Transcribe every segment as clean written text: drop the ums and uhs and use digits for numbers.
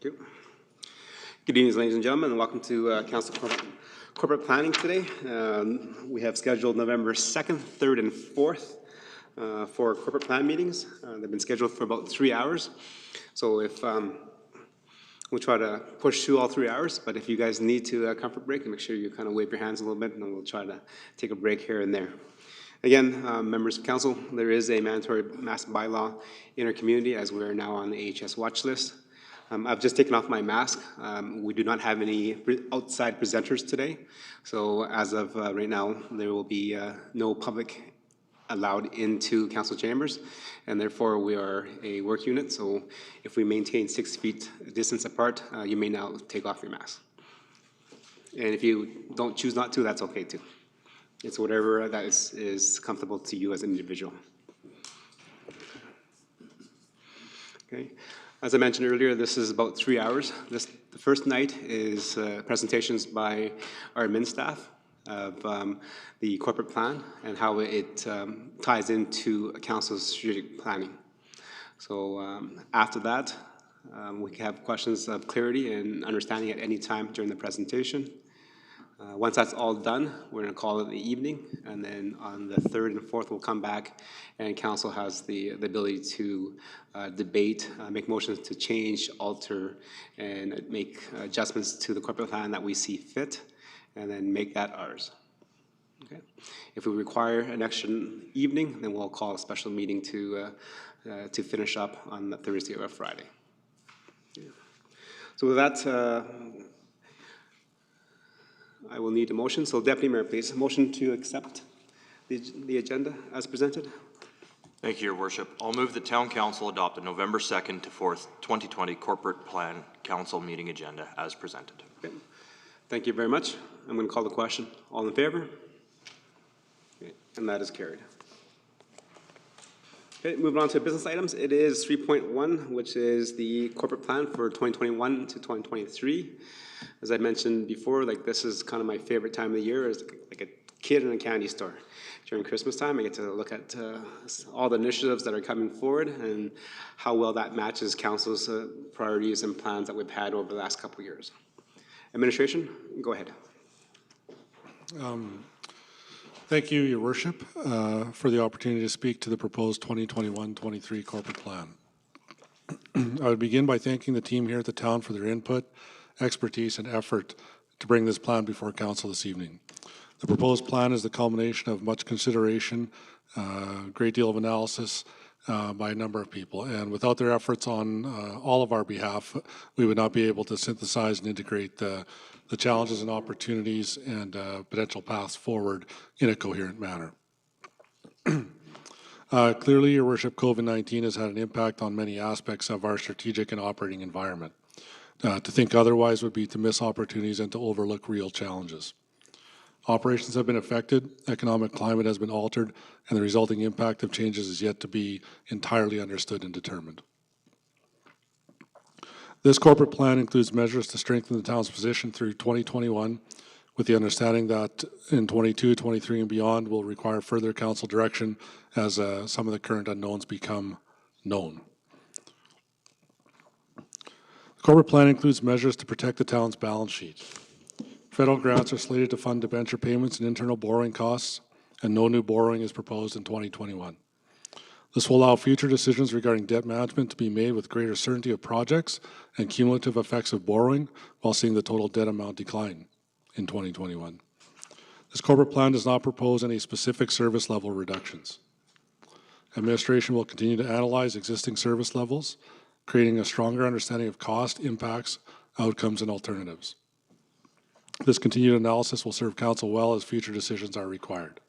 Thank you. Good evening, ladies and gentlemen, and welcome to Council Corporate Planning today. We have scheduled November 2nd, 3rd, and 4th for corporate plan meetings. They've been scheduled for about 3 hours. So if we'll try to push through all 3 hours, but if you guys need to comfort break, make sure you kind of wave your hands a little bit, and then we'll try to take a break here and there. Again, members of council, there is a mandatory mask bylaw in our community as we are now on the AHS watch list. I've just taken off my mask. We do not have any outside presenters today. So as of right now, there will be no public allowed into council chambers, and therefore we are a work unit. So if we maintain 6 feet distance apart, you may now take off your mask. And if you don't choose not to, that's okay too. It's whatever that is comfortable to you as an individual. Okay. As I mentioned earlier, this is about 3 hours. The first night is presentations by our admin staff of the corporate plan and how it ties into council's strategic planning. So after that, we can have questions of clarity and understanding at any time during the presentation. Once that's all done, we're going to call it the evening, and then on the 3rd and 4th, we'll come back, and council has the ability to debate, make motions to change, alter, and make adjustments to the corporate plan that we see fit, and then make that ours. Okay. If we require an extra evening, then we'll call a special meeting to finish up on the Thursday or Friday. Yeah. So with that, I will need a motion. So Deputy Mayor, please. A motion to accept the agenda as presented. Thank you, Your Worship. I'll move the Town Council adopt the November 2nd to 4th, 2020 Corporate Plan Council meeting agenda as presented. Okay. Thank you very much. I'm going to call the question. All in favor? Okay. And that is carried. Okay, moving on to business items. It is 3.1, which is the corporate plan for 2021 to 2023. As I mentioned before, like this is kind of my favorite time of the year, as like a kid in a candy store. During Christmas time, I get to look at all the initiatives that are coming forward and how well that matches council's priorities and plans that we've had over the last couple of years. Administration, go ahead. Thank you, Your Worship, for the opportunity to speak to the proposed 2021-23 corporate plan. I would begin by thanking the team here at the town for their input, expertise, and effort to bring this plan before council this evening. The proposed plan is the culmination of much consideration, a great deal of analysis by a number of people, and without their efforts on all of our behalf, we would not be able to synthesize and integrate the challenges and opportunities and potential paths forward in a coherent manner. Clearly, Your Worship, COVID-19 has had an impact on many aspects of our strategic and operating environment. To think otherwise would be to miss opportunities and to overlook real challenges. Operations have been affected, economic climate has been altered, and the resulting impact of changes is yet to be entirely understood and determined. This corporate plan includes measures to strengthen the town's position through 2021, with the understanding that in 22, 23, and beyond will require further council direction as some of the current unknowns become known. The corporate plan includes measures to protect the town's balance sheet. Federal grants are slated to fund debenture payments and internal borrowing costs, and no new borrowing is proposed in 2021. This will allow future decisions regarding debt management to be made with greater certainty of projects and cumulative effects of borrowing while seeing the total debt amount decline in 2021. This corporate plan does not propose any specific service level reductions. Administration will continue to analyze existing service levels, creating a stronger understanding of cost, impacts, outcomes, and alternatives. This continued analysis will serve council well as future decisions are required.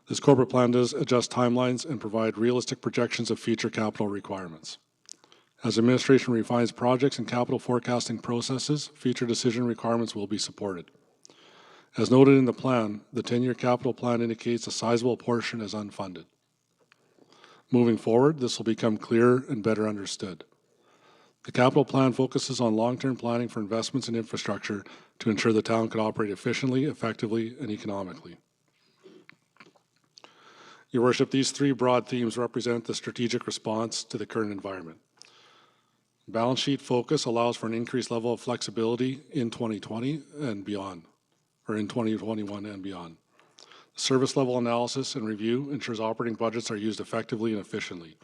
This corporate plan does adjust timelines and provide realistic projections of future capital requirements. As administration refines projects and capital forecasting processes, future decision requirements will be supported. As noted in the plan, the 10-year capital plan indicates a sizable portion is unfunded. Moving forward, this will become clearer and better understood. The capital plan focuses on long-term planning for investments in infrastructure to ensure the town can operate efficiently, effectively, and economically. Your Worship, these three broad themes represent the strategic response to the current environment. Balance sheet focus allows for an increased level of flexibility in 2020 and beyond, or in 2021 and beyond. Service level analysis and review ensures operating budgets are used effectively and efficiently.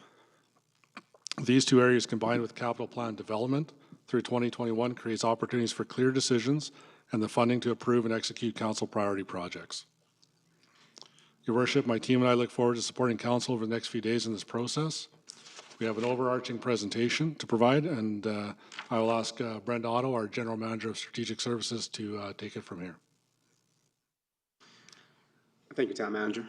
These two areas combined with capital plan development through 2021 creates opportunities for clear decisions and the funding to approve and execute council priority projects. Your Worship, my team and I look forward to supporting council over the next few days in this process. We have an overarching presentation to provide, and I will ask Brenda Otto, our General Manager of Strategic Services, to take it from here. Thank you, Town Manager.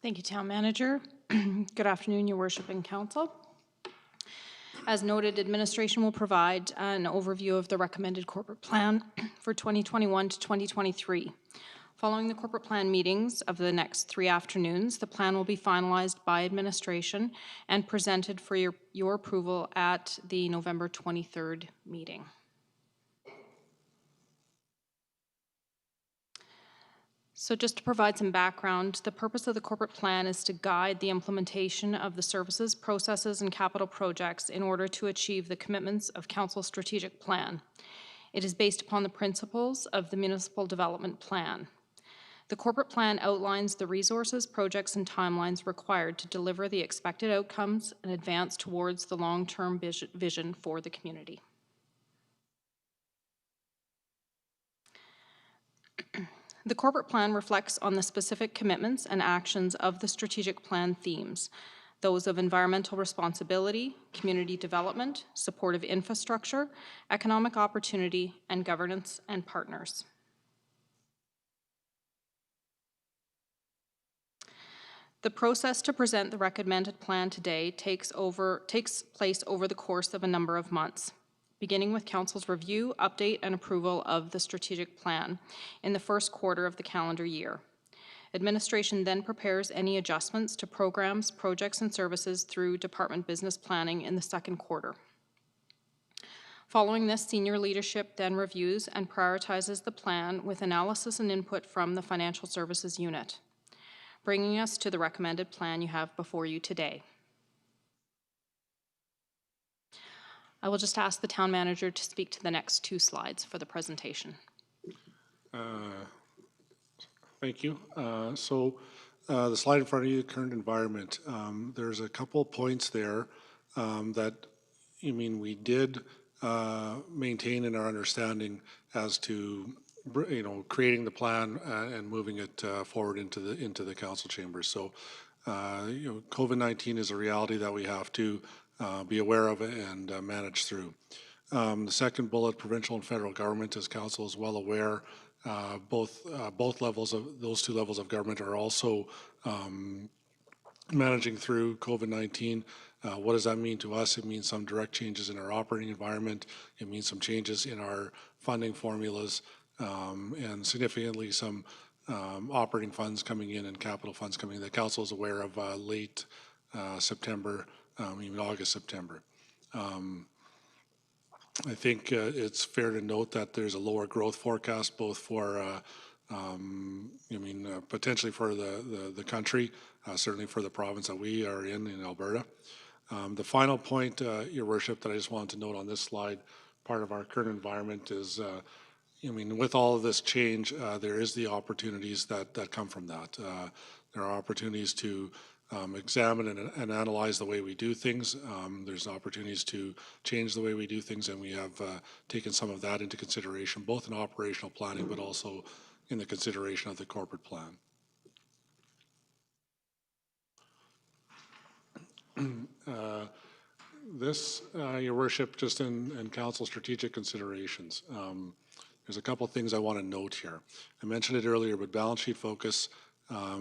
Thank you, Town Manager. Good afternoon, Your Worship and Council. As noted, administration will provide an overview of the recommended corporate plan for 2021 to 2023. Following the corporate plan meetings of the next 3 afternoons, the plan will be finalized by administration and presented for your approval at the November 23rd meeting. So just to provide some background, the purpose of the corporate plan is to guide the implementation of the services, processes, and capital projects in order to achieve the commitments of Council's strategic plan. It is based upon the principles of the Municipal Development Plan. The corporate plan outlines the resources, projects, and timelines required to deliver the expected outcomes and advance towards the long-term vision for the community. The corporate plan reflects on the specific commitments and actions of the strategic plan themes, those of environmental responsibility, community development, supportive infrastructure, economic opportunity, and governance and partners. The process to present the recommended plan today takes place over the course of a number of months, beginning with Council's review, update, and approval of the strategic plan in the first quarter of the calendar year. Administration then prepares any adjustments to programs, projects, and services through department business planning in the second quarter. Following this, senior leadership then reviews and prioritizes the plan with analysis and input from the Financial Services Unit, bringing us to the recommended plan you have before you today. I will just ask the Town Manager to speak to the next 2 slides for the presentation. Thank you. The slide in front of you, current environment, there's a couple points there that we did maintain in our understanding as to creating the plan and moving it forward into the council chambers. So COVID-19 is a reality that we have to be aware of and manage through. The second bullet, provincial and federal government, as council is well aware, both levels of those 2 levels of government are also managing through COVID-19. What does that mean to us? It means some direct changes in our operating environment. It means some changes in our funding formulas, and significantly some operating funds coming in and capital funds coming in. The council is aware of late September, even August, September. I think it's fair to note that there's a lower growth forecast both for, potentially for the country, certainly for the province that we are in Alberta. The final point, Your Worship, that I just wanted to note on this slide, part of our current environment is, with all of this change, there is the opportunities that come from that. There are opportunities to examine and analyze the way we do things. There's opportunities to change the way we do things, and we have taken some of that into consideration, both in operational planning, but also in the consideration of the corporate plan. This, Your Worship, just in council strategic considerations. There's a couple of things I want to note here. I mentioned it earlier, but balance sheet focus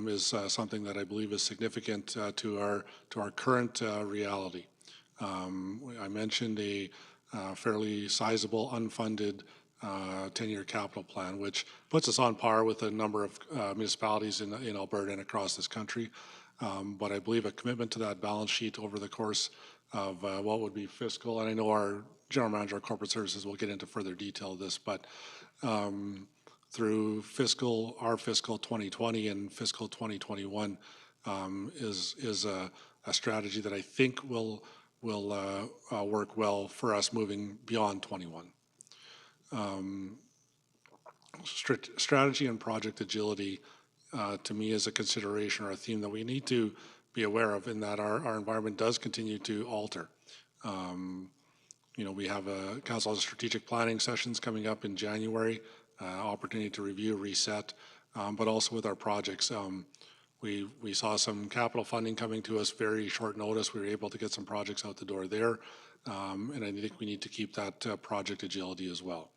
is something that I believe is significant to our current reality. I mentioned a fairly sizable unfunded 10-year capital plan, which puts us on par with a number of municipalities in Alberta and across this country. But I believe a commitment to that balance sheet over the course of what would be fiscal, and I know our General Manager of Corporate Services will get into further detail of this, but through our fiscal 2020 and fiscal 2021 is a strategy that I think will work well for us moving beyond 21. Strategy and project agility, to me, is a consideration or a theme that we need to be aware of, in that our environment does continue to alter. We have a council on strategic planning sessions coming up in January, opportunity to review, reset, but also with our projects. We saw some capital funding coming to us very short notice. We were able to get some projects out the door there, and I think we need to keep that project agility as well.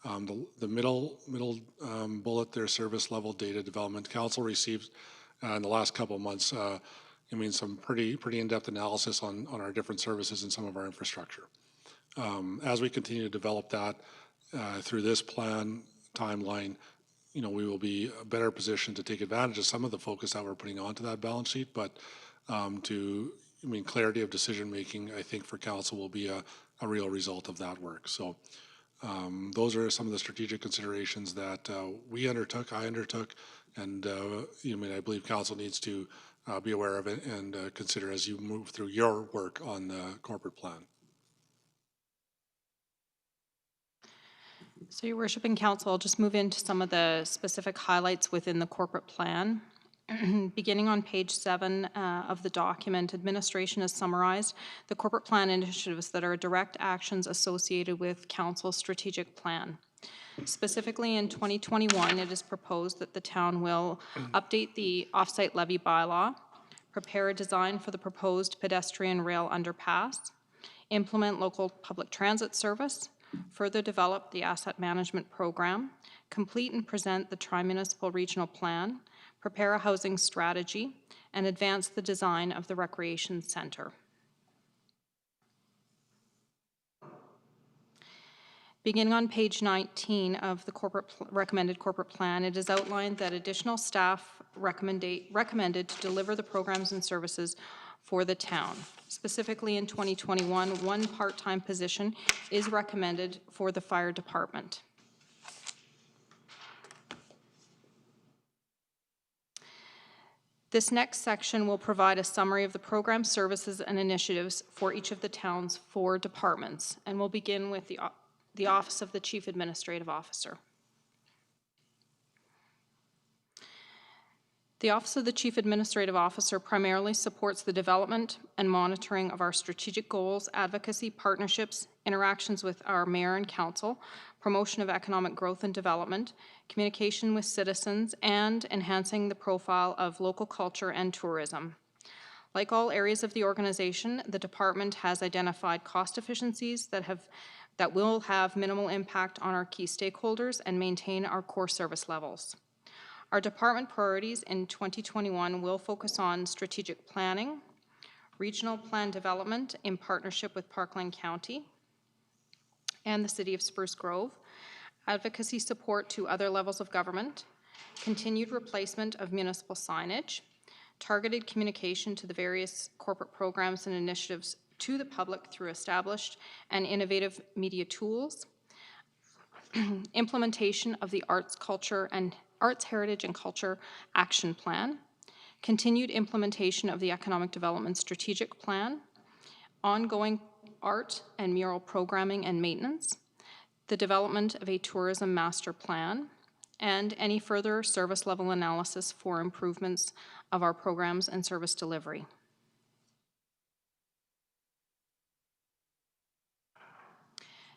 The middle bullet there, service level data development. Council received in the last couple of months, some pretty in-depth analysis on our different services and some of our infrastructure. As we continue to develop that through this plan timeline, we will be a better position to take advantage of some of the focus that we're putting onto that balance sheet, but clarity of decision making, I think, for council will be a real result of that work. So those are some of the strategic considerations that I undertook, and I believe council needs to be aware of it and consider as you move through your work on the corporate plan. So, Your Worship and Council, I'll just move into some of the specific highlights within the corporate plan. Beginning on page 7 of the document, administration has summarized the corporate plan initiatives that are direct actions associated with council's strategic plan. Specifically, in 2021, it is proposed that the town will update the offsite levy bylaw, prepare a design for the proposed pedestrian rail underpass, implement local public transit service, further develop the asset management program, complete and present the tri-municipal regional plan, prepare a housing strategy, and advance the design of the recreation center. Beginning on page 19 of the recommended corporate plan, it is outlined that additional staff recommended to deliver the programs and services for the town. Specifically in 2021, one part-time position is recommended for the fire department. This next section will provide a summary of the program, services, and initiatives for each of the town's 4 departments, and we'll begin with the Office of the Chief Administrative Officer. The Office of the Chief Administrative Officer primarily supports the development and monitoring of our strategic goals, advocacy, partnerships, interactions with our mayor and council, promotion of economic growth and development, communication with citizens, and enhancing the profile of local culture and tourism. Like all areas of the organization, the department has identified cost efficiencies that will have minimal impact on our key stakeholders and maintain our core service levels. Our department priorities in 2021 will focus on strategic planning, regional plan development in partnership with Parkland County and the City of Spruce Grove, advocacy support to other levels of government, continued replacement of municipal signage, targeted communication to the various corporate programs and initiatives to the public through established and innovative media tools, implementation of the Arts, Heritage, and Culture Action Plan, continued implementation of the Economic Development Strategic Plan, ongoing art and mural programming and maintenance, the development of a tourism master plan, and any further service level analysis for improvements of our programs and service delivery.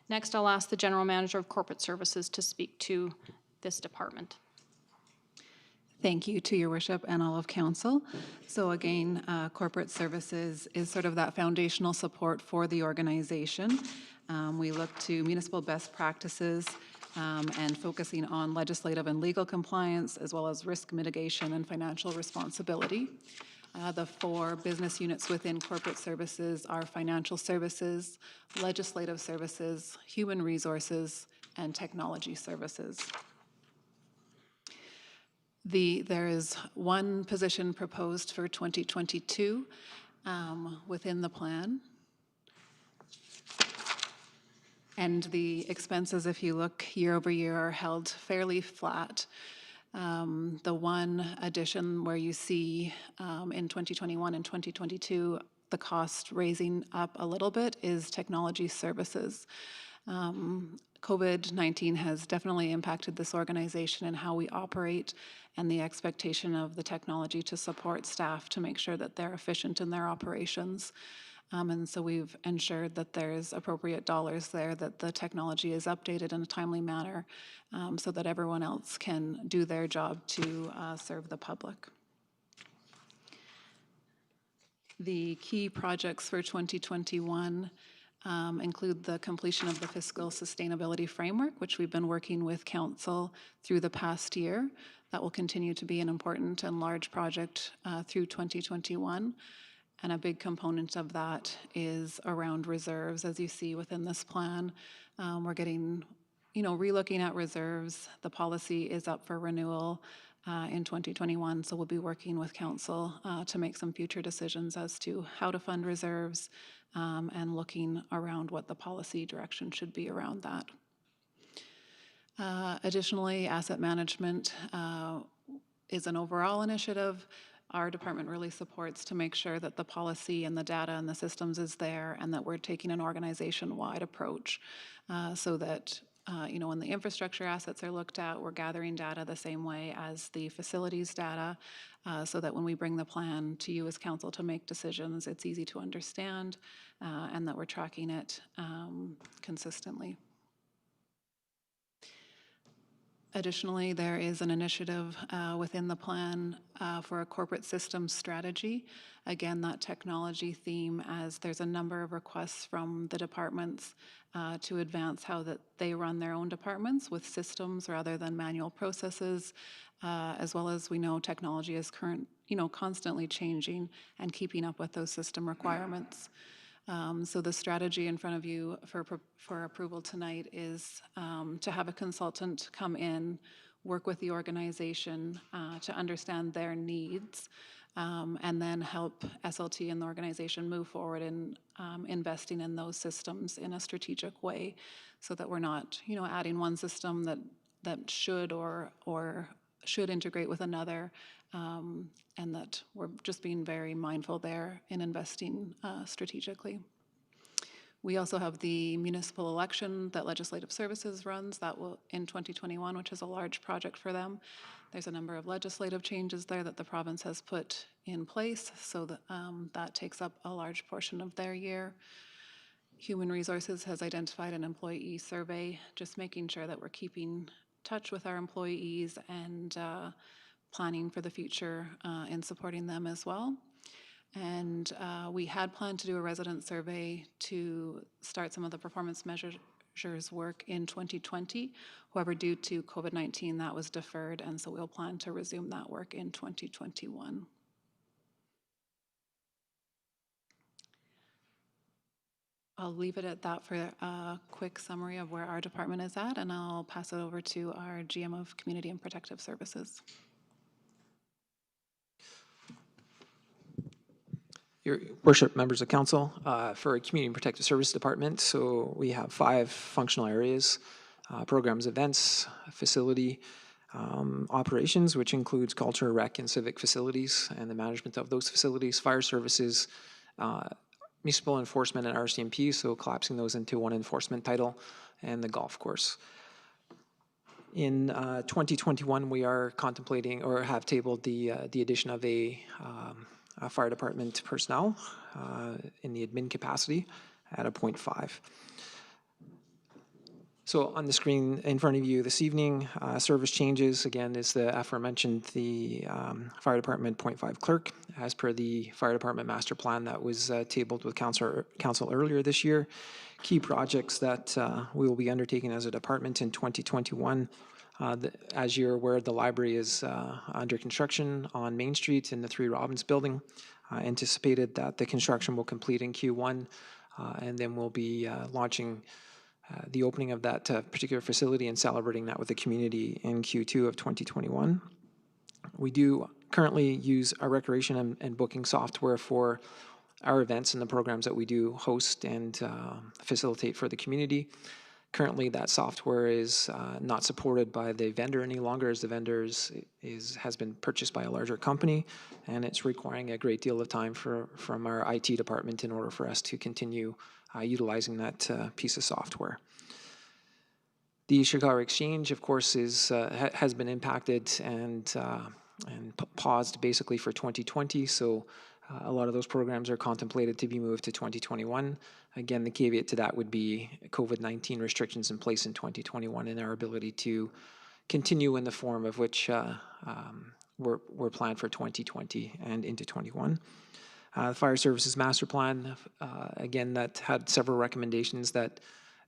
Next, I'll ask the General Manager of Corporate Services to speak to this department. Thank you to your worship and all of council. So again, corporate services is sort of that foundational support for the organization. We look to municipal best practices and focusing on legislative and legal compliance, as well as risk mitigation and financial responsibility. The 4 business units within corporate services are financial services, legislative services, human resources, and technology services. There is one position proposed for 2022 within the plan. And the expenses, if you look year over year, are held fairly flat. The one addition where you see in 2021 and 2022 the cost raising up a little bit is technology services. COVID-19 has definitely impacted this organization and how we operate, and the expectation of the technology to support staff to make sure that they're efficient in their operations. And so we've ensured that there's appropriate dollars there, that the technology is updated in a timely manner, so that everyone else can do their job to serve the public. The key projects for 2021 include the completion of the fiscal sustainability framework, which we've been working with Council through the past year. That will continue to be an important and large project through 2021. And a big component of that is around reserves. As you see within this plan, we're getting, relooking at reserves. The policy is up for renewal in 2021, so we'll be working with Council to make some future decisions as to how to fund reserves and looking around what the policy direction should be around that. Additionally, asset management is an overall initiative. Our department really supports to make sure that the policy and the data and the systems is there, and that we're taking an organization-wide approach so that when the infrastructure assets are looked at, we're gathering data the same way as the facilities data, so that when we bring the plan to you as Council to make decisions, it's easy to understand and that we're tracking it consistently. Additionally, there is an initiative within the plan for a corporate systems strategy. Again, that technology theme, as there's a number of requests from the departments to advance how that they run their own departments with systems rather than manual processes, as well as we know technology is constantly changing and keeping up with those system requirements. So the strategy in front of you for approval tonight is to have a consultant come in, work with the organization to understand their needs, and then help SLT and the organization move forward in investing in those systems in a strategic way, so that we're not, adding one system that should or should integrate with another, and that we're just being very mindful there in investing strategically. We also have the municipal election that Legislative Services runs that will in 2021, which is a large project for them. There's a number of legislative changes there that the province has put in place, so that that takes up a large portion of their year. Human Resources has identified an employee survey, just making sure that we're keeping touch with our employees and planning for the future in supporting them as well. And we had planned to do a resident survey to start some of the performance measures work in 2020. However, due to COVID-19, that was deferred, and so we'll plan to resume that work in 2021. I'll leave it at that for a quick summary of where our department is at, and I'll pass it over to our GM of Community and Protective Services. Your Worship, members of council, for a Community and Protective Service Department, so we have 5 functional areas: programs, events, facility, operations, which includes culture, rec, and civic facilities, and the management of those facilities, fire services, municipal enforcement, and RCMP, so collapsing those into one enforcement title, and the golf course. In 2021, we are contemplating or have tabled the addition of a fire department personnel in the admin capacity at a 0.5. So on the screen in front of you this evening, service changes, again, is the aforementioned the fire department 0.5 clerk, as per the fire department master plan that was tabled with council earlier this year. Key projects that we will be undertaking as a department in 2021. As you're aware, the library is under construction on Main Street in the 3 Robbins building. Anticipated that the construction will complete in Q1, and then we'll be launching the opening of that particular facility and celebrating that with the community in Q2 of 2021. We do currently use our recreation and booking software for our events and the programs that we do host and facilitate for the community. Currently, that software is not supported by the vendor any longer, as the vendor has been purchased by a larger company, and it's requiring a great deal of time from our IT department in order for us to continue utilizing that piece of software. The Chicago Exchange, of course, has been impacted and paused basically for 2020, so a lot of those programs are contemplated to be moved to 2021. Again, the caveat to that would be COVID-19 restrictions in place in 2021 and our ability to continue in the form of which were planned for 2020 and into 21. The Fire Services Master Plan, again, that had several recommendations that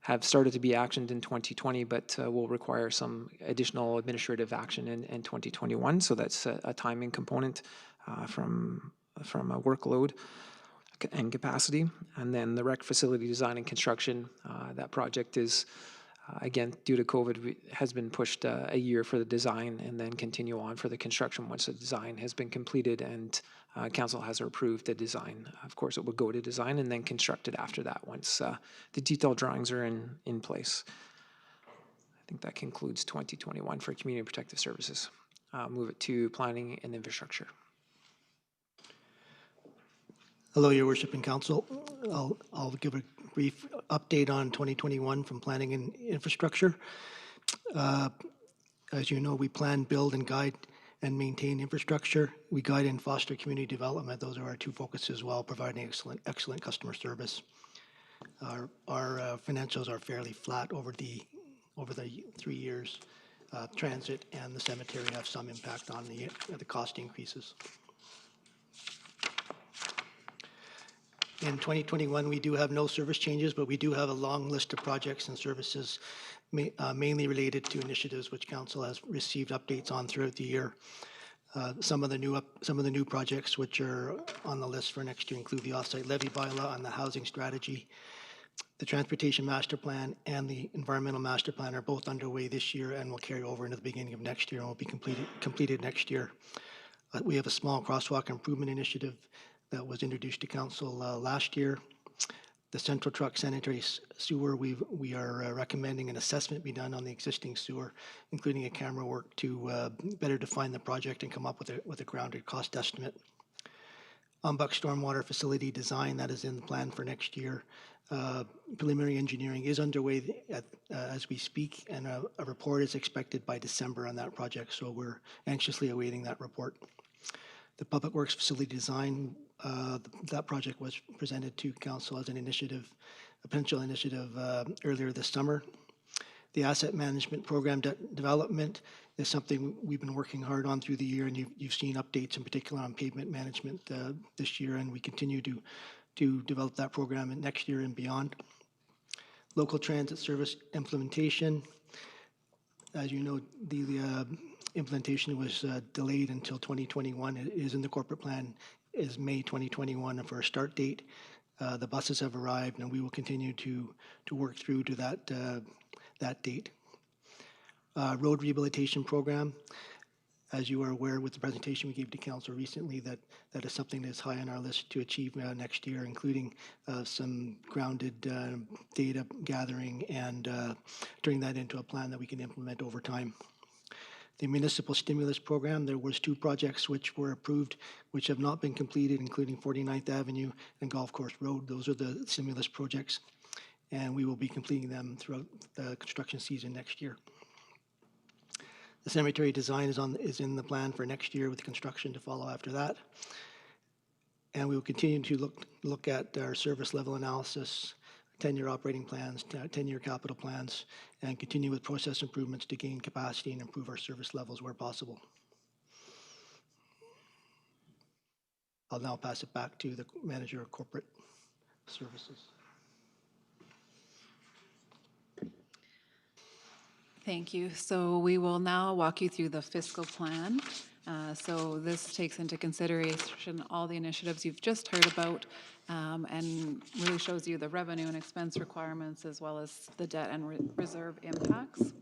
have started to be actioned in 2020, but will require some additional administrative action in 2021. So that's a timing component from a workload and capacity. And then the rec facility design and construction, that project is, again, due to COVID, has been pushed a year for the design and then continue on for the construction once the design has been completed and council has approved the design. Of course, it would go to design and then constructed after that once the detailed drawings are in place. I think that concludes 2021 for Community Protective Services. Move it to Planning and Infrastructure. Hello, Your Worship and Council. I'll give a brief update on 2021 from Planning and Infrastructure. As you know, we plan, build, and guide and maintain infrastructure. We guide and foster community development. Those are our two focuses while providing excellent customer service. Our financials are fairly flat over the 3 years. Transit and the cemetery have some impact on the cost increases. In 2021, we do have no service changes, but we do have a long list of projects and services mainly related to initiatives which Council has received updates on throughout the year. Some of the new projects which are on the list for next year include the offsite levy bylaw and the housing strategy. The Transportation Master Plan and the Environmental Master Plan are both underway this year and will carry over into the beginning of next year and will be completed next year. We have a small crosswalk improvement initiative that was introduced to Council last year. The Central Truck Sanitary Sewer, we are recommending an assessment be done on the existing sewer, including a camera work to better define the project and come up with a grounded cost estimate. Umbuck Stormwater Facility Design, that is in the plan for next year. Preliminary engineering is underway as we speak, and a report is expected by December on that project, so we're anxiously awaiting that report. The Public Works Facility Design, that project was presented to Council as an initiative, a potential initiative earlier this summer. The Asset Management Program Development is something we've been working hard on through the year, and you've seen updates in particular on pavement management this year, and we continue to develop that program in next year and beyond. Local Transit Service Implementation. As you know, the implementation was delayed until 2021. It is in the corporate plan, is May 2021 for a start date. The buses have arrived, and we will continue to work through to that date. Road Rehabilitation Program. As you are aware with the presentation we gave to Council recently, that is something that's high on our list to achieve next year, including some grounded data gathering and turning that into a plan that we can implement over time. The Municipal Stimulus Program, there was 2 projects which were approved, which have not been completed, including 49th Avenue and Golf Course Road. Those are the stimulus projects, and we will be completing them throughout the construction season next year. The cemetery design is in the plan for next year with construction to follow after that. And we will continue to look at our service level analysis, 10-year operating plans, 10-year capital plans, and continue with process improvements to gain capacity and improve our service levels where possible. I'll now pass it back to the Manager of Corporate Services. Thank you. So we will now walk you through the fiscal plan. So this takes into consideration all the initiatives you've just heard about and really shows you the revenue and expense requirements as well as the debt and reserve impacts.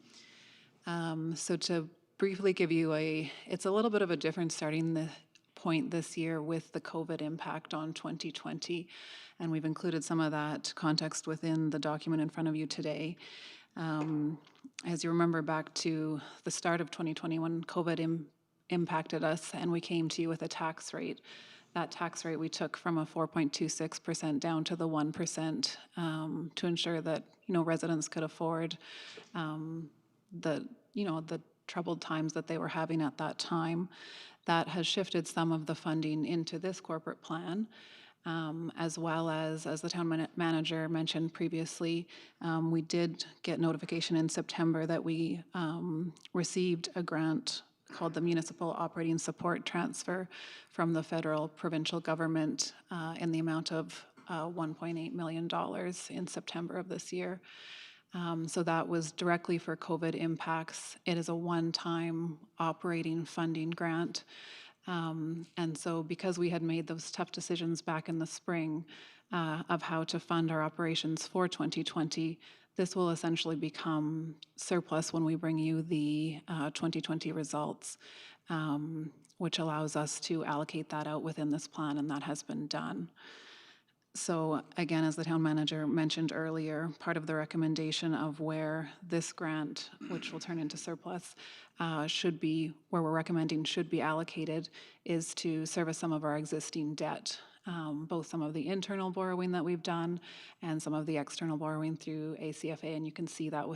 So to briefly give you it's a little bit of a different starting point this year with the COVID impact on 2020, and we've included some of that context within the document in front of you today. As you remember back to the start of 2021, COVID impacted us, and we came to you with a tax rate. That tax rate we took from a 4.26% down to the 1% to ensure that residents could afford the troubled times that they were having at that time. That has shifted some of the funding into this corporate plan. As well as the town manager mentioned previously, we did get notification in September that we received a grant called the Municipal Operating Support Transfer from the federal provincial government in the amount of $1.8 million in September of this year. So that was directly for COVID impacts. It is a one-time operating funding grant. And so because we had made those tough decisions back in the spring of how to fund our operations for 2020, this will essentially become surplus when we bring you the 2020 results, which allows us to allocate that out within this plan, and that has been done. So again, as the town manager mentioned earlier, part of the recommendation of where this grant, which will turn into surplus, should be, where we're recommending should be allocated, is to service some of our existing debt, both some of the internal borrowing that we've done and some of the external borrowing through ACFA, and you can see that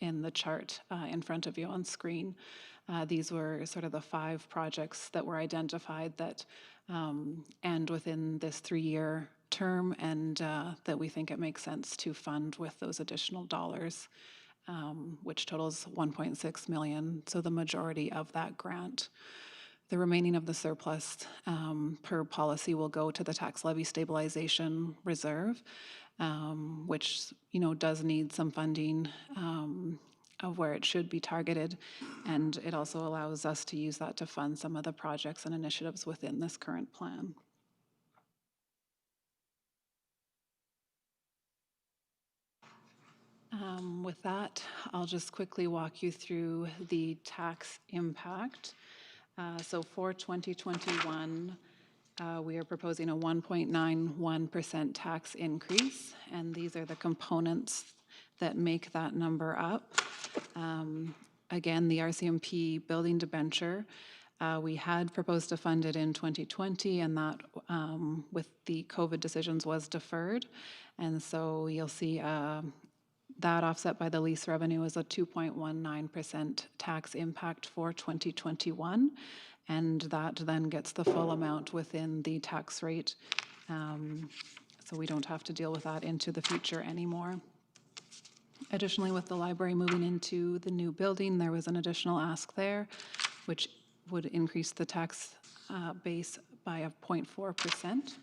in the chart in front of you on screen. These were sort of the 5 projects that were identified that end within this 3-year term, and that we think it makes sense to fund with those additional dollars, which totals $1.6 million, so the majority of that grant. The remaining of the surplus per policy will go to the tax levy stabilization reserve, which does need some funding of where it should be targeted, and it also allows us to use that to fund some of the projects and initiatives within this current plan. With that, I'll just quickly walk you through the tax impact. So for 2021, we are proposing a 1.91% tax increase, and these are the components that make that number up. Again, the RCMP building debenture, we had proposed to fund it in 2020, and that with the COVID decisions was deferred. And so you'll see that offset by the lease revenue is a 2.19% tax impact for 2021, and that then gets the full amount within the tax rate, so we don't have to deal with that into the future anymore. Additionally, with the library moving into the new building, there was an additional ask there, which would increase the tax base by a 0.4%.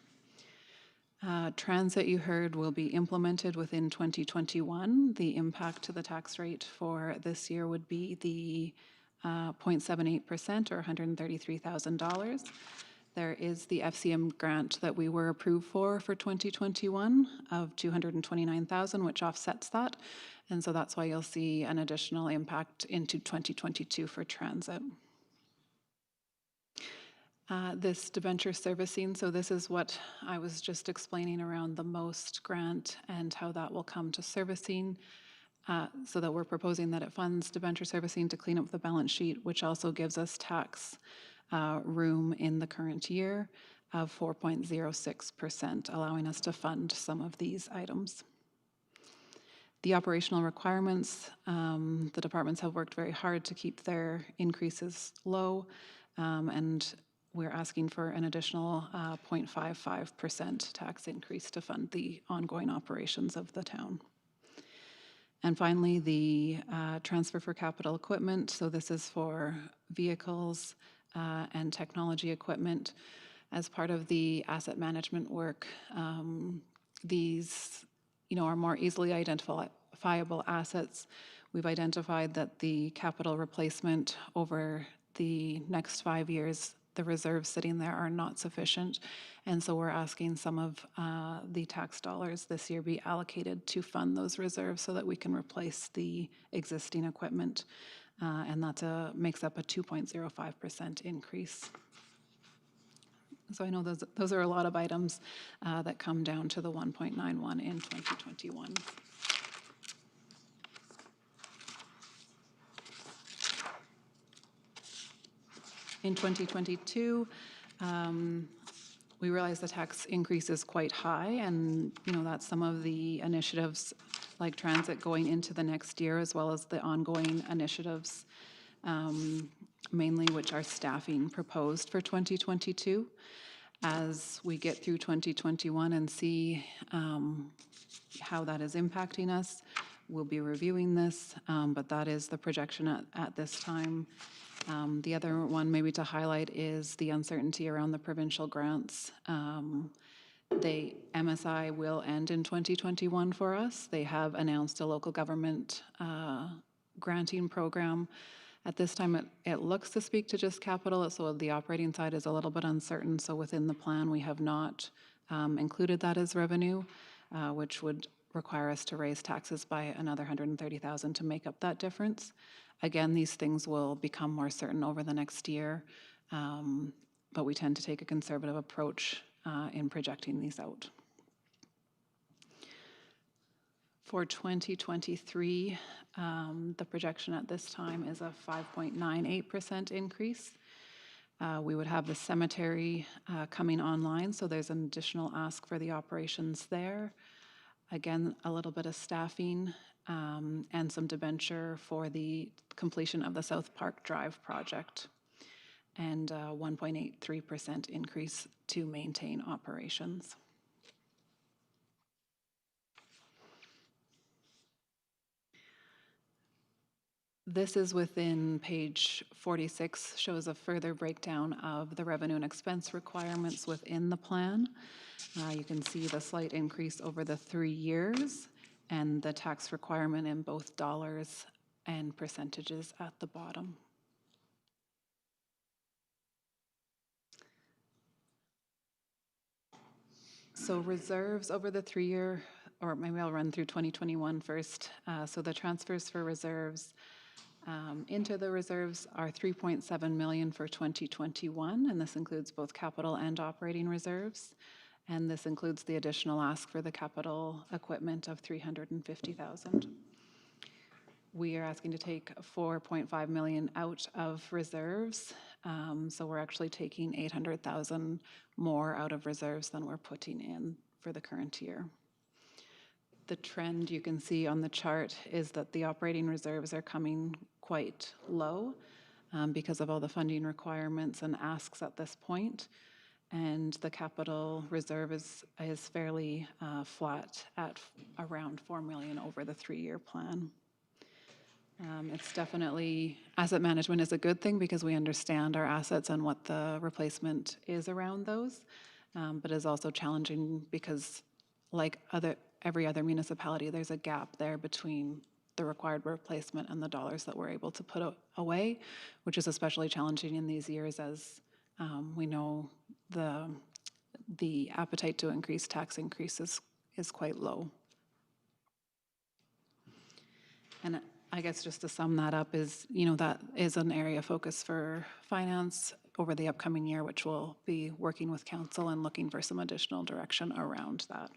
Transit, you heard, will be implemented within 2021. The impact to the tax rate for this year would be the 0.78% or $133,000. There is the FCM grant that we were approved for 2021 of $229,000, which offsets that. And so that's why you'll see an additional impact into 2022 for transit. This debenture servicing, so this is what I was just explaining around the MOST grant and how that will come to servicing, so that we're proposing that it funds debenture servicing to clean up the balance sheet, which also gives us tax room in the current year of 4.06%, allowing us to fund some of these items. The operational requirements, the departments have worked very hard to keep their increases low, and we're asking for an additional 0.55% tax increase to fund the ongoing operations of the town. And finally, the transfer for capital equipment. So this is for vehicles and technology equipment. As part of the asset management work, these are more easily identifiable assets. We've identified that the capital replacement over the next 5 years, the reserves sitting there are not sufficient, and so we're asking some of the tax dollars this year be allocated to fund those reserves so that we can replace the existing equipment, and that makes up a 2.05% increase. So I know those are a lot of items that come down to the 1.91 in 2021. In 2022, we realize the tax increase is quite high, and, that's some of the initiatives like transit going into the next year, as well as the ongoing initiatives, mainly which are staffing proposed for 2022. As we get through 2021 and see how that is impacting us, we'll be reviewing this, but that is the projection at this time. The other one maybe to highlight is the uncertainty around the provincial grants. The MSI will end in 2021 for us. They have announced a local government granting program. At this time, it looks to speak to just capital, so the operating side is a little bit uncertain. So within the plan, we have not included that as revenue, which would require us to raise taxes by another $130,000 to make up that difference. Again, these things will become more certain over the next year, but we tend to take a conservative approach in projecting these out. For 2023, the projection at this time is a 5.98% increase. We would have the cemetery coming online, so there's an additional ask for the operations there. Again, a little bit of staffing and some debenture for the completion of the South Park Drive project, and 1.83% increase to maintain operations. This is within page 46, shows a further breakdown of the revenue and expense requirements within the plan. You can see the slight increase over the 3 years and the tax requirement in both dollars and percentages at the bottom. So reserves over the 3-year, or maybe I'll run through 2021 first. So the transfers for reserves into the reserves are $3.7 million for 2021, and this includes both capital and operating reserves. And this includes the additional ask for the capital equipment of $350,000. We are asking to take $4.5 million out of reserves, so we're actually taking $800,000 more out of reserves than we're putting in for the current year. The trend you can see on the chart is that the operating reserves are coming quite low because of all the funding requirements and asks at this point. And the capital reserve is fairly flat at around $4 million over the 3-year plan. It's definitely, asset management is a good thing because we understand our assets and what the replacement is around those, but is also challenging because like every other municipality, there's a gap there between the required replacement and the dollars that we're able to put away, which is especially challenging in these years as we know the appetite to increase tax increases is quite low. And I guess just to sum that up is, that is an area of focus for finance over the upcoming year, which we'll be working with council and looking for some additional direction around that.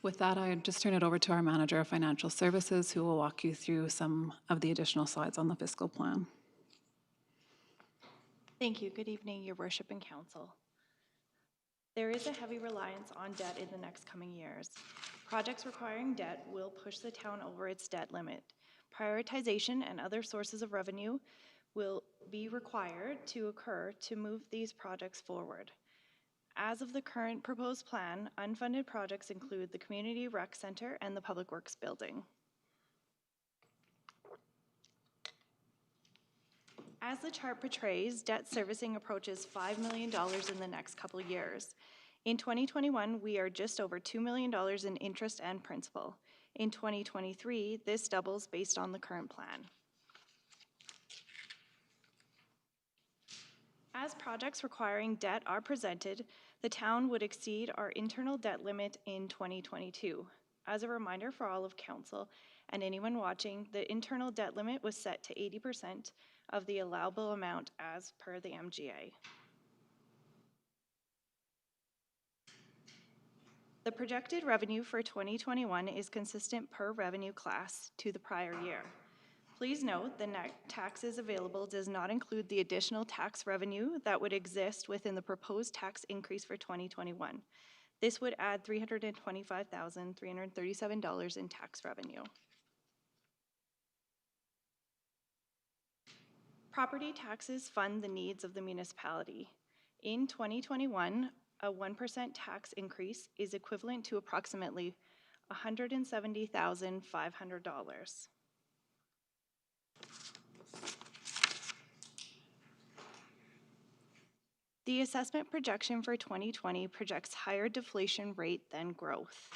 With that, I just turn it over to our Manager of Financial Services, who will walk you through some of the additional slides on the fiscal plan. Thank you. Good evening, Your Worship and Council. There is a heavy reliance on debt in the next coming years. Projects requiring debt will push the town over its debt limit. Prioritization and other sources of revenue will be required to occur to move these projects forward. As of the current proposed plan, unfunded projects include the Community Rec Center and the Public Works Building. As the chart portrays, debt servicing approaches $5 million in the next couple of years. In 2021, we are just over $2 million in interest and principal. In 2023, this doubles based on the current plan. As projects requiring debt are presented, the town would exceed our internal debt limit in 2022. As a reminder for all of council and anyone watching, the internal debt limit was set to 80% of the allowable amount as per the MGA. The projected revenue for 2021 is consistent per revenue class to the prior year. Please note the net taxes available does not include the additional tax revenue that would exist within the proposed tax increase for 2021. This would add $325,337 in tax revenue. Property taxes fund the needs of the municipality. In 2021, a 1% tax increase is equivalent to approximately $170,500. The assessment projection for 2020 projects higher deflation rate than growth.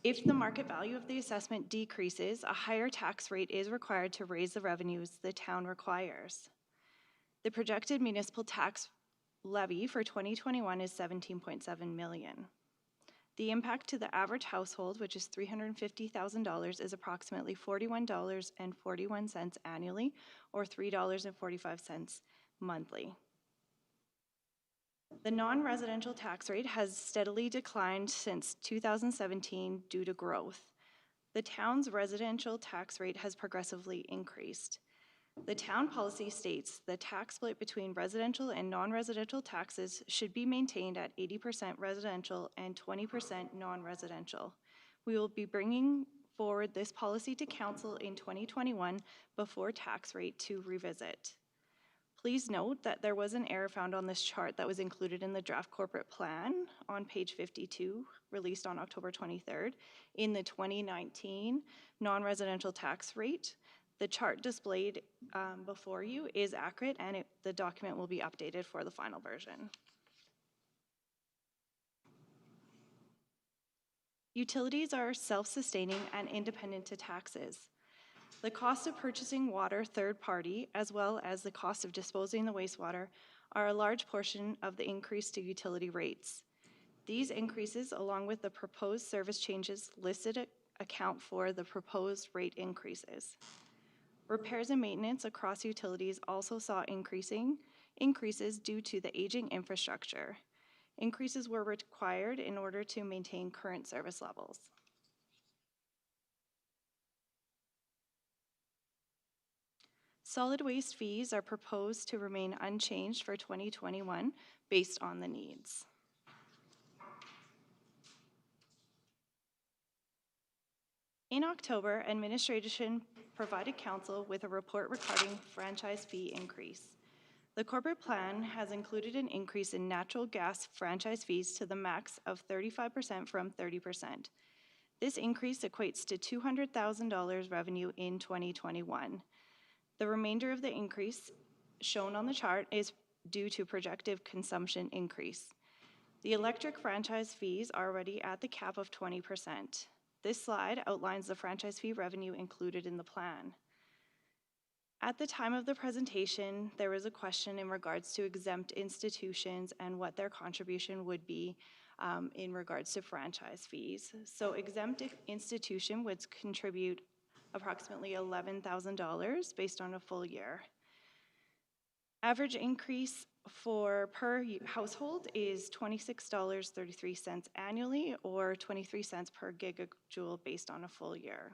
If the market value of the assessment decreases, a higher tax rate is required to raise the revenues the town requires. The projected municipal tax levy for 2021 is $17.7 million. The impact to the average household, which is $350,000, is approximately $41.41 annually, or $3.45 monthly. The non-residential tax rate has steadily declined since 2017 due to growth. The town's residential tax rate has progressively increased. The town policy states the tax split between residential and non-residential taxes should be maintained at 80% residential and 20% non-residential. We will be bringing forward this policy to council in 2021 before tax rate to revisit. Please note that there was an error found on this chart that was included in the draft corporate plan on page 52, released on October 23rd, in the 2019 non-residential tax rate. The chart displayed before you is accurate, and the document will be updated for the final version. Utilities are self-sustaining and independent to taxes. The cost of purchasing water third party, as well as the cost of disposing the wastewater, are a large portion of the increase to utility rates. These increases, along with the proposed service changes listed, account for the proposed rate increases. Repairs and maintenance across utilities also saw increases due to the aging infrastructure. Increases were required in order to maintain current service levels. Solid waste fees are proposed to remain unchanged for 2021 based on the needs. In October, administration provided council with a report regarding franchise fee increase. The corporate plan has included an increase in natural gas franchise fees to the max of 35% from 30%. This increase equates to $200,000 revenue in 2021. The remainder of the increase shown on the chart is due to projected consumption increase. The electric franchise fees are already at the cap of 20%. This slide outlines the franchise fee revenue included in the plan. At the time of the presentation, there was a question in regards to exempt institutions and what their contribution would be in regards to franchise fees. So exempt institution would contribute approximately $11,000 based on a full year. Average increase for per household is $26.33 annually, or 23 cents per gigajoule based on a full year.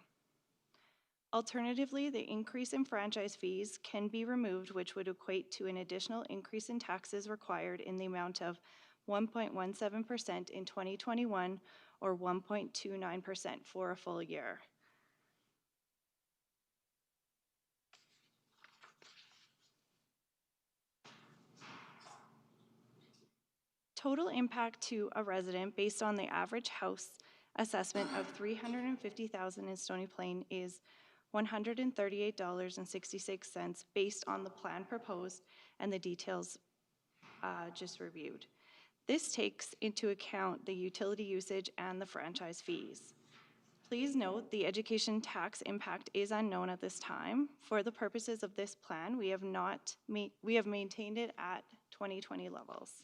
Alternatively, the increase in franchise fees can be removed, which would equate to an additional increase in taxes required in the amount of 1.17% in 2021 or 1.29% for a full year. Total impact to a resident based on the average house assessment of $350,000 in Stony Plain is $138.66 based on the plan proposed and the details just reviewed. This takes into account the utility usage and the franchise fees. Please note the education tax impact is unknown at this time. For the purposes of this plan, we have maintained it at 2020 levels.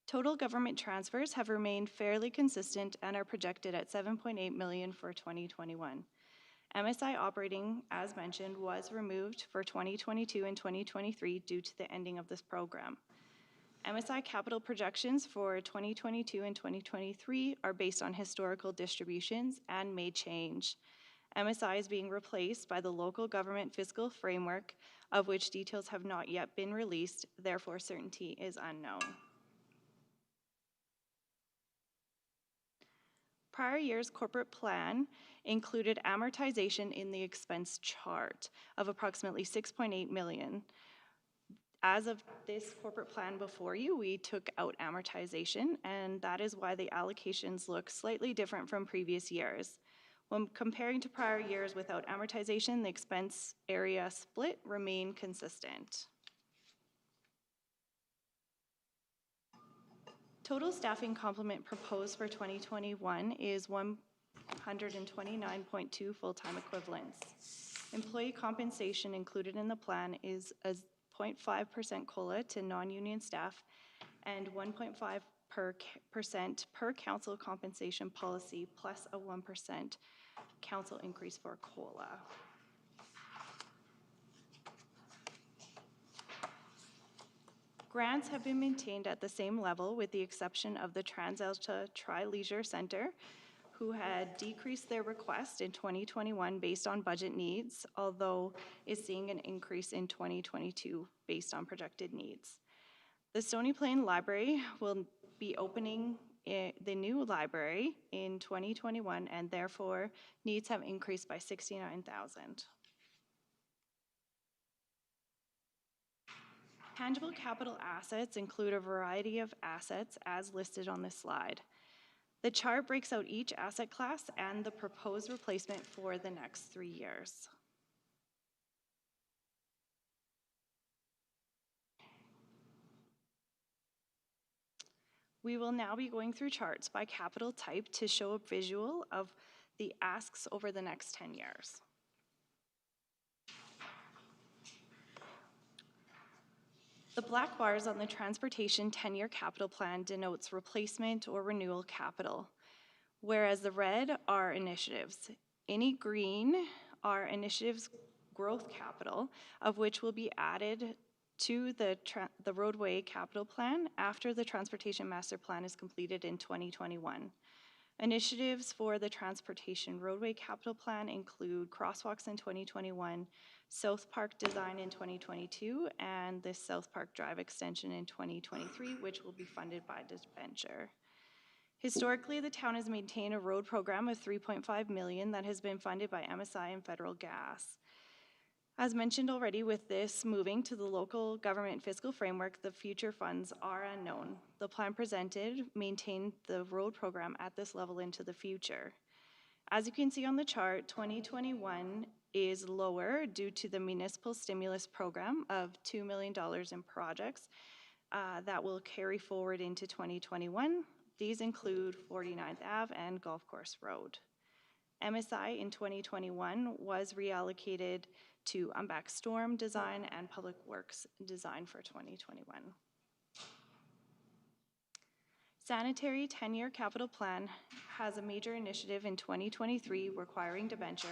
Total government transfers have remained fairly consistent and are projected at $7.8 million for 2021. MSI operating, as mentioned, was removed for 2022 and 2023 due to the ending of this program. MSI capital projections for 2022 and 2023 are based on historical distributions and may change. MSI is being replaced by the local government fiscal framework, of which details have not yet been released, therefore certainty is unknown. Prior year's corporate plan included amortization in the expense chart of approximately 6.8 million. As of this corporate plan before you, we took out amortization, and that is why the allocations look slightly different from previous years. When comparing to prior years without amortization, the expense area split remained consistent. Total staffing complement proposed for 2021 is 129.2 full-time equivalents. Employee compensation included in the plan is a 0.5% COLA to non-union staff and 1.5% per council compensation policy plus a 1% council increase for COLA. Grants have been maintained at the same level with the exception of the TransAlta Tri-Leisure Centre, who had decreased their request in 2021 based on budget needs, although is seeing an increase in 2022 based on projected needs. The Stony Plain Library will be opening the new library in 2021, and therefore needs have increased by $69,000. Tangible capital assets include a variety of assets as listed on this slide. The chart breaks out each asset class and the proposed replacement for the next 3 years. We will now be going through charts by capital type to show a visual of the asks over the next 10 years. The black bars on the transportation 10-year capital plan denotes replacement or renewal capital, whereas the red are initiatives. Any green are initiatives growth capital, of which will be added to the roadway capital plan after the transportation master plan is completed in 2021. Initiatives for the transportation roadway capital plan include crosswalks in 2021, South Park design in 2022, and the South Park Drive extension in 2023, which will be funded by debenture. Historically, the town has maintained a road program of $3.5 million that has been funded by MSI and federal gas. As mentioned already, with this moving to the local government fiscal framework, the future funds are unknown. The plan presented maintained the road program at this level into the future. As you can see on the chart, 2021 is lower due to the municipal stimulus program of $2 million in projects that will carry forward into 2021. These include 49th Ave and Golf Course Road. MSI in 2021 was reallocated to UMBAC storm design and public works design for 2021. Sanitary 10-year capital plan has a major initiative in 2023 requiring debenture.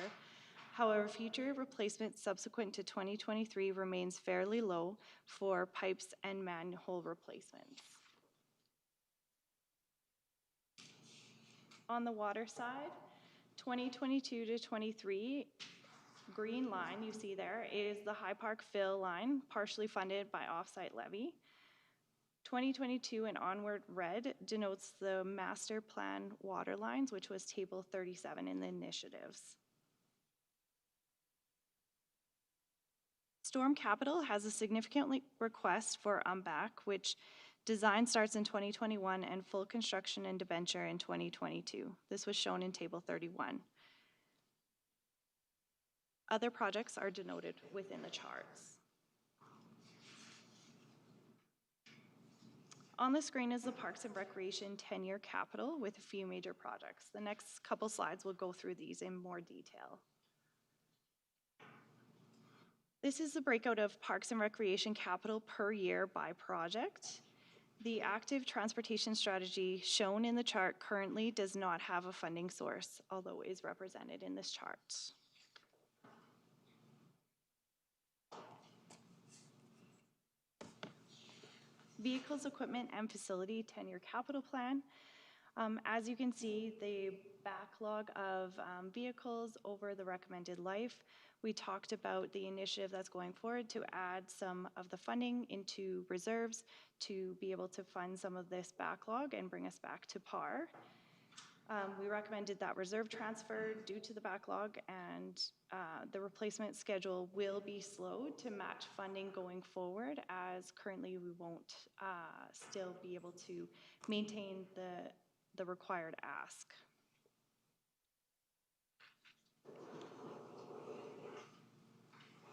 However, future replacement subsequent to 2023 remains fairly low for pipes and manhole replacements. On the water side, 2022 to 23, green line you see there is the High Park fill line, partially funded by offsite levy. 2022 and onward red denotes the master plan water lines, which was table 37 in the initiatives. Storm capital has a significant request for UMBAC, which design starts in 2021 and full construction and debenture in 2022. This was shown in table 31. Other projects are denoted within the charts. On the screen is the Parks and Recreation 10-year capital with a few major projects. The next couple slides will go through these in more detail. This is the breakout of Parks and Recreation capital per year by project. The active transportation strategy shown in the chart currently does not have a funding source, although is represented in this chart. Vehicles, equipment, and facility 10-year capital plan. As you can see, the backlog of vehicles over the recommended life. We talked about the initiative that's going forward to add some of the funding into reserves to be able to fund some of this backlog and bring us back to par. We recommended that reserve transfer due to the backlog, and the replacement schedule will be slowed to match funding going forward, as currently we won't still be able to maintain the required ask.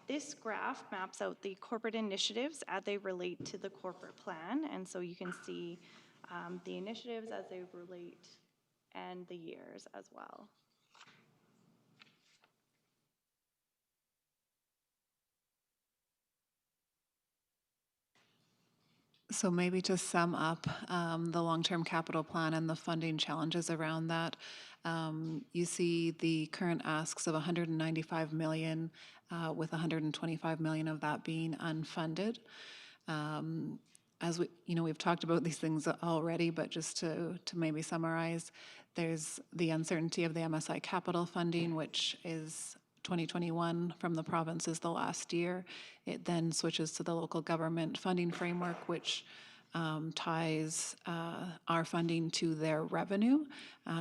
This graph maps out the corporate initiatives as they relate to the corporate plan, and so you can see the initiatives as they relate and the years as well. So maybe to sum up the long-term capital plan and the funding challenges around that, you see the current asks of 195 million, with 125 million of that being unfunded. As we've talked about these things already, but just to maybe summarize, there's the uncertainty of the MSI capital funding, which is 2021 from the province is the last year. It then switches to the local government funding framework, which ties our funding to their revenue.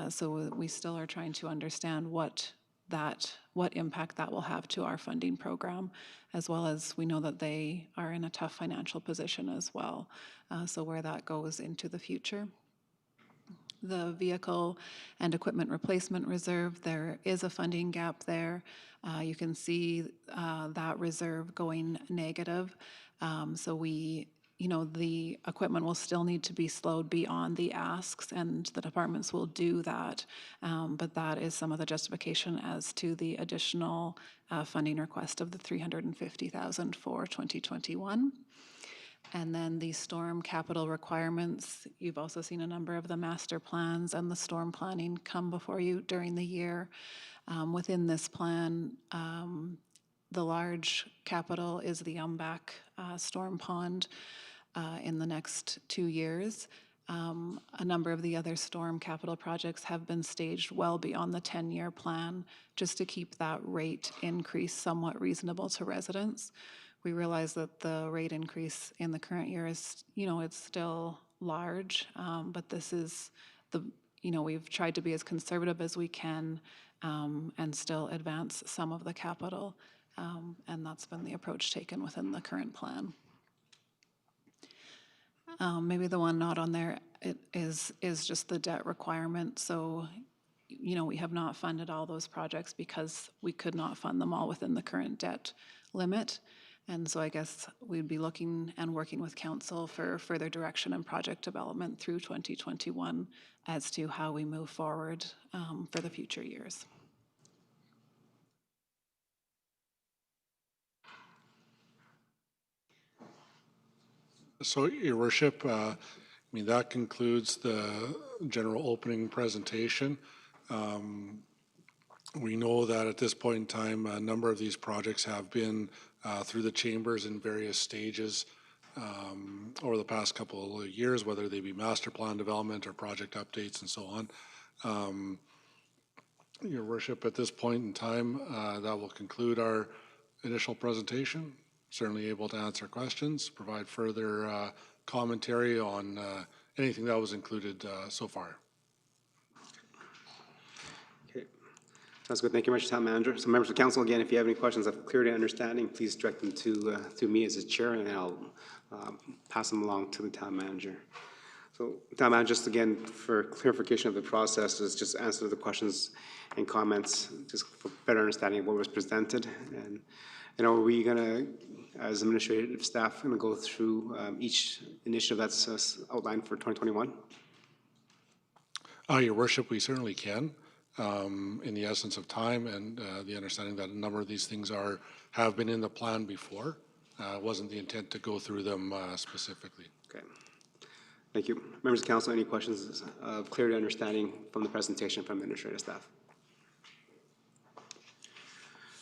So we still are trying to understand what impact that will have to our funding program, as well as we know that they are in a tough financial position as well. So where that goes into the future. The vehicle and equipment replacement reserve, there is a funding gap there. You can see that reserve going negative. So the equipment will still need to be slowed beyond the asks, and the departments will do that. But that is some of the justification as to the additional funding request of the $350,000 for 2021. And then the storm capital requirements, you've also seen a number of the master plans and the storm planning come before you during the year. Within this plan, the large capital is the Umbak storm pond in the next 2 years. A number of the other storm capital projects have been staged well beyond the 10-year plan, just to keep that rate increase somewhat reasonable to residents. We realize that the rate increase in the current year is, it's still large, but this is we've tried to be as conservative as we can and still advance some of the capital, and that's been the approach taken within the current plan. Maybe the one not on there is just the debt requirement. So, we have not funded all those projects because we could not fund them all within the current debt limit. And so I guess we'd be looking and working with council for further direction and project development through 2021 as to how we move forward for the future years. So, Your Worship, that concludes the general opening presentation. We know that at this point in time, a number of these projects have been through the chambers in various stages over the past couple of years, whether they be master plan development or project updates and so on. Your Worship, at this point in time, that will conclude our initial presentation. Certainly able to answer questions, provide further commentary on anything that was included so far. Sounds good. Thank you very much, Town Manager. So members of council, again, if you have any questions of clarity and understanding, please direct them to me as the chair, and I'll pass them along to the Town Manager. So Town Manager, just again, for clarification of the process, is just answer the questions and comments, just for better understanding of what was presented. And are we going to, as administrative staff, going to go through each initiative that's outlined for 2021? Your Worship, we certainly can. In the essence of time and the understanding that a number of these things have been in the plan before. Wasn't the intent to go through them specifically. Okay. Thank you. Members of council, any questions of clarity and understanding from the presentation from the administrative staff?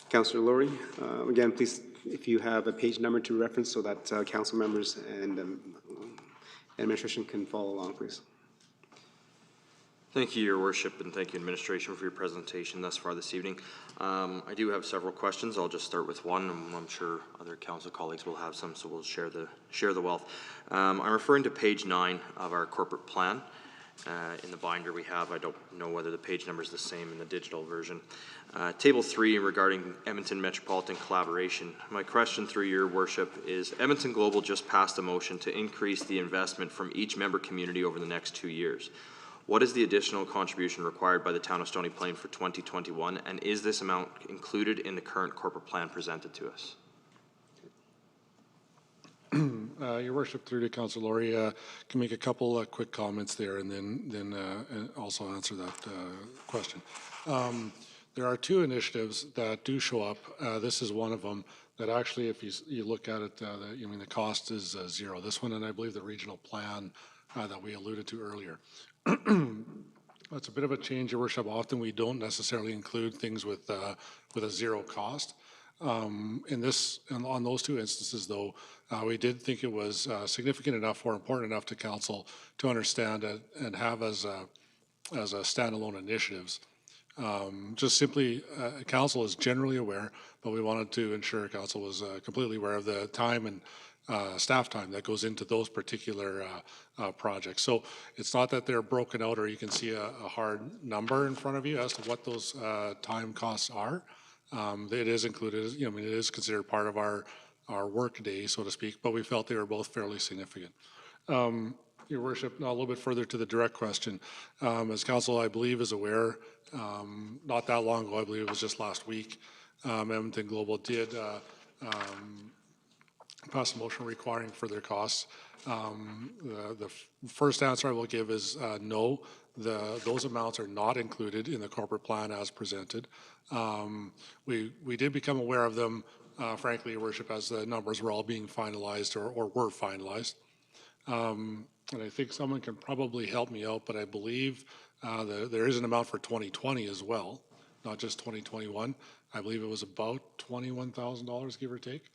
Councillor Laurie, again, please, if you have a page number to reference so that council members and Administration can follow along, please. Thank you, Your Worship, and thank you, Administration, for your presentation thus far this evening. I do have several questions. I'll just start with one, and I'm sure other council colleagues will have some, so we'll share the wealth. I'm referring to page 9 of our corporate plan. In the binder we have, I don't know whether the page number is the same in the digital version. Table 3 regarding Edmonton Metropolitan Collaboration. My question through Your Worship is, Edmonton Global just passed a motion to increase the investment from each member community over the next 2 years. What is the additional contribution required by the town of Stony Plain for 2021, and is this amount included in the current corporate plan presented to us? Your Worship, through to Councillor Laurie, can make a couple quick comments there, and then also answer that question. There are 2 initiatives that do show up. This is one of them that actually, if you look at it, the cost is 0. This one, and I believe the regional plan that we alluded to earlier. That's a bit of a change, Your Worship. Often we don't necessarily include things with a 0 cost. On those 2 instances, though, we did think it was significant enough or important enough to council to understand and have as a standalone initiatives. Just simply, council is generally aware, but we wanted to ensure council was completely aware of the time and staff time that goes into those particular projects. So it's not that they're broken out or you can see a hard number in front of you as to what those time costs are. It is included, it is considered part of our work day, so to speak, but we felt they were both fairly significant. Your Worship, now a little bit further to the direct question. As council, I believe, is aware, not that long ago, I believe it was just last week, Edmonton Global did pass a motion requiring further costs. The first answer I will give is no. Those amounts are not included in the corporate plan as presented. We did become aware of them, frankly, Your Worship, as the numbers were all being finalized or were finalized. And I think someone can probably help me out, but I believe there is an amount for 2020 as well, not just 2021. I believe it was about $21,000, give or take.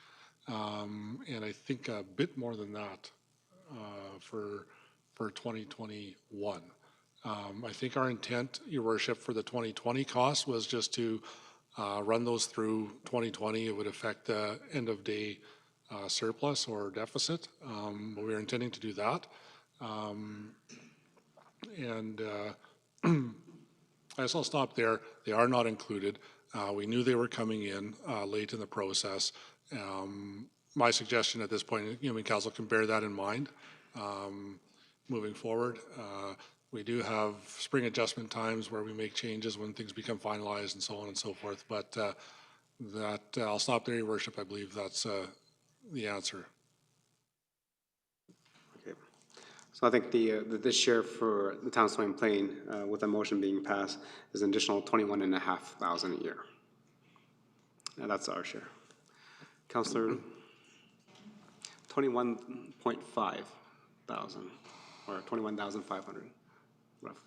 And I think a bit more than that for 2021. I think our intent, Your Worship, for the 2020 costs was just to run those through 2020. It would affect the end of day surplus or deficit, but we were intending to do that. I guess I'll stop there. They are not included. We knew they were coming in late in the process. My suggestion at this point, council can bear that in mind moving forward. We do have spring adjustment times where we make changes when things become finalized and so on and so forth. But I'll stop there, Your Worship. I believe that's the answer. Okay. So I think the share for the town of Stony Plain, with the motion being passed, is an additional $21,500 a year. And that's our share. Councillor, 21.5 thousand, or 21,500, roughly.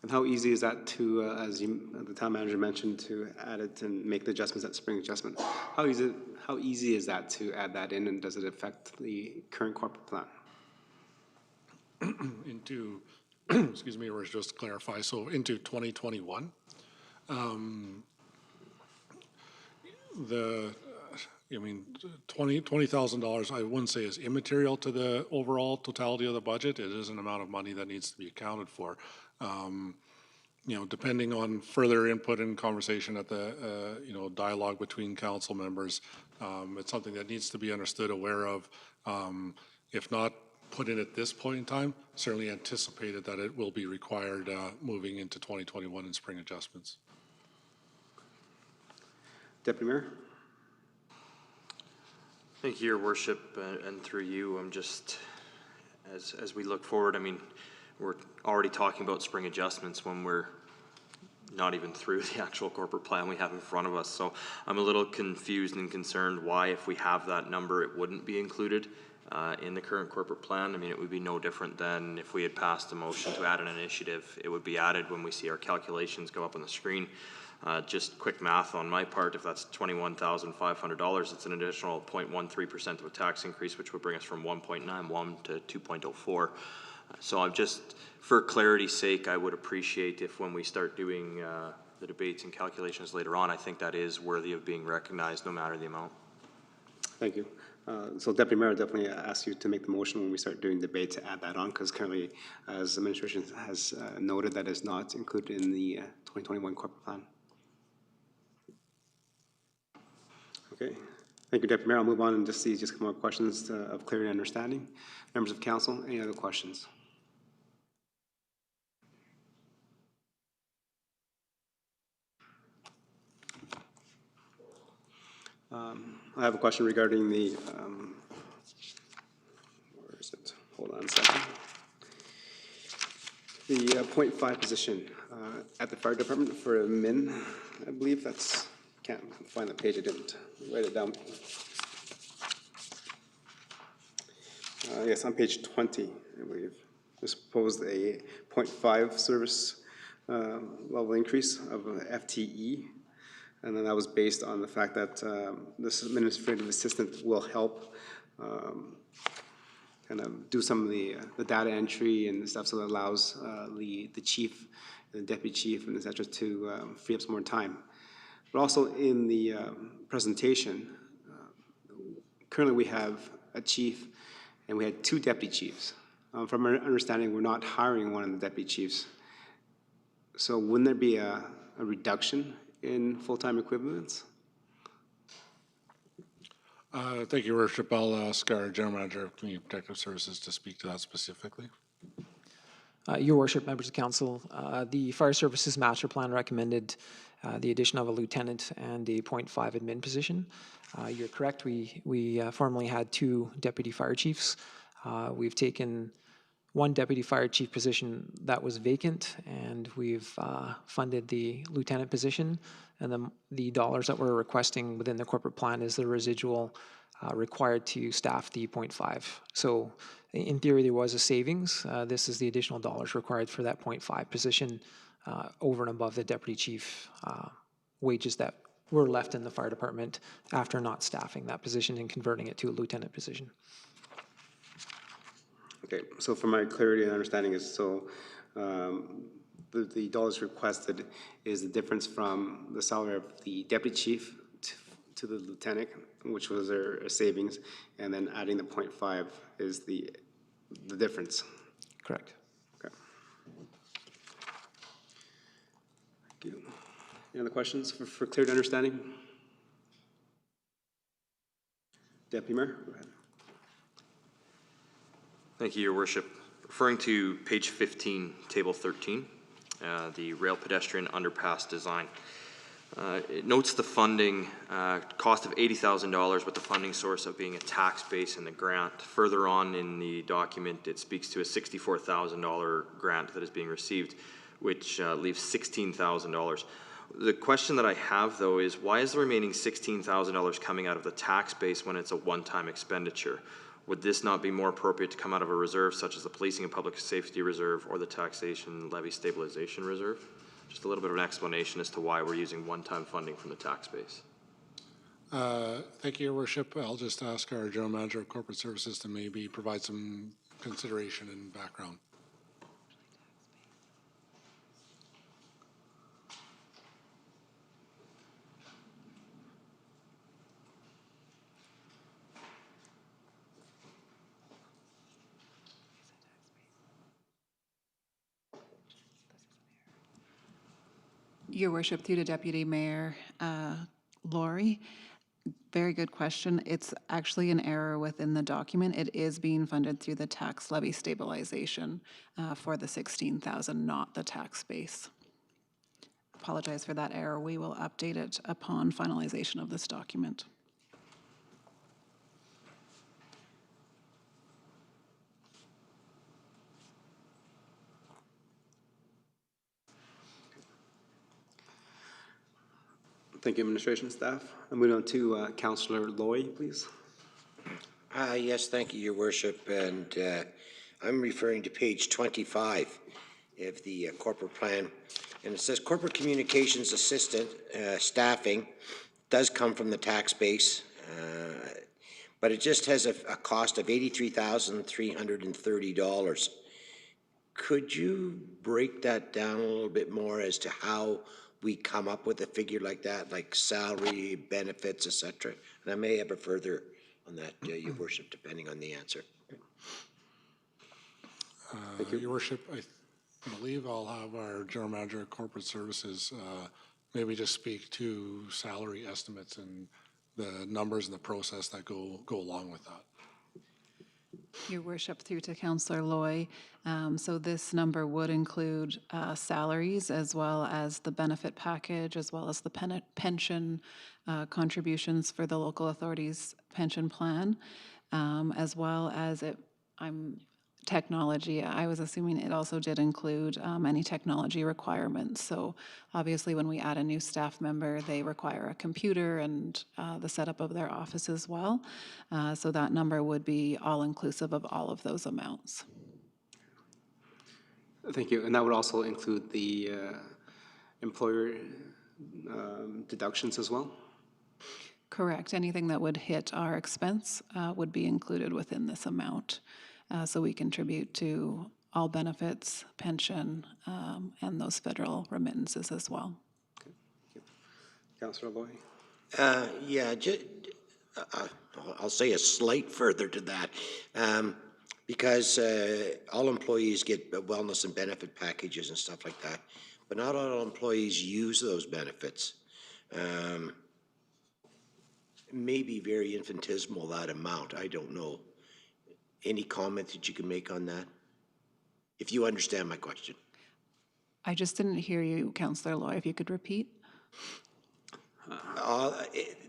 And how easy is that to, as the town manager mentioned, to add it and make the adjustments at spring adjustment? How easy is that to add that in, and does it affect the current corporate plan? Into, excuse me, or just to clarify, so into 2021, $20,000 I wouldn't say is immaterial to the overall totality of the budget. It is an amount of money that needs to be accounted for. Depending on further input and conversation at the dialogue between council members, it's something that needs to be understood, aware of. If not put in at this point in time, certainly anticipated that it will be required moving into 2021 in spring adjustments. Deputy Mayor. Thank you, Your Worship, and through you, I'm just, as we look forward, we're already talking about spring adjustments when we're not even through the actual corporate plan we have in front of us. So I'm a little confused and concerned why, if we have that number, it wouldn't be included in the current corporate plan. It would be no different than if we had passed a motion to add an initiative. It would be added when we see our calculations go up on the screen. Just quick math on my part, if that's $21,500, it's an additional 0.13% of a tax increase, which would bring us from 1.91 to 2.04. So I'm just, for clarity's sake, I would appreciate if when we start doing the debates and calculations later on, I think that is worthy of being recognized no matter the amount. Thank you. So Deputy Mayor, I'll definitely ask you to make the motion when we start doing debate to add that on, because currently, as the administration has noted, that is not included in the 2021 corporate plan. Okay. Thank you, Deputy Mayor. I'll move on and just see just more questions of clarity and understanding. Members of council, any other questions? I have a question regarding the, where is it? Hold on a second. The 0.5 position at the fire department for a min, I believe that's, can't find the page, I didn't write it down. Yes, on page 20, I believe. This proposed a 0.5 service level increase of FTE. And then that was based on the fact that this administrative assistant will help kind of do some of the data entry and stuff, so that allows the chief, the deputy chief, and et cetera, to free up some more time. But also in the presentation, currently we have a chief and we had 2 deputy chiefs. From our understanding, we're not hiring one of the deputy chiefs. So wouldn't there be a reduction in full-time equivalents? Thank you, Your Worship. I'll ask our General Manager of Community Protective Services to speak to that specifically. Your Worship, members of council, the Fire Services Master Plan recommended the addition of a lieutenant and a 0.5 admin position. You're correct, we formerly had 2 deputy fire chiefs. We've taken 1 deputy fire chief position that was vacant, and we've funded the lieutenant position, and the dollars that we're requesting within the corporate plan is the residual required to staff the 0.5. So in theory, there was a savings. This is the additional dollars required for that 0.5 position over and above the deputy chief wages that were left in the fire department after not staffing that position and converting it to a lieutenant position. Okay, so for my clarity and understanding is, so the dollars requested is the difference from the salary of the deputy chief to the lieutenant, which was their savings, and then adding the 0.5 is the difference. Correct. Okay. Thank you. Any other questions for clear understanding? Deputy Mayor, go ahead. Thank you, Your Worship. Referring to page 15, table 13, the rail pedestrian underpass design. It notes the funding cost of $80,000 with the funding source of being a tax base in the grant. Further on in the document, it speaks to a $64,000 grant that is being received, which leaves $16,000. The question that I have, though, is why is the remaining $16,000 coming out of the tax base when it's a one-time expenditure? Would this not be more appropriate to come out of a reserve such as the Policing and Public Safety Reserve or the Taxation Levy Stabilization Reserve? Just a little bit of an explanation as to why we're using one-time funding from the tax base. Thank you, Your Worship. I'll just ask our General Manager of Corporate Services to maybe provide some consideration and background. Your Worship, through to Deputy Mayor Laurie, very good question. It's actually an error within the document. It is being funded through the tax levy stabilization for the $16,000, not the tax base. Apologize for that error. We will update it upon finalization of this document. Thank you, administration staff. I'm moving on to Councillor Loy, please. Yes, thank you, Your Worship. And I'm referring to page 25 of the corporate plan. And it says corporate communications assistant staffing does come from the tax base, but it just has a cost of $83,330. Could you break that down a little bit more as to how we come up with a figure like that, like salary, benefits, et cetera? And I may have a further on that, Your Worship, depending on the answer. Your Worship, I believe I'll have our General Manager of Corporate Services maybe just speak to salary estimates and the numbers and the process that go along with that. Your Worship, through to Councillor Loy. So this number would include salaries as well as the benefit package, as well as the pension contributions for the local authorities pension plan, as well as technology. I was assuming it also did include any technology requirements. So obviously when we add a new staff member, they require a computer and the setup of their office as well. So that number would be all inclusive of all of those amounts. Thank you. And that would also include the employer deductions as well? Correct. Anything that would hit our expense would be included within this amount. So we contribute to all benefits, pension, and those federal remittances as well. Okay. Thank you. Councillor Loy? Yeah, I'll say a slight further to that, because all employees get wellness and benefit packages and stuff like that, but not all employees use those benefits. Maybe very infinitesimal, that amount, I don't know. Any comment that you can make on that? If you understand my question. I just didn't hear you, Councillor Loy, if you could repeat.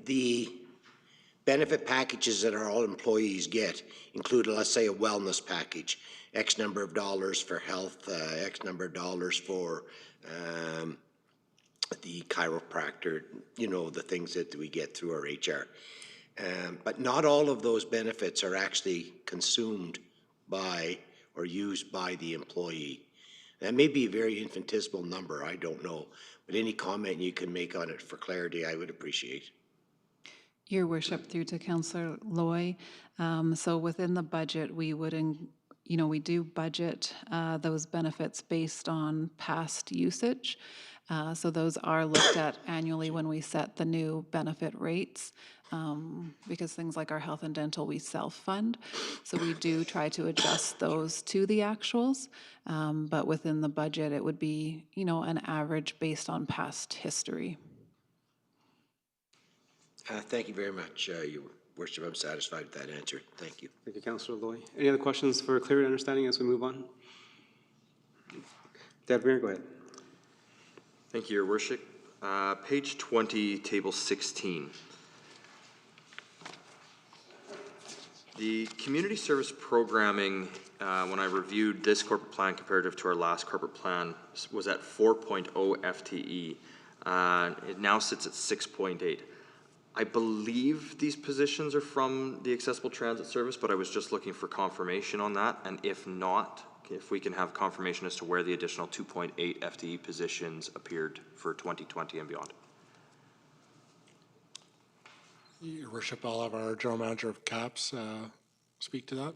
The benefit packages that all employees get include, let's say, a wellness package, X number of dollars for health, X number of dollars for the chiropractor, you know, the things that we get through our HR. But not all of those benefits are actually consumed by or used by the employee. That may be a very infinitesimal number, I don't know. But any comment you can make on it for clarity, I would appreciate. Your Worship, through to Councillor Loy. So within the budget, we would, we do budget those benefits based on past usage. So those are looked at annually when we set the new benefit rates, because things like our health and dental, we self-fund. So we do try to adjust those to the actuals, but within the budget, it would be, an average based on past history. Thank you very much, Your Worship. I'm satisfied with that answer. Thank you. Thank you, Councillor Loy. Any other questions for clear understanding as we move on? Deputy Mayor, go ahead. Thank you, Your Worship. Page 20, Table 16. The community service programming, when I reviewed this corporate plan comparative to our last corporate plan, was at 4.0 FTE. It now sits at 6.8. I believe these positions are from the accessible transit service, but I was just looking for confirmation on that. And if not, if we can have confirmation as to where the additional 2.8 FTE positions appeared for 2020 and beyond. Your Worship, I'll have our General Manager of CAPS speak to that.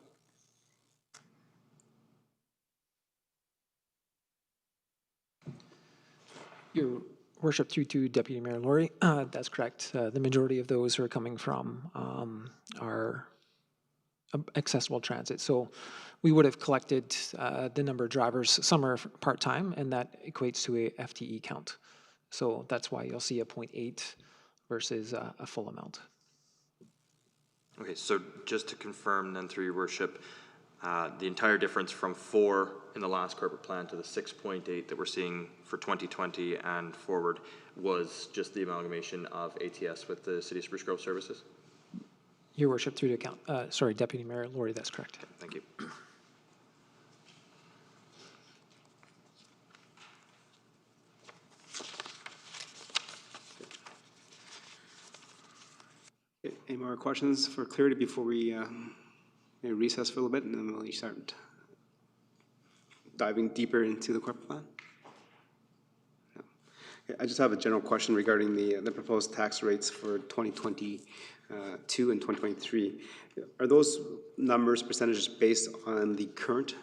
Your Worship, through to Deputy Mayor Laurie, that's correct. The majority of those are coming from our accessible transit. So we would have collected the number of drivers. Some are part-time, and that equates to a FTE count. So that's why you'll see a 0.8 versus a full amount. Okay, so just to confirm then through Your Worship, the entire difference from 4 in the last corporate plan to the 6.8 that we're seeing for 2020 and forward was just the amalgamation of ATS with the City of Spruce Grove services? Your Worship, through to Deputy Mayor Laurie, that's correct. Okay, thank you. Okay. Any more questions for clarity before we maybe recess for a little bit, and then we'll start diving deeper into the corporate plan? I just have a general question regarding the proposed tax rates for 2022 and 2023. Are those numbers, percentages based on the current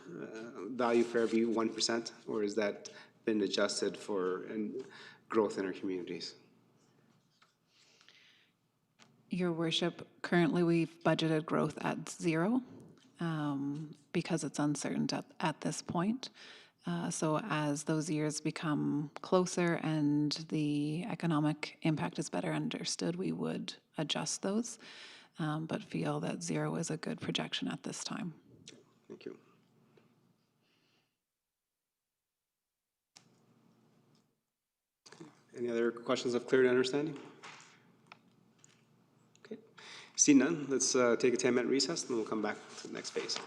value for every 1%, or has that been adjusted for growth in our communities? Your worship, currently we've budgeted growth at 0 because it's uncertain at this point. So as those years become closer and the economic impact is better understood, we would adjust those, but feel that 0 is a good projection at this time. Thank you. Any other questions of clarity and understanding? Okay. See none, let's take a 10-minute recess, and then we'll come back to the next phase.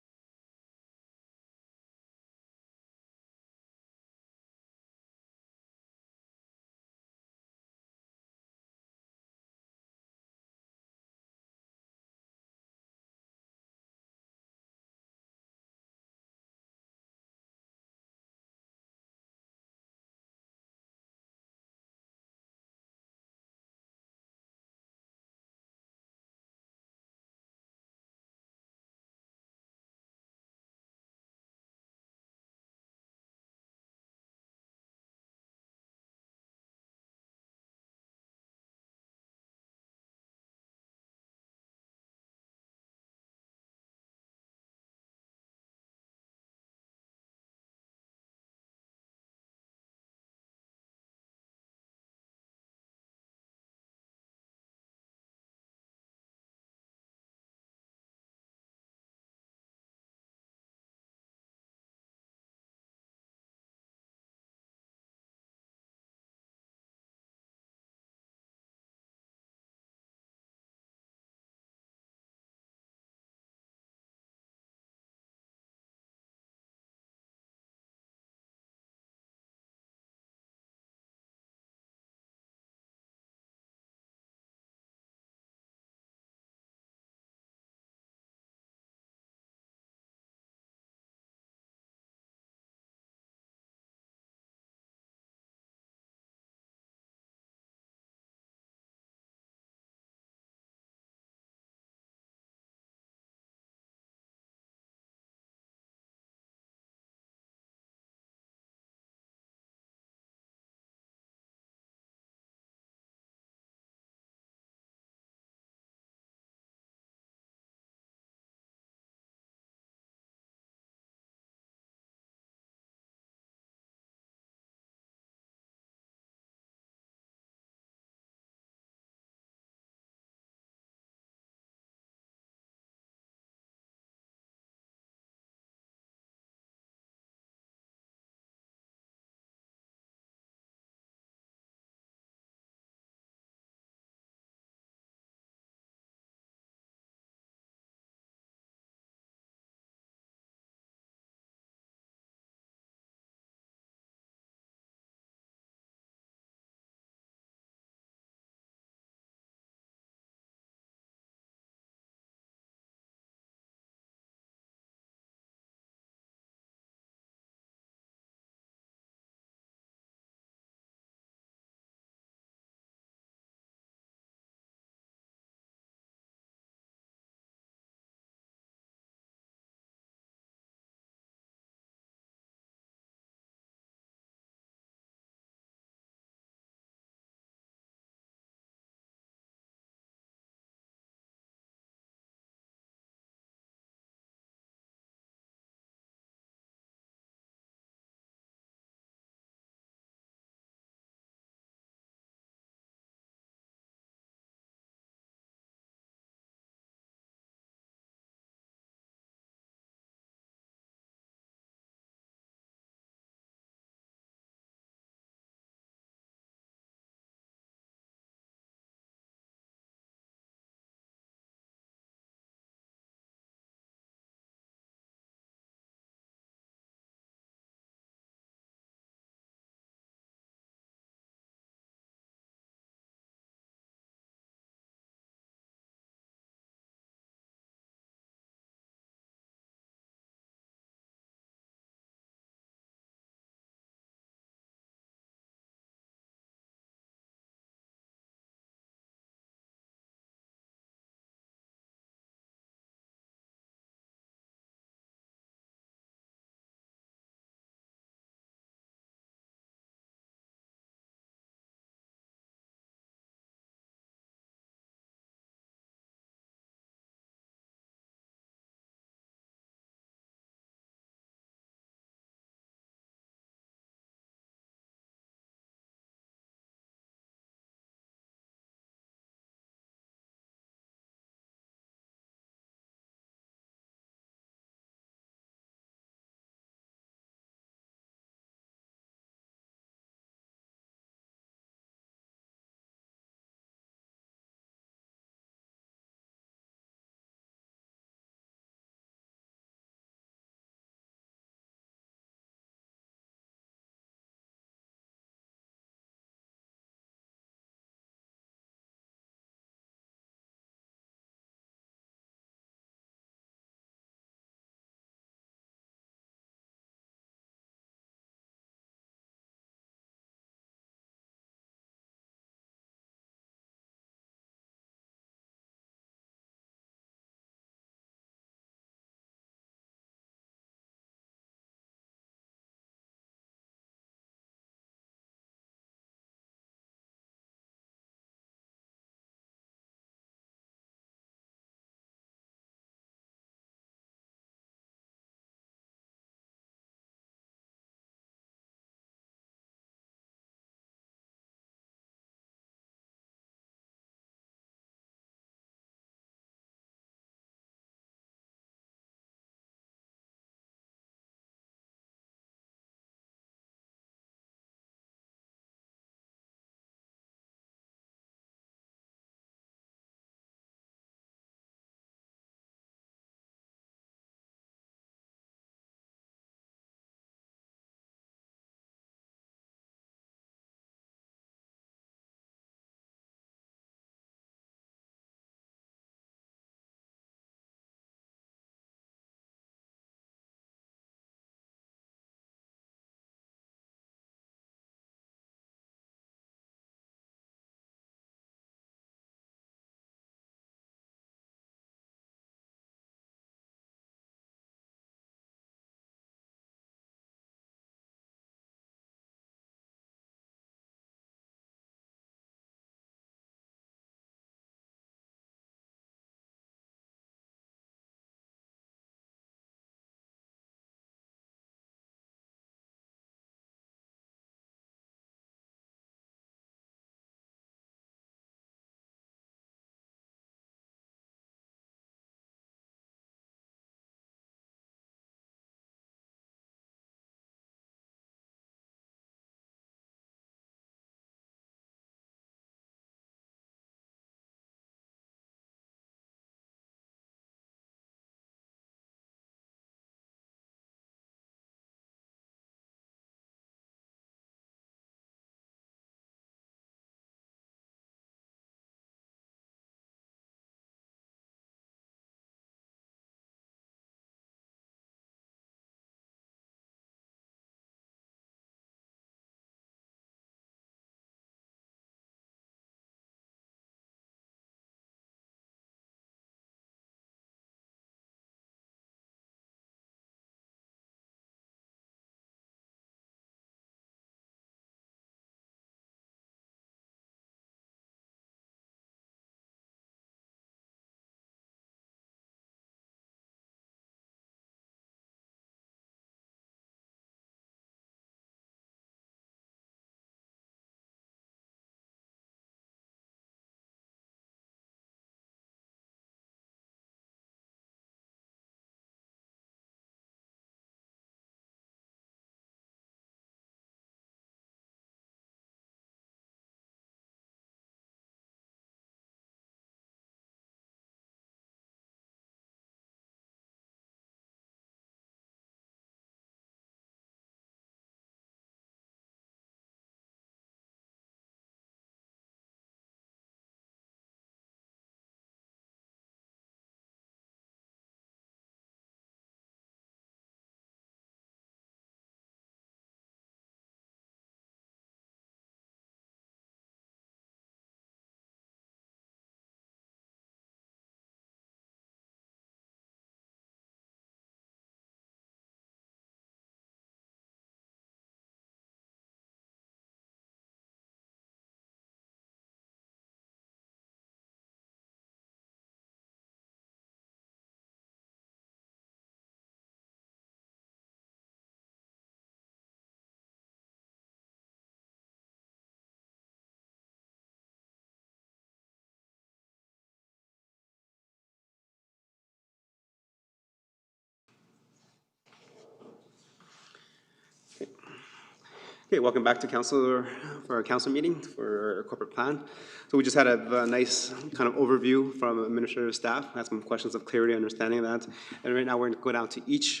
Okay, welcome back to council for our council meeting for our corporate plan. So we just had a nice kind of overview from administrative staff, had some questions of clarity, understanding of that. And right now we're going to go down to each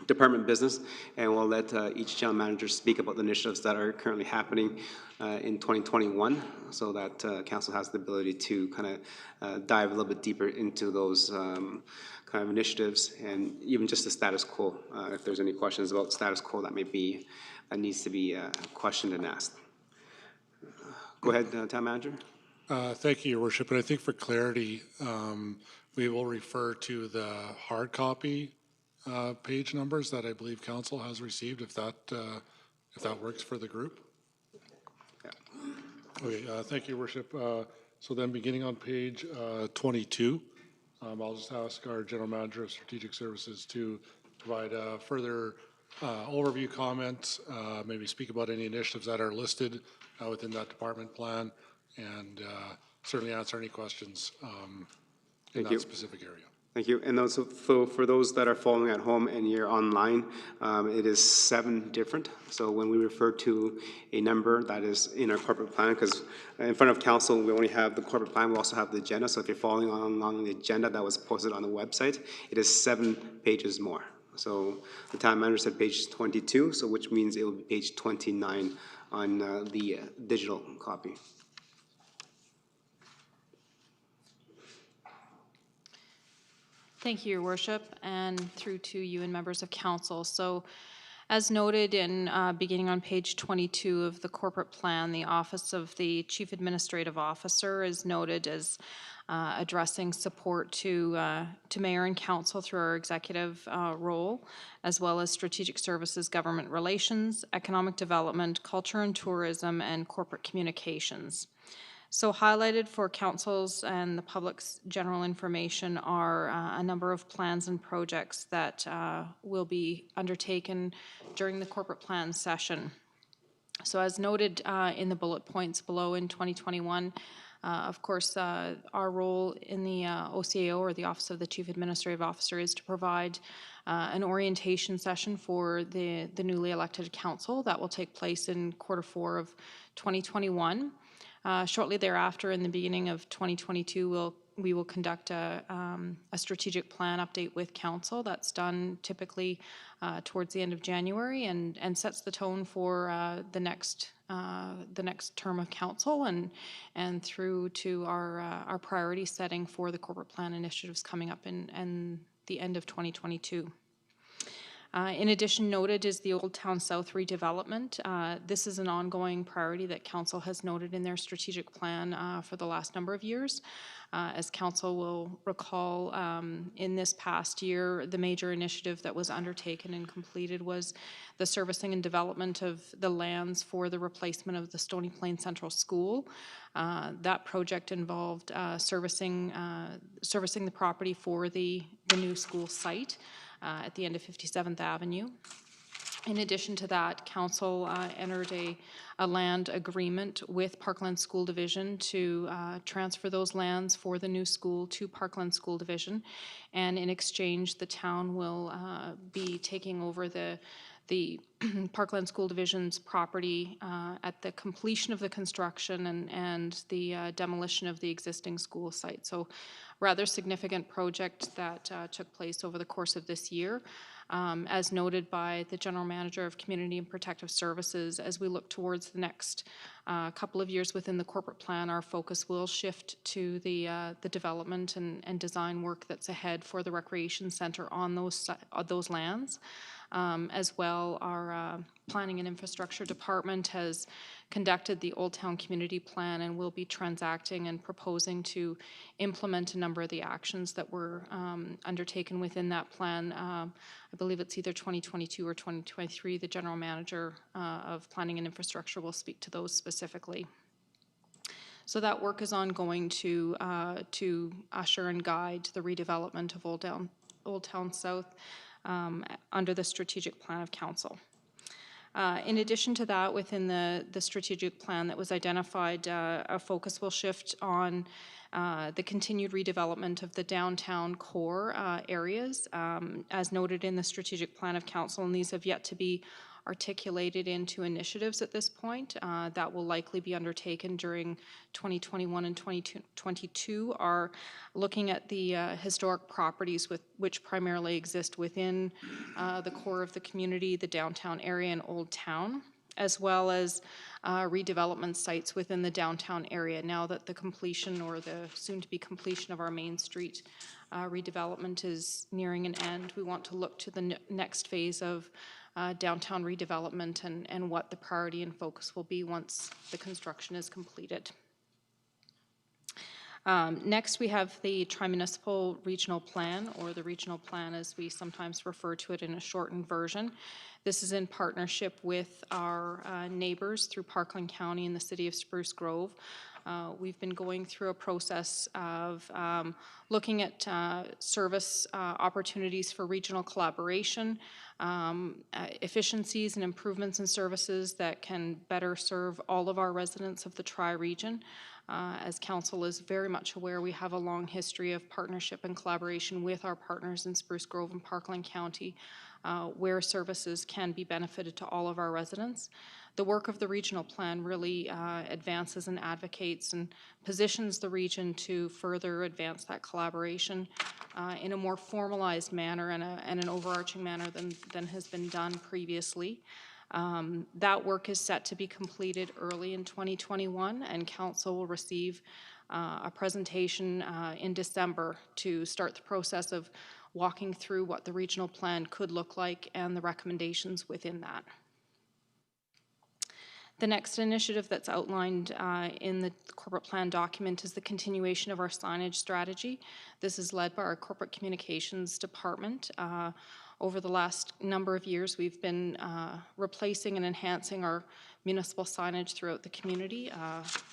department business, and we'll let each general manager speak about the initiatives that are currently happening in 2021, so that council has the ability to kind of dive a little bit deeper into those kind of initiatives, and even just the status quo, if there's any questions about status quo that needs to be questioned and asked. Go ahead, town manager. Thank you, Your Worship. And I think for clarity, we will refer to the hard copy page numbers that I believe council has received, if that works for the group. Yeah. Okay, thank you, Your Worship. So then beginning on page 22, I'll just ask our General Manager of Strategic Services to provide further overview comments, maybe speak about any initiatives that are listed within that department plan, and certainly answer any questions in that specific area. Thank you. And also, so for those that are following at home and you're online, it is 7 different. So when we refer to a number that is in our corporate plan, because in front of council, we only have the corporate plan, we also have the agenda. So if you're following along the agenda that was posted on the website, it is 7 pages more. So the town manager said page 22, so which means it will be page 29 on the digital copy. Thank you, Your Worship, and through to you and members of council. So as noted in beginning on page 22 of the corporate plan, the Office of the Chief Administrative Officer is noted as addressing support to mayor and council through our executive role, as well as strategic services, government relations, economic development, culture and tourism, and corporate communications. So highlighted for council's and the public's general information are a number of plans and projects that will be undertaken during the corporate plan session. So as noted in the bullet points below in 2021, of course, our role in the OCAO, or the Office of the Chief Administrative Officer, is to provide an orientation session for the newly elected council that will take place in Q4 of 2021. Shortly thereafter, in the beginning of 2022, we will conduct a strategic plan update with council. That's done typically towards the end of January, and sets the tone for the next term of council, and through to our priority setting for the corporate plan initiatives coming up in the end of 2022. In addition, noted is the Old Town South redevelopment. This is an ongoing priority that council has noted in their strategic plan for the last number of years. As council will recall, in this past year, the major initiative that was undertaken and completed was the servicing and development of the lands for the replacement of the Stony Plain Central School. That project involved servicing the property for the new school site at the end of 57th Avenue. In addition to that, council entered a land agreement with Parkland School Division to transfer those lands for the new school to Parkland School Division, and in exchange, the town will be taking over the Parkland School Division's property at the completion of the construction and the demolition of the existing school site. So rather significant project that took place over the course of this year. As noted by the General Manager of Community and Protective Services, as we look towards the next couple of years within the corporate plan, our focus will shift to the development and design work that's ahead for the recreation center on those lands. As well, our Planning and Infrastructure Department has conducted the Old Town Community Plan and will be transacting and proposing to implement a number of the actions that were undertaken within that plan. I believe it's either 2022 or 2023. The General Manager of Planning and Infrastructure will speak to those specifically. So that work is ongoing to usher and guide the redevelopment of Old Town South under the strategic plan of council. In addition to that, within the strategic plan that was identified, a focus will shift on the continued redevelopment of the downtown core areas, as noted in the strategic plan of council, and these have yet to be articulated into initiatives at this point that will likely be undertaken during 2021 and 2022 are looking at the historic properties which primarily exist within the core of the community, the downtown area and Old Town, as well as redevelopment sites within the downtown area. Now that the completion or the soon-to-be completion of our Main Street redevelopment is nearing an end, we want to look to the next phase of downtown redevelopment and what the priority and focus will be once the construction is completed. Next, we have the Tri-Municipal Regional Plan, or the Regional Plan as we sometimes refer to it in a shortened version. This is in partnership with our neighbors through Parkland County and the City of Spruce Grove. We've been going through a process of looking at service opportunities for regional collaboration, efficiencies and improvements in services that can better serve all of our residents of the Tri-region. As Council is very much aware, we have a long history of partnership and collaboration with our partners in Spruce Grove and Parkland County, where services can be benefited to all of our residents. The work of the regional plan really advances and advocates and positions the region to further advance that collaboration in a more formalized manner and an overarching manner than has been done previously. That work is set to be completed early in 2021, and Council will receive a presentation in December to start the process of walking through what the regional plan could look like and the recommendations within that. The next initiative that's outlined in the corporate plan document is the continuation of our signage strategy. This is led by our corporate communications department. Over the last number of years, we've been replacing and enhancing our municipal signage throughout the community.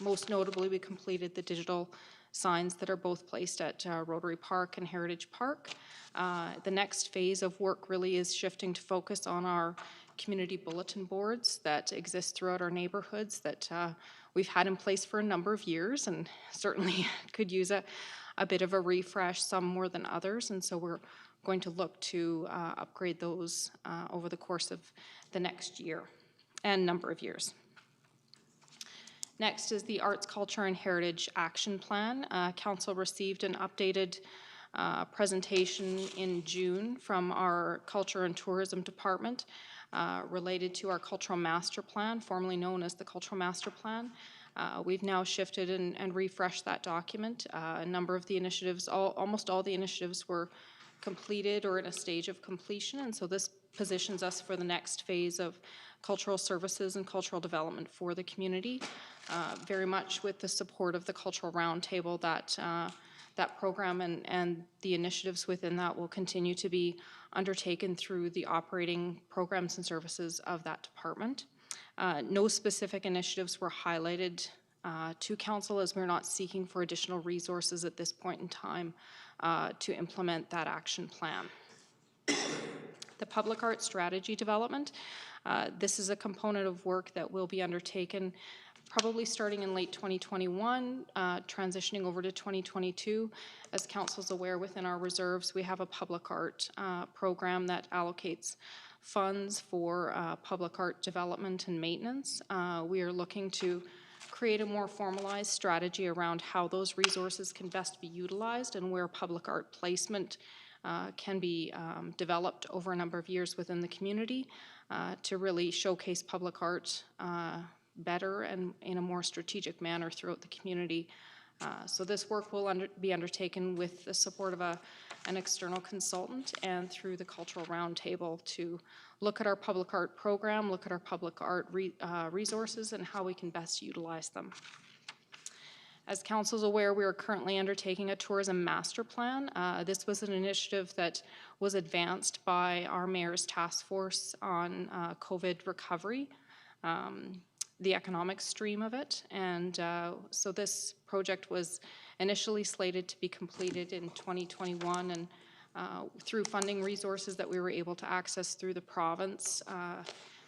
Most notably, we completed the digital signs that are both placed at Rotary Park and Heritage Park. The next phase of work really is shifting to focus on our community bulletin boards that exist throughout our neighborhoods that we've had in place for a number of years and certainly could use a bit of a refresh, some more than others, and so we're going to look to upgrade those over the course of the next year and number of years. Next is the Arts, Culture, and Heritage Action Plan. Council received an updated presentation in June from our Culture and Tourism Department related to our Cultural Master Plan, formerly known as the Cultural Master Plan. We've now shifted and refreshed that document. A number of the initiatives, almost all the initiatives were completed or in a stage of completion, and so this positions us for the next phase of cultural services and cultural development for the community. Very much with the support of the Cultural Roundtable, that program and the initiatives within that will continue to be undertaken through the operating programs and services of that department. No specific initiatives were highlighted to Council, as we're not seeking for additional resources at this point in time to implement that action plan. The Public Art Strategy Development. This is a component of work that will be undertaken probably starting in late 2021, transitioning over to 2022. As Council's aware, within our reserves, we have a public art program that allocates funds for public art development and maintenance. We are looking to create a more formalized strategy around how those resources can best be utilized and where public art placement can be developed over a number of years within the community to really showcase public art better and in a more strategic manner throughout the community. So this work will be undertaken with the support of an external consultant and through the Cultural Roundtable to look at our public art program, look at our public art resources and how we can best utilize them. As Council is aware, we are currently undertaking a tourism master plan. This was an initiative that was advanced by our Mayor's Task Force on COVID recovery, the economic stream of it. And so this project was initially slated to be completed in 2021, and through funding resources that we were able to access through the province,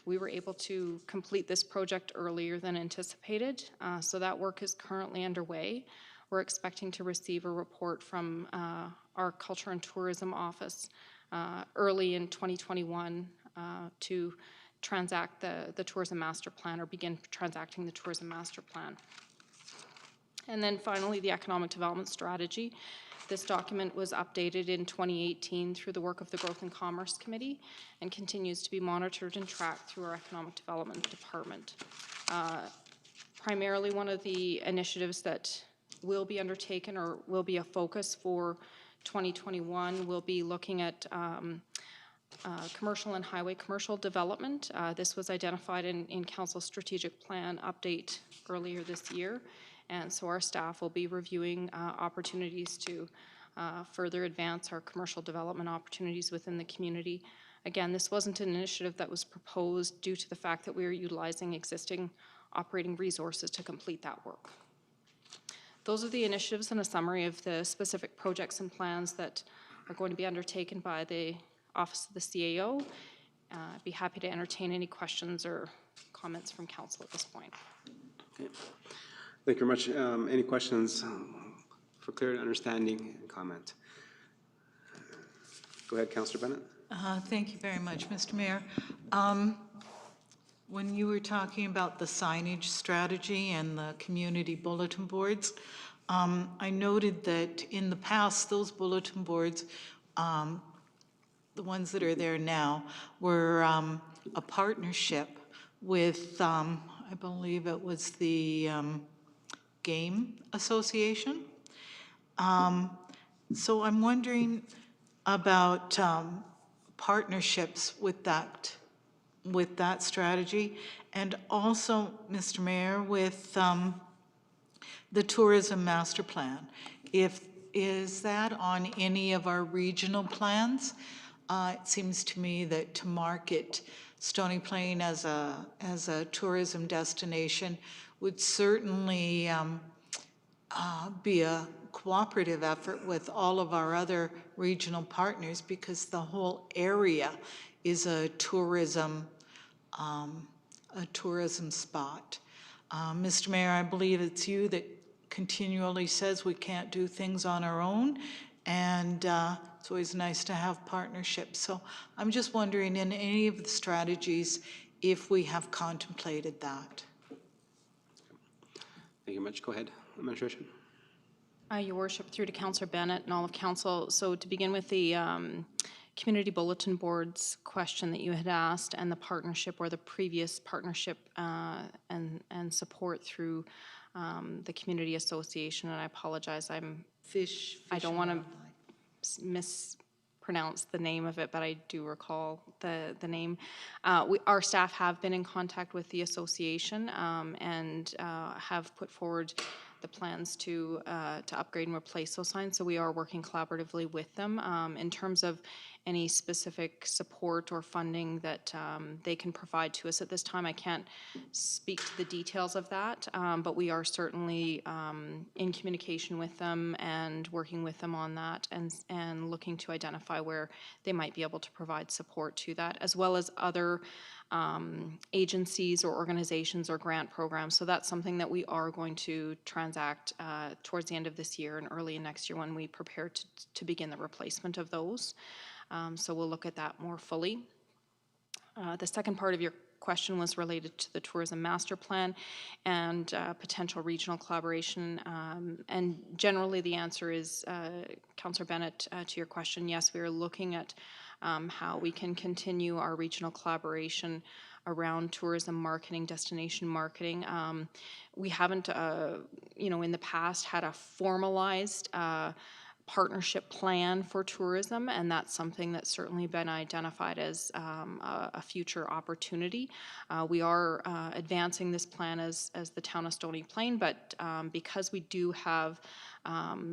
we were able to complete this project earlier than anticipated. So that work is currently underway. We're expecting to receive a report from our Culture and Tourism Office early in 2021 to transact the tourism master plan or begin transacting the tourism master plan. And then finally, the economic development strategy. This document was updated in 2018 through the work of the Growth and Commerce Committee and continues to be monitored and tracked through our Economic Development Department. Primarily, one of the initiatives that will be undertaken or will be a focus for 2021 will be looking at commercial and highway commercial development. This was identified in Council's strategic plan update earlier this year. And so our staff will be reviewing opportunities to further advance our commercial development opportunities within the community. Again, this wasn't an initiative that was proposed due to the fact that we are utilizing existing operating resources to complete that work. Those are the initiatives and a summary of the specific projects and plans that are going to be undertaken by the Office of the CAO. I'd be happy to entertain any questions or comments from council at this point. Okay. Thank you very much. Any questions for clear understanding and comment? Go ahead, Councillor Bennett. Thank you very much, Mr. Mayor. When you were talking about the signage strategy and the community bulletin boards, I noted that in the past, those bulletin boards, the ones that are there now, were a partnership with, I believe it was the Game Association. So I'm wondering about partnerships with that strategy, and also, Mr. Mayor, with the tourism master plan. Is that on any of our regional plans? It seems to me that to market Stony Plain as a tourism destination would certainly be a cooperative effort with all of our other regional partners, because the whole area is a tourism spot. Mr. Mayor, I believe it's you that continually says we can't do things on our own, and it's always nice to have partnerships. So I'm just wondering, in any of the strategies, if we have contemplated that. Thank you much. Go ahead, Administration. Your Worship, through to Councillor Bennett and all of Council. So to begin with the community bulletin boards question that you had asked, and the partnership or the previous partnership and support through the community association, and I apologize, I don't want to mispronounce the name of it, but I do recall the name. Our staff have been in contact with the association and have put forward the plans to upgrade and replace those signs. So we are working collaboratively with them in terms of any specific support or funding that they can provide to us at this time. I can't speak to the details of that, but we are certainly in communication with them and working with them on that, and looking to identify where they might be able to provide support to that, as well as other agencies or organizations or grant programs. So that's something that we are going to transact towards the end of this year and early next year when we prepare to begin the replacement of those. So we'll look at that more fully. The second part of your question was related to the tourism master plan and potential regional collaboration. And generally the answer is, Councillor Bennett, to your question, yes, we are looking at how we can continue our regional collaboration around tourism marketing, destination marketing. We haven't, in the past had a formalized partnership plan for tourism, and that's something that's certainly been identified as a future opportunity. We are advancing this plan as the town of Stony Plain, but because we do have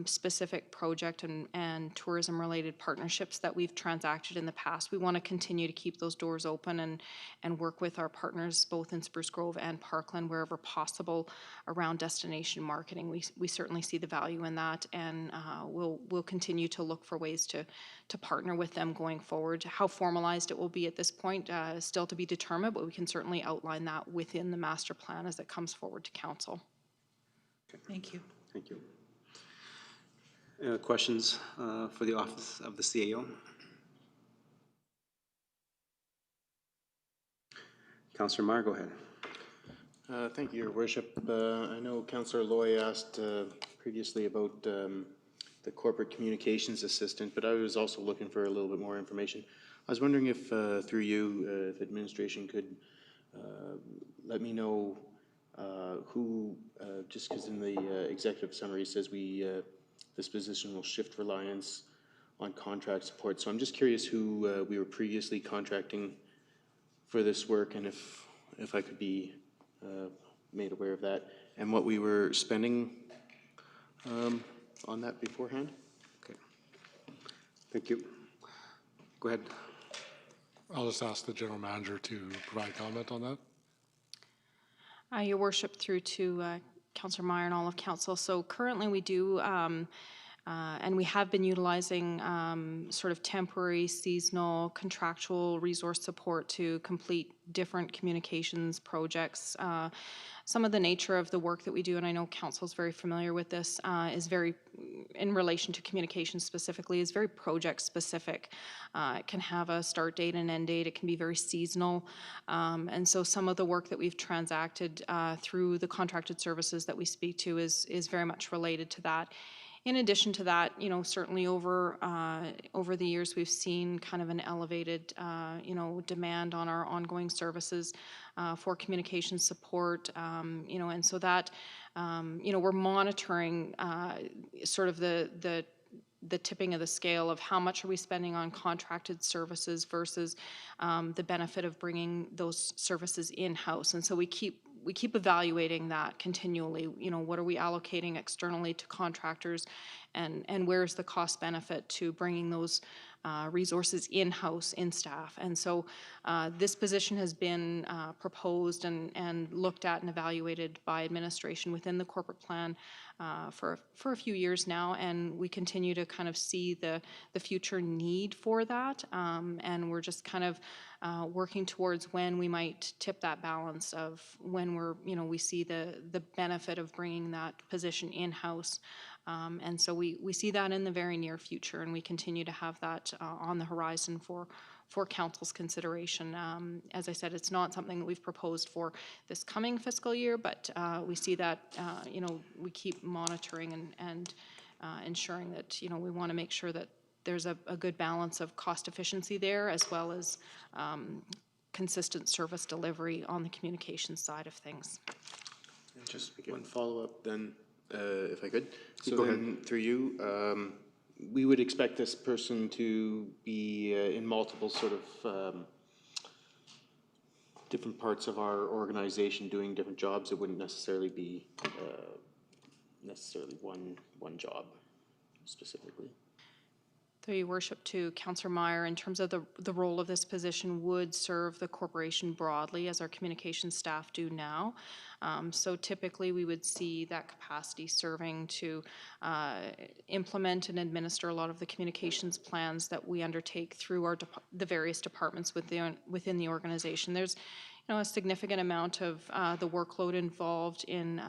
specific project and tourism related partnerships that we've transacted in the past, we want to continue to keep those doors open and work with our partners both in Spruce Grove and Parkland wherever possible around destination marketing. We certainly see the value in that, and we'll continue to look for ways to partner with them going forward. How formalized it will be at this point is still to be determined, but we can certainly outline that within the master plan as it comes forward to council. Okay. Thank you. Thank you. Questions for the Office of the CAO? Councillor Meyer, go ahead. Thank you, Your Worship. I know Councillor Loy asked previously about the corporate communications assistant, but I was also looking for a little bit more information. I was wondering if, through you, if administration could let me know who, just because in the executive summary says this position will shift reliance on contract support. So I'm just curious who we were previously contracting for this work, and if I could be made aware of that, and what we were spending on that beforehand. Okay. Thank you. Go ahead. I'll just ask the general manager to provide comment on that. Your Worship, through to Councillor Meyer and all of Council. So currently we do, and we have been utilizing sort of temporary, seasonal, contractual resource support to complete different communications projects. Some of the nature of the work that we do, and I know Council is very familiar with this, is very, in relation to communications specifically, is very project specific. It can have a start date and end date. It can be very seasonal. And so some of the work that we've transacted through the contracted services that we speak to is very much related to that. In addition to that, you know, certainly over the years, we've seen kind of an elevated, you know, demand on our ongoing services for communication support, you know, and so that, you know, we're monitoring sort of the tipping of the scale of how much are we spending on contracted services versus the benefit of bringing those services in-house, and so we keep evaluating that continually. You know, what are we allocating externally to contractors, and where's the cost benefit to bringing those resources in-house, in staff. And so this position has been proposed and looked at and evaluated by administration within the corporate plan for a few years now, and we continue to kind of see the future need for that, and we're just kind of working towards when we might tip that balance of when we see the benefit of bringing that position in-house. And so we see that in the very near future, and we continue to have that on the horizon for Council's consideration. As I said, it's not something that we've proposed for this coming fiscal year, but we see that, you know, we keep monitoring and ensuring that, you know, we want to make sure that there's a good balance of cost efficiency there, as well as consistent service delivery on the communications side of things. And just one follow-up then, if I could. So Go then, through you, we would expect this person to be in multiple sort of different parts of our organization doing different jobs. It wouldn't necessarily be necessarily one job specifically. Through your worship, to Councillor Meyer, in terms of the role of this position would serve the corporation broadly, as our communications staff do now. So typically we would see that capacity serving to implement and administer a lot of the communications plans that we undertake through the various departments within the organization. There's, you know, a significant amount of the workload involved in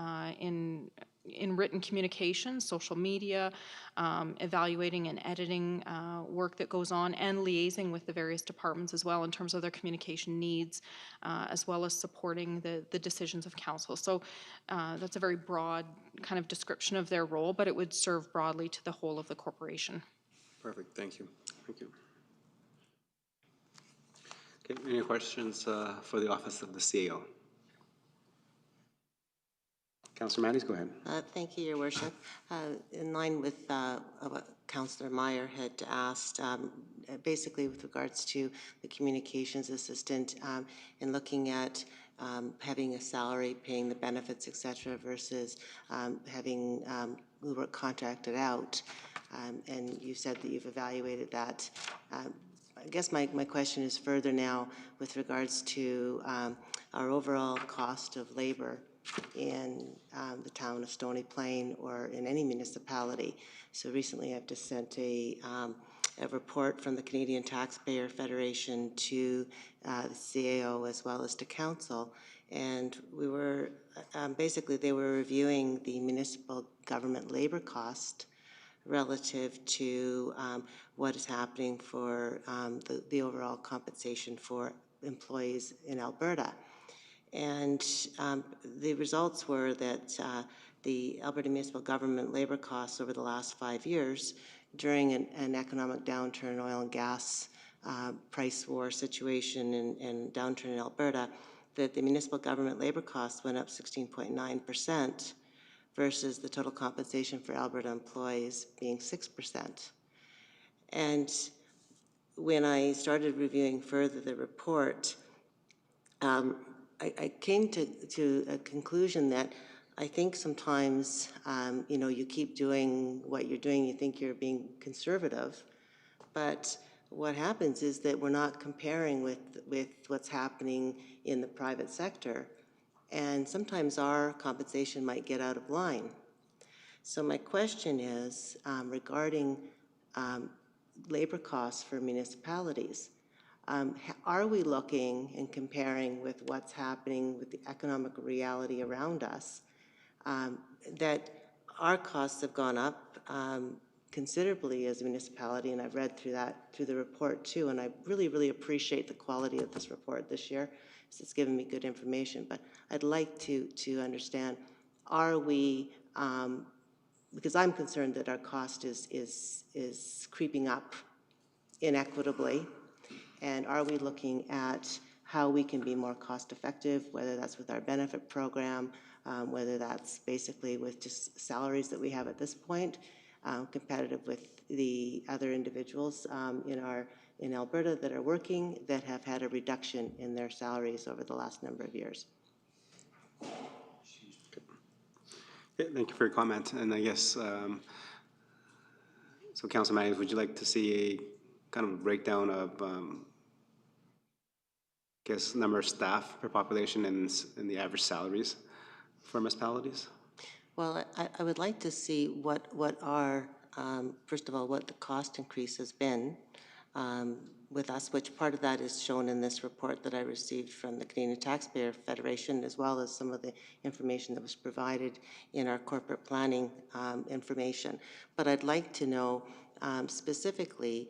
written communication, social media, evaluating and editing work that goes on, and liaising with the various departments as well in terms of their communication needs, as well as supporting the decisions of council. So that's a very broad kind of description of their role, but it would serve broadly to the whole of the corporation. Perfect, thank you. Thank you. Okay, any questions for the office of the CAO? Councillor Mattis, go ahead. Thank you, Your Worship. In line with what Councillor Meyer had asked, basically with regards to the communications assistant and looking at having a salary, paying the benefits, etc., versus having work contracted out, and you said that you've evaluated that. I guess my question is further now with regards to our overall cost of labor in the town of Stony Plain or in any municipality. So recently I've just sent a report from the Canadian Taxpayer Federation to the CAO as well as to council, and we were basically they were reviewing the municipal government labor cost relative to what is happening for the overall compensation for employees in Alberta. And the results were that the Alberta municipal government labor costs over the last 5 years during an economic downturn, oil and gas price war situation and downturn in Alberta, that the municipal government labor costs went up 16.9% versus the total compensation for Alberta employees being 6%. And when I started reviewing further the report, I came to a conclusion that I think sometimes, you know, you keep doing what you're doing, you think you're being conservative, but what happens is that we're not comparing with what's happening in the private sector, and sometimes our compensation might get out of line. So my question is regarding labor costs for municipalities. Are we looking and comparing with what's happening with the economic reality around us, that our costs have gone up considerably as a municipality, and I've read through the report too, and I really, really appreciate the quality of this report this year. It's given me good information, but I'd like to understand, are we, because I'm concerned that our cost is creeping up inequitably, and are we looking at how we can be more cost effective, whether that's with our benefit program, whether that's basically with just salaries that we have at this point, competitive with the other individuals in Alberta that are working that have had a reduction in their salaries over the last number of years. Yeah, thank you for your comment. And I guess, so Councilor Matthews, would you like to see a kind of breakdown of, I guess, number of staff per population and the average salaries for municipalities? Well, I would like to see what are, first of all, what the cost increase has been with us, which part of that is shown in this report that I received from the Canadian Taxpayer Federation, as well as some of the information that was provided in our corporate planning information. But I'd like to know specifically,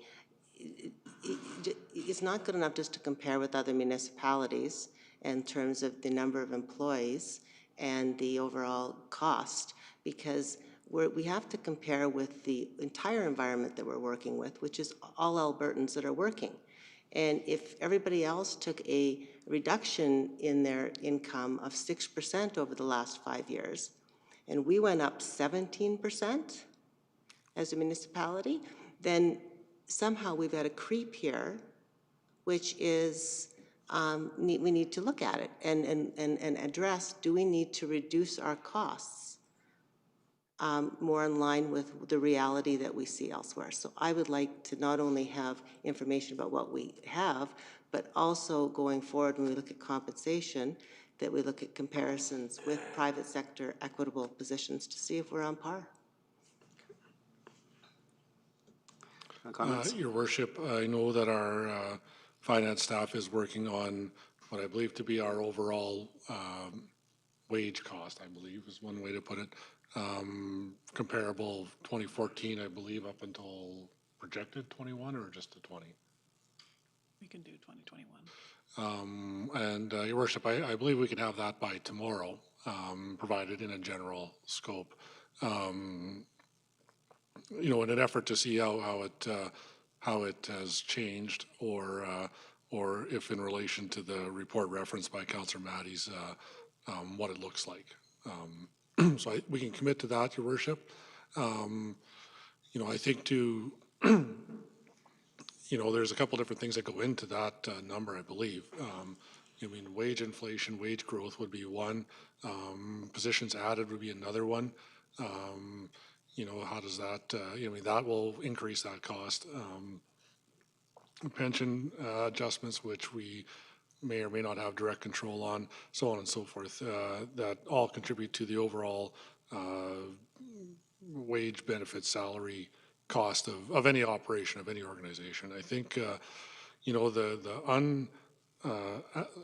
it's not good enough just to compare with other municipalities in terms of the number of employees and the overall cost, because we have to compare with the entire environment that we're working with, which is all Albertans that are working. And if everybody else took a reduction in their income of 6% over the last 5 years, and we went up 17% as a municipality, then somehow we've got a creep here, which is we need to look at it and address, do we need to reduce our costs more in line with the reality that we see elsewhere? So I would like to not only have information about what we have, but also going forward when we look at compensation, that we look at comparisons with private sector equitable positions to see if we're on par. Your Worship, I know that our finance staff is working on what I believe to be our overall wage cost, I believe is one way to put it. Comparable 2014, I believe, up until projected 21 or just to 20? We can do 2021. And Your Worship, I believe we can have that by tomorrow, provided in a general scope. You know, in an effort to see how it has changed, or if in relation to the report referenced by Councillor Matties, what it looks like. So we can commit to that, Your Worship. You know, I think to, you know, there's a couple different things that go into that number, I believe. I mean, wage inflation, wage growth would be one. Positions added would be another one. You know, how does that, I mean, that will increase that cost. Pension adjustments, which we may or may not have direct control on, so on and so forth, that all contribute to the overall wage, benefit, salary cost of any operation, of any organization. I think, you know, the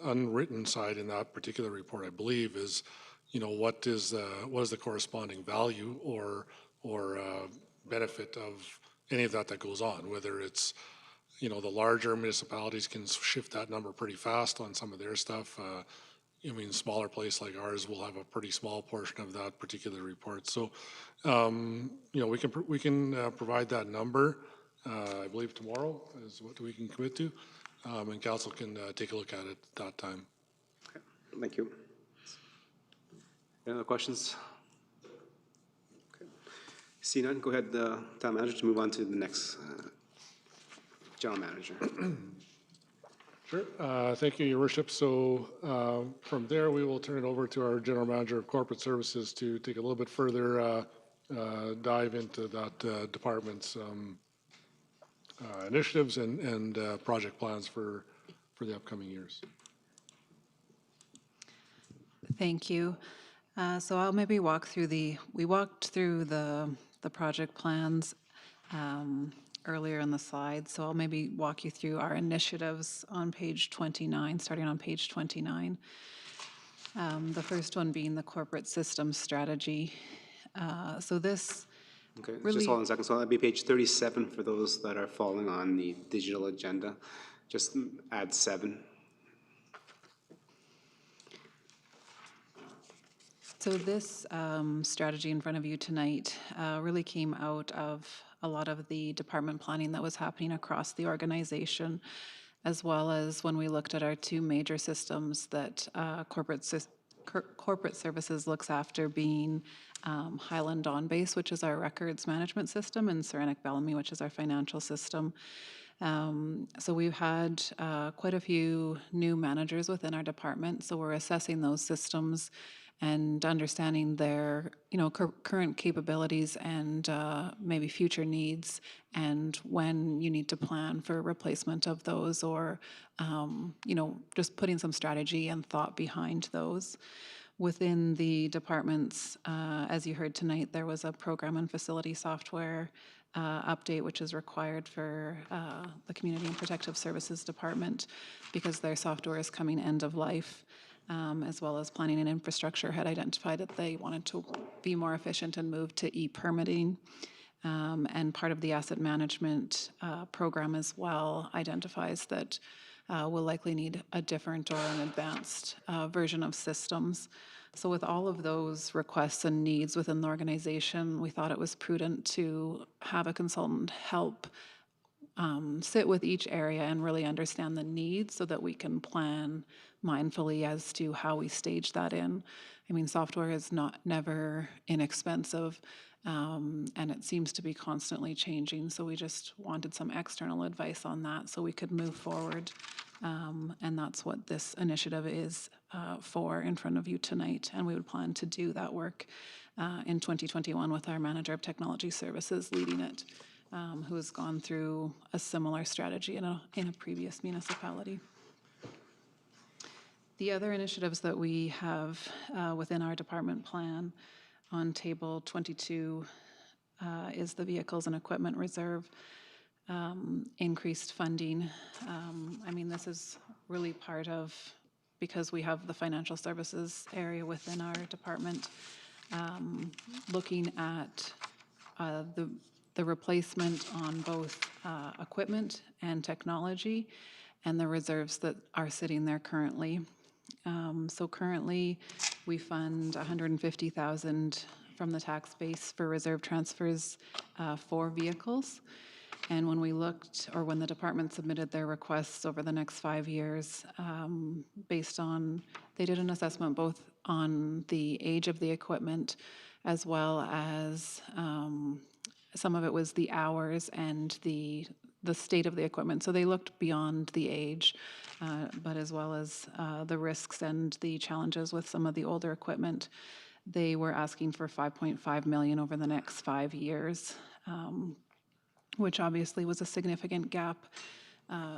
unwritten side in that particular report, I believe, is, you know, what is the corresponding value or benefit of any of that goes on, whether it's, you know, the larger municipalities can shift that number pretty fast on some of their stuff. I mean, smaller place like ours will have a pretty small portion of that particular report. So, you know, we can provide that number, I believe tomorrow is what we can commit to, and council can take a look at it at that time. Thank you. Any other questions? Okay. See none, go ahead, town manager, to move on to the next general manager. Sure. Thank you, Your Worship. So from there, we will turn it over to our General Manager of Corporate Services to take a little bit further dive into that department's initiatives and project plans for the upcoming years. Thank you. So I'll maybe walk through we walked through the project plans earlier in the slide, so I'll maybe walk you through our initiatives on page 29, starting on page 29. The first one being the corporate systems strategy. So this Okay, really, just hold on a second. So that'd be page 37 for those that are following on the digital agenda. Just add 7. So this strategy in front of you tonight really came out of a lot of the department planning that was happening across the organization, as well as when we looked at our 2 major systems that corporate services looks after, being Highland On-Base, which is our records management system, and Saranac Bellamy, which is our financial system. So we've had quite a few new managers within our department, so we're assessing those systems and understanding their, you know, current capabilities and maybe future needs, and when you need to plan for replacement of those, or, you know, just putting some strategy and thought behind those. Within the departments, as you heard tonight, there was a program and facility software update, which is required for the Community and Protective Services Department because their software is coming end of life. As well as planning and infrastructure had identified that they wanted to be more efficient and move to e-permitting. And part of the asset management program as well identifies that we'll likely need a different or an advanced version of systems. So with all of those requests and needs within the organization, we thought it was prudent to have a consultant help sit with each area and really understand the needs so that we can plan mindfully as to how we stage that in. I mean, software is never inexpensive, and it seems to be constantly changing, so we just wanted some external advice on that so we could move forward, and that's what this initiative is for in front of you tonight, and we would plan to do that work in 2021 with our Manager of Technology Services leading it. Who has gone through a similar strategy in a previous municipality. The other initiatives that we have within our department plan on table 22 is the Vehicles and Equipment Reserve, increased funding. I mean, this is really part of, because we have the financial services area within our department, looking at the replacement on both equipment and technology and the reserves that are sitting there currently. So currently, we fund $150,000 from the tax base for reserve transfers for vehicles. And when we looked, or when the department submitted their requests over the next 5 years, based on, they did an assessment both on the age of the equipment as well as some of it was the hours and the state of the equipment. So they looked beyond the age, but as well as the risks and the challenges with some of the older equipment. They were asking for $5.5 million over the next 5 years, which obviously was a significant gap.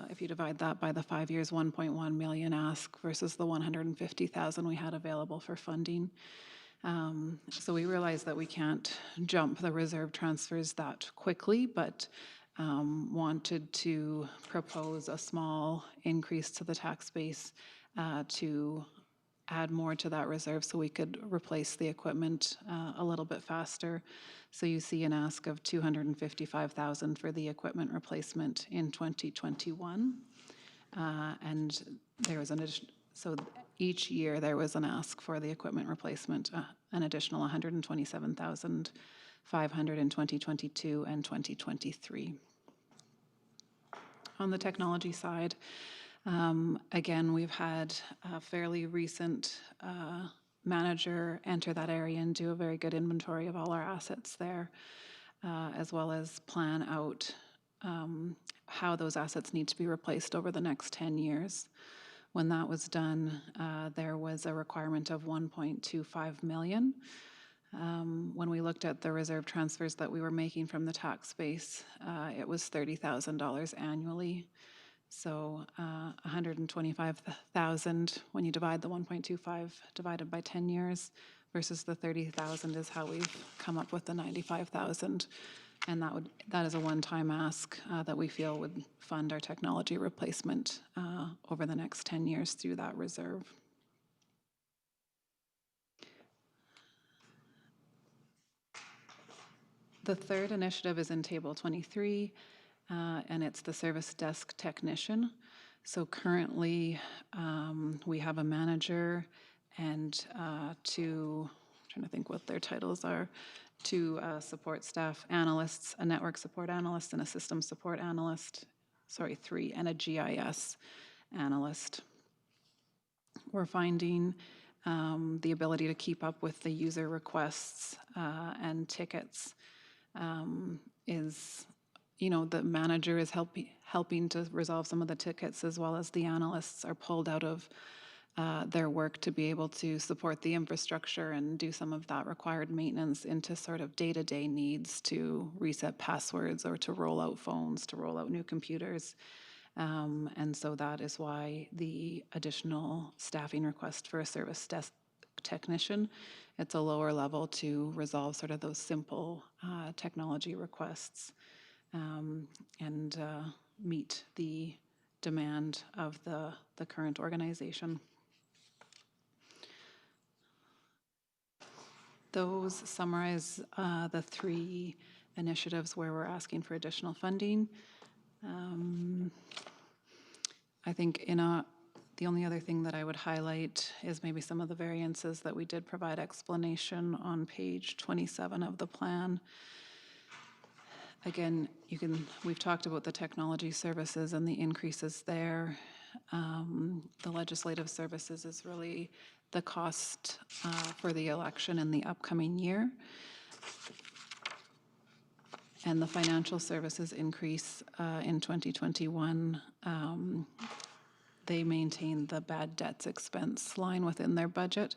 If you divide that by the 5 years, 1.1 million ask versus the 150,000 we had available for funding. So we realized that we can't jump the reserve transfers that quickly, but wanted to propose a small increase to the tax base to add more to that reserve so we could replace the equipment a little bit faster. So you see an ask of $255,000 for the equipment replacement in 2021. And there was an addition, so each year there was an ask for the equipment replacement, an additional 127,500 in 2022 and 2023. On the technology side, again, we've had a fairly recent manager enter that area and do a very good inventory of all our assets there, as well as plan out how those assets need to be replaced over the next 10 years. When that was done, there was a requirement of 1.25 million. When we looked at the reserve transfers that we were making from the tax base, it was $30,000 annually. So 125,000, when you divide the 1.25 divided by 10 years versus the 30,000 is how we've come up with the 95,000. And that is a one-time ask that we feel would fund our technology replacement over the next 10 years through that reserve. The third initiative is in Table 23, and it's the service desk technician. So currently, we have a manager and two, I'm trying to think what their titles are, two support staff analysts, a network support analyst and a system support analyst, sorry, three, and a GIS analyst. We're finding the ability to keep up with the user requests and tickets is, the manager is helping to resolve some of the tickets, as well as the analysts are pulled out of their work to be able to support the infrastructure and do some of that required maintenance into sort of day-to-day needs to reset passwords or to roll out phones, to roll out new computers. And so that is why the additional staffing request for a service desk technician. It's a lower level to resolve sort of those simple technology requests and meet the demand of the current organization. Those summarize the three initiatives where we're asking for additional funding. I think the only other thing that I would highlight is maybe some of the variances that we did provide explanation on page 27 of the plan. Again, we've talked about the technology services and the increases there. The legislative services is really the cost for the election in the upcoming year. And the financial services increase in 2021, they maintained the bad debts expense line within their budget,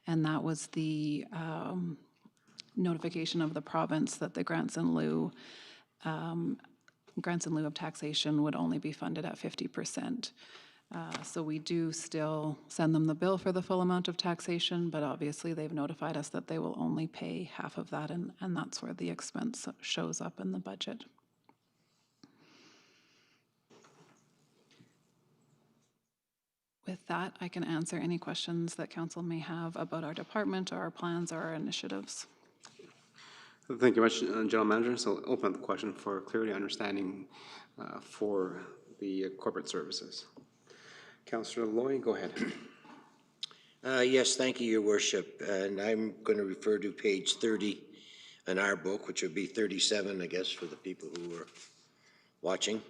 and that was the notification of the province that the grants in lieu of taxation would only be funded at 50%. So we do still send them the bill for the full amount of taxation, but obviously they've notified us that they will only pay half of that, and that's where the expense shows up in the budget. With that, I can answer any questions that council may have about our department or our plans or our initiatives. Thank you much, General Manager. So I'll open up the question for clarity understanding for the corporate services. Councillor Loy, go ahead. Yes, thank you, Your Worship. And I'm going to refer to page 30 in our book, which would be 37, I guess, for the people who are watching.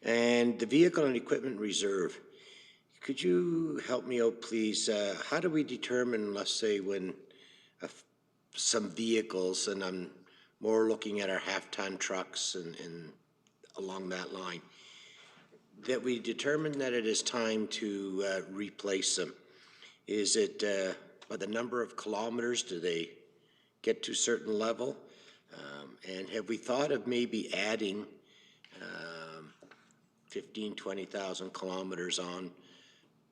And the Vehicle and Equipment Reserve. Could you help me out, please? How do we determine, let's say, when some vehicles, and I'm more looking at our half-ton trucks and along that line, that we determine that it is time to replace them? Is it by the number of kilometers? Do they get to a certain level? And have we thought of maybe adding 15,000, 20,000 kilometers on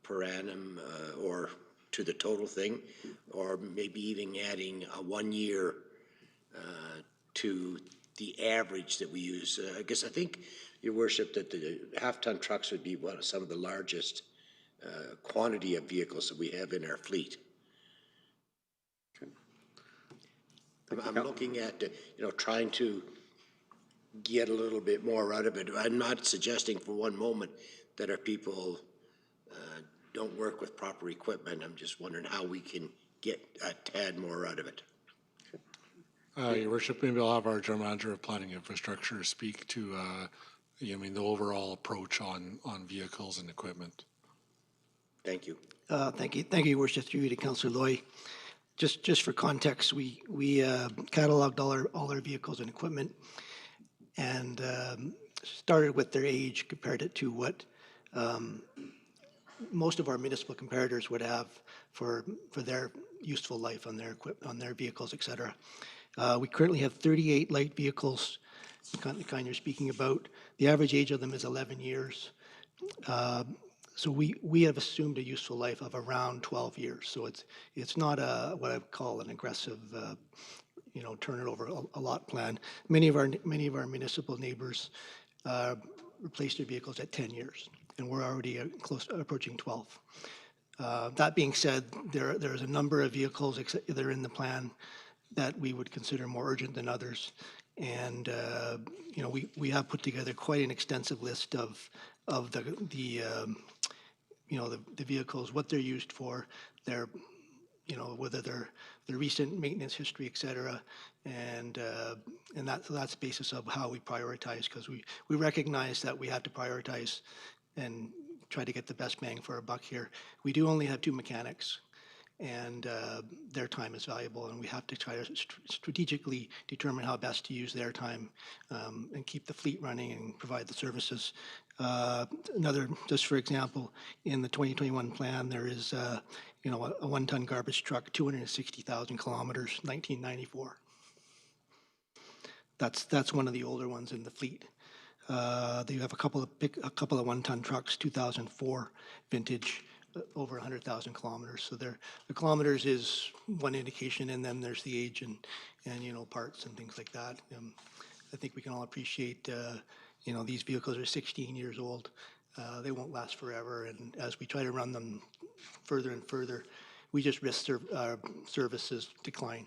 per annum or to the total thing, or maybe even adding a 1 year to the average that we use? I think, Your Worship, that the half-ton trucks would be some of the largest quantity of vehicles that we have in our fleet. Okay. I'm looking at, trying to get a little bit more out of it. I'm not suggesting for one moment that our people don't work with proper equipment. I'm just wondering how we can get a tad more out of it. Your worship, maybe I'll have our general manager of planning infrastructure speak to, the overall approach on vehicles and equipment. Thank you. Thank you, Your Worship, through you to Councillor Loy. Just for context, we cataloged all our vehicles and equipment, and started with their age, compared it to what most of our municipal comparators would have for their useful life on their vehicles, et cetera. We currently have 38 light vehicles, the kind you're speaking about. The average age of them is 11 years. So we have assumed a useful life of around 12 years. So it's not what I would call an aggressive, turn it over a lot plan. Many of our municipal neighbors replace their vehicles at 10 years, and we're already approaching 12. That being said, there's a number of vehicles that are in the plan that we would consider more urgent than others. And, we have put together quite an extensive list of the vehicles, what they're used for, their, whether their recent maintenance history, et cetera. And that's the basis of how we prioritize, because we recognize that we have to prioritize and try to get the best bang for our buck here. We do only have 2 mechanics, and their time is valuable, and we have to try to strategically determine how best to use their time and keep the fleet running and provide the services. Just for example, in the 2021 plan, there is a 1-ton garbage truck, 260,000 kilometers, 1994. That's one of the older ones in the fleet. They have a couple of 1-ton trucks, 2004 vintage, over 100,000 kilometers. So the kilometers is one indication, and then there's the age and parts and things like that. I think we can all appreciate these vehicles are 16 years old. They won't last forever, and as we try to run them further and further, we just risk services decline.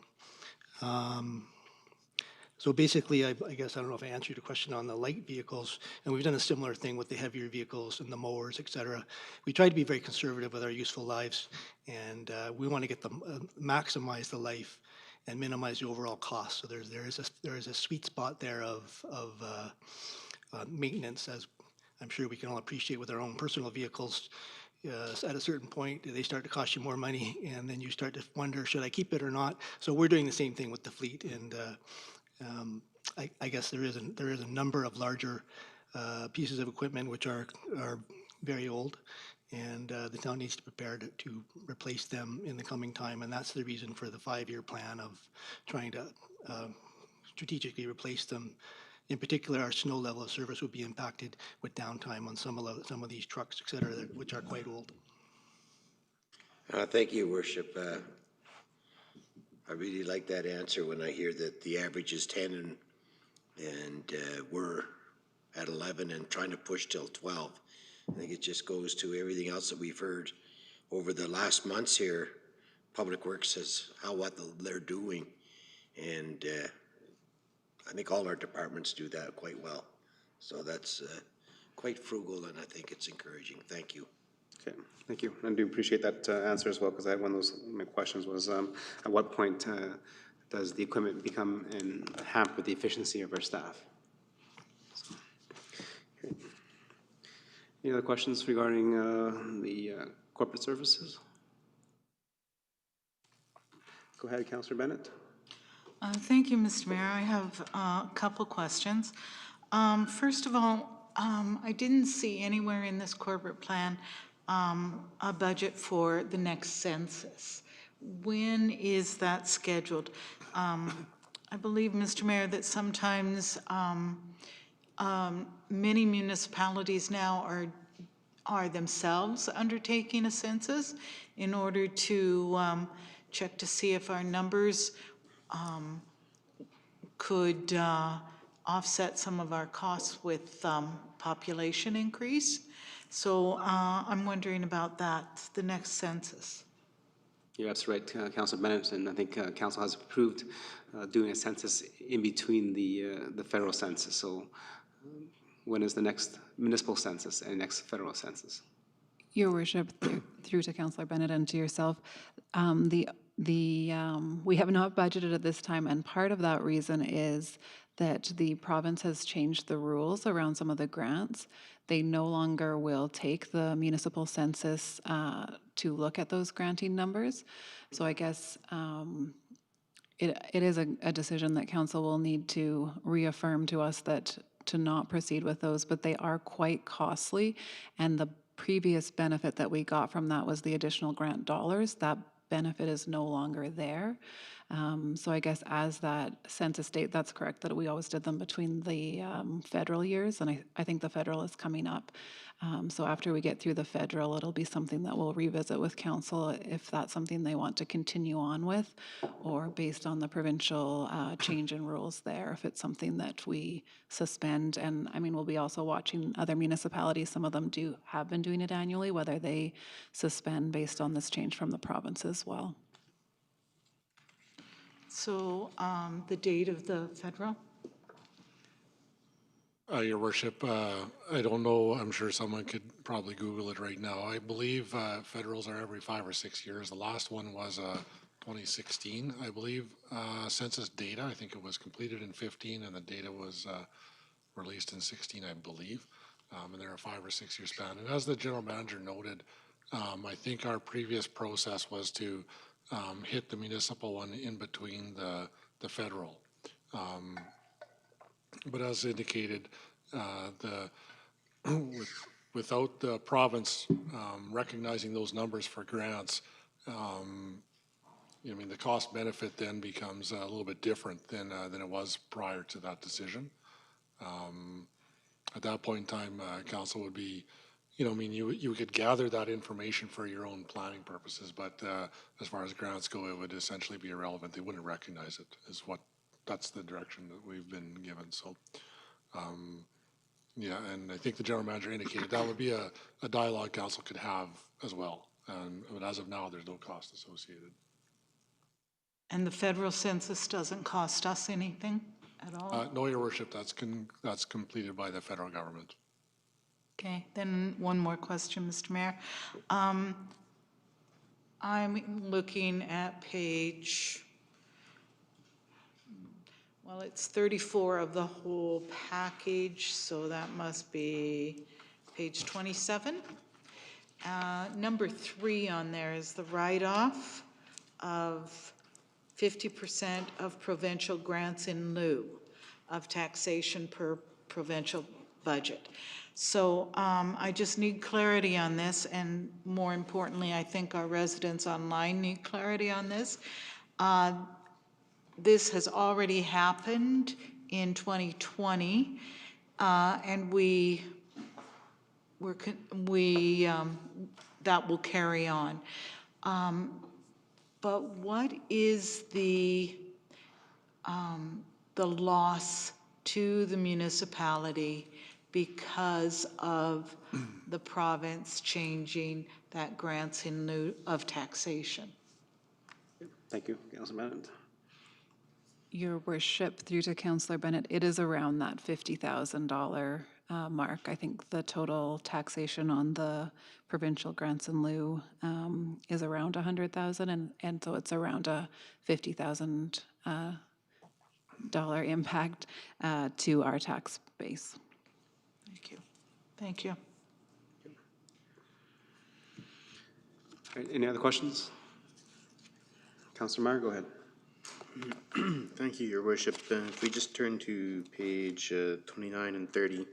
So basically, I guess, I don't know if I answered your question on the light vehicles, and we've done a similar thing with the heavier vehicles and the mowers, et cetera. We try to be very conservative with our useful lives, and we want to get them, maximize the life and minimize the overall cost. So there is a sweet spot there of maintenance, as I'm sure we can all appreciate with our own personal vehicles. At a certain point, they start to cost you more money, and then you start to wonder, should I keep it or not? So we're doing the same thing with the fleet, and I guess there is a number of larger pieces of equipment which are very old, and the town needs to prepare to replace them in the coming time, and that's the reason for the 5-year plan of trying to strategically replace them. In particular, our snow level of service would be impacted with downtime on some of these trucks, et cetera, which are quite old. Thank you, Worship. I really like that answer when I hear that the average is 10 and we're at 11 and trying to push till 12. I think it just goes to everything else that we've heard over the last months here. Public Works says what they're doing, and I think all our departments do that quite well. So that's quite frugal, and I think it's encouraging. Thank you. Okay, thank you. I do appreciate that answer as well, because I had one of my questions was, at what point does the equipment become and hamper the efficiency of our staff? So, okay. Any other questions regarding the corporate services? Go ahead, Councillor Bennett. Thank you, Mr. Mayor. I have a couple questions. First of all, I didn't see anywhere in this corporate plan a budget for the next census. When is that scheduled? I believe, Mr. Mayor, that sometimes many municipalities now are themselves undertaking a census in order to check to see if our numbers could offset some of our costs with population increase. So I'm wondering about that, the next census. You're absolutely right, Councillor Bennett, and I think Council has approved doing a census in between the federal census. So when is the next municipal census and next federal census? Your Worship, through to Councillor Bennett and to yourself, we have not budgeted at this time, and part of that reason is that the province has changed the rules around some of the grants. They no longer will take the municipal census to look at those granting numbers. So I guess it is a decision that council will need to reaffirm to us that to not proceed with those, but they are quite costly. And the previous benefit that we got from that was the additional grant dollars. That benefit is no longer there. So I guess as that census date, that's correct, that we always did them between the federal years, and I think the federal is coming up. So after we get through the federal, it'll be something that we'll revisit with council if that's something they want to continue on with, or based on the provincial change in rules there, if it's something that we suspend. And I mean, we'll be also watching other municipalities. Some of them have been doing it annually, whether they suspend based on this change from the province as well. So the date of the federal? Your Worship, I don't know, I'm sure someone could probably Google it right now. I believe federals are every 5 or 6 years. The last one was 2016, I believe, census data. I think it was completed in 15 and the data was released in 16, I believe. And they're a 5 or 6 year span. And as the general manager noted, I think our previous process was to hit the municipal one in between the federal. But as indicated, without the province recognizing those numbers for grants, I mean, the cost benefit then becomes a little bit different than it was prior to that decision. At that point in time, council would be, I mean, you could gather that information for your own planning purposes, but as far as grants go, it would essentially be irrelevant. They wouldn't recognize it, that's the direction that we've been given. So, yeah, and I think the general manager indicated that would be a dialogue council could have as well. But as of now, there's no cost associated. And the federal census doesn't cost us anything at all? No, Your Worship, that's completed by the federal government. Okay, then one more question, Mr. Mayor. I'm looking at page, well, it's 34 of the whole package, so that must be page 27. Number 3 on there is the write-off of 50% of provincial grants in lieu of taxation per provincial budget. So I just need clarity on this, and more importantly, I think our residents online need clarity on this. This has already happened in 2020, and that will carry on. But what is the loss to the municipality because of the province changing that grants in lieu of taxation? Thank you, Councilor Bennett. Your Worship, through to Councillor Bennett, it is around that $50,000 mark. I think the total taxation on the provincial grants in lieu is around $100,000, and so it's around a $50,000 impact to our tax base. Thank you. Thank you. All right, any other questions? Councilor Meyer, go ahead. Thank you, Your Worship. If we just turn to page 29 and 30.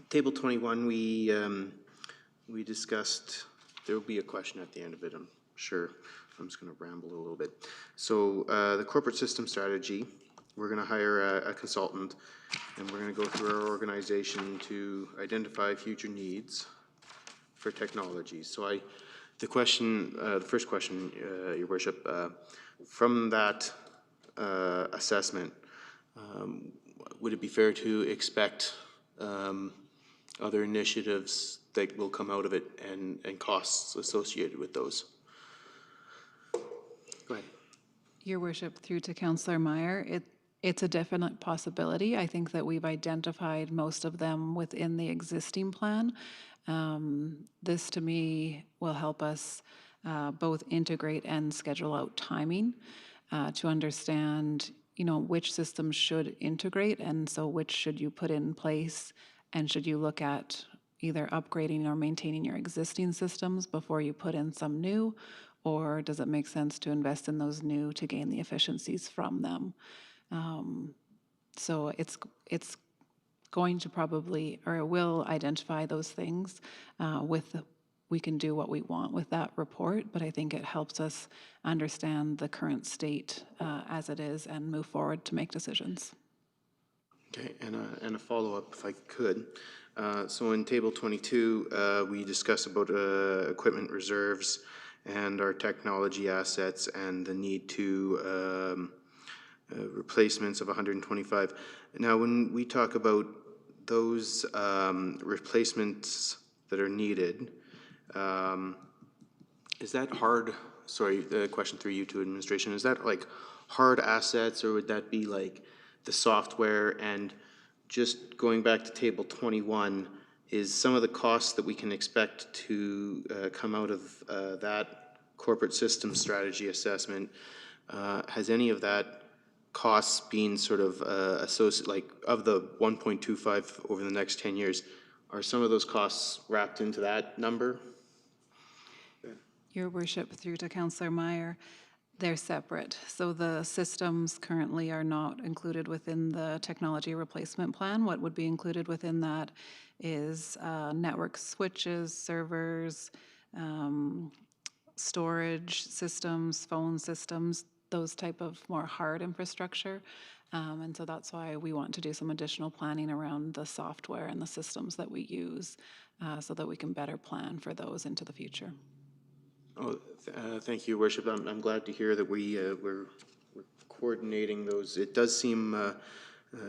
Table 21, we discussed, there will be a question at the end of it, I'm sure. I'm just going to ramble a little bit. So the corporate system strategy, we're going to hire a consultant, and we're going to go through our organization to identify future needs for technology. So the first question, Your Worship, from that assessment, would it be fair to expect other initiatives that will come out of it and costs associated with those? Go ahead. Your Worship, through to Councillor Meyer, it's a definite possibility. I think that we've identified most of them within the existing plan. This, to me, will help us both integrate and schedule out timing to understand, which systems should integrate, and so which should you put in place, and should you look at either upgrading or maintaining your existing systems before you put in some new, or does it make sense to invest in those new to gain the efficiencies from them? So it's going to probably, or it will identify those things we can do what we want with that report, but I think it helps us understand the current state as it is and move forward to make decisions. Okay, and a follow-up, if I could. So in table 22, we discuss about equipment reserves and our technology assets and the need to replacements of 125. Now, when we talk about those replacements that are needed, is that hard, sorry, the question through you to administration, is that like hard assets, or would that be like the software? And just going back to table 21, is some of the costs that we can expect to come out of that corporate system strategy assessment, has any of that costs been sort of associated, like of the 1.25 over the next 10 years, are some of those costs wrapped into that number? Your Worship, through to Councillor Meyer, they're separate. So the systems currently are not included within the technology replacement plan. What would be included within that is network switches, servers, storage systems, phone systems, those type of more hard infrastructure. And so that's why we want to do some additional planning around the software and the systems that we use so that we can better plan for those into the future. Oh, thank you, Worship. I'm glad to hear that we're coordinating those. It does seem,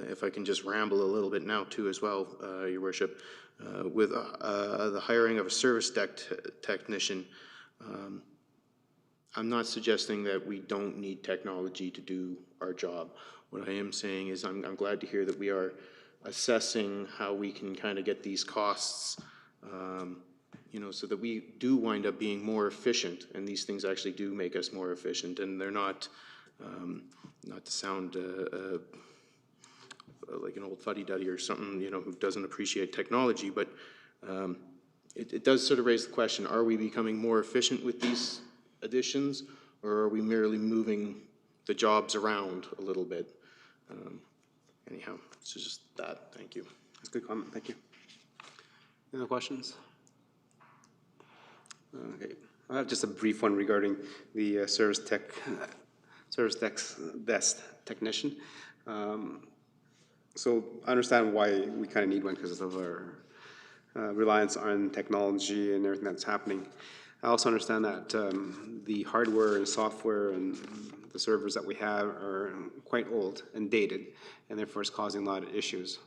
if I can just ramble a little bit now too as well, Your Worship, with the hiring of a service technician, I'm not suggesting that we don't need technology to do our job. What I am saying is I'm glad to hear that we are assessing how we can kind of get these costs so that we do wind up being more efficient, and these things actually do make us more efficient, and they're not, not to sound like an old fuddy-duddy or something, who doesn't appreciate technology, but it does sort of raise the question, are we becoming more efficient with these additions, or are we merely moving the jobs around a little bit? Anyhow, it's just that. Thank you. That's a good comment. Thank you. Any other questions? Okay, I have just a brief one regarding the service desk technician. So I understand why we kind of need one because of our reliance on technology and everything that's happening. I also understand that the hardware and software and the servers that we have are quite old and dated, and therefore it's causing a lot of issues.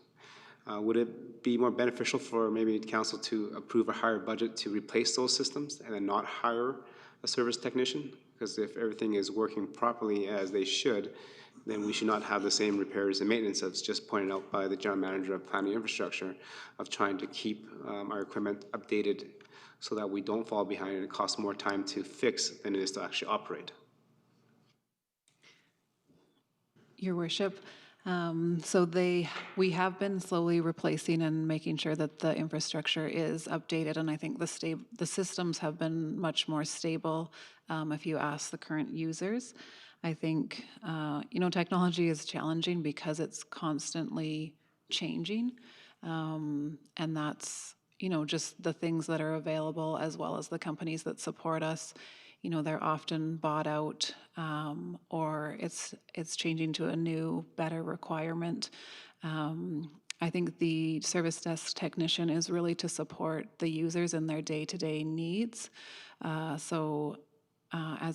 Would it be more beneficial for maybe council to approve a higher budget to replace those systems and then not hire a service technician? Because if everything is working properly as they should, then we should not have the same repairs and maintenance that's just pointed out by the general manager of planning infrastructure of trying to keep our equipment updated so that we don't fall behind and it costs more time to fix than it is to actually operate. Your Worship, so we have been slowly replacing and making sure that the infrastructure is updated, and I think the systems have been much more stable if you ask the current users. I think, technology is challenging because it's constantly changing, and that's, just the things that are available as well as the companies that support us. They're often bought out or it's changing to a new, better requirement. I think the service desk technician is really to support the users in their day-to-day needs. As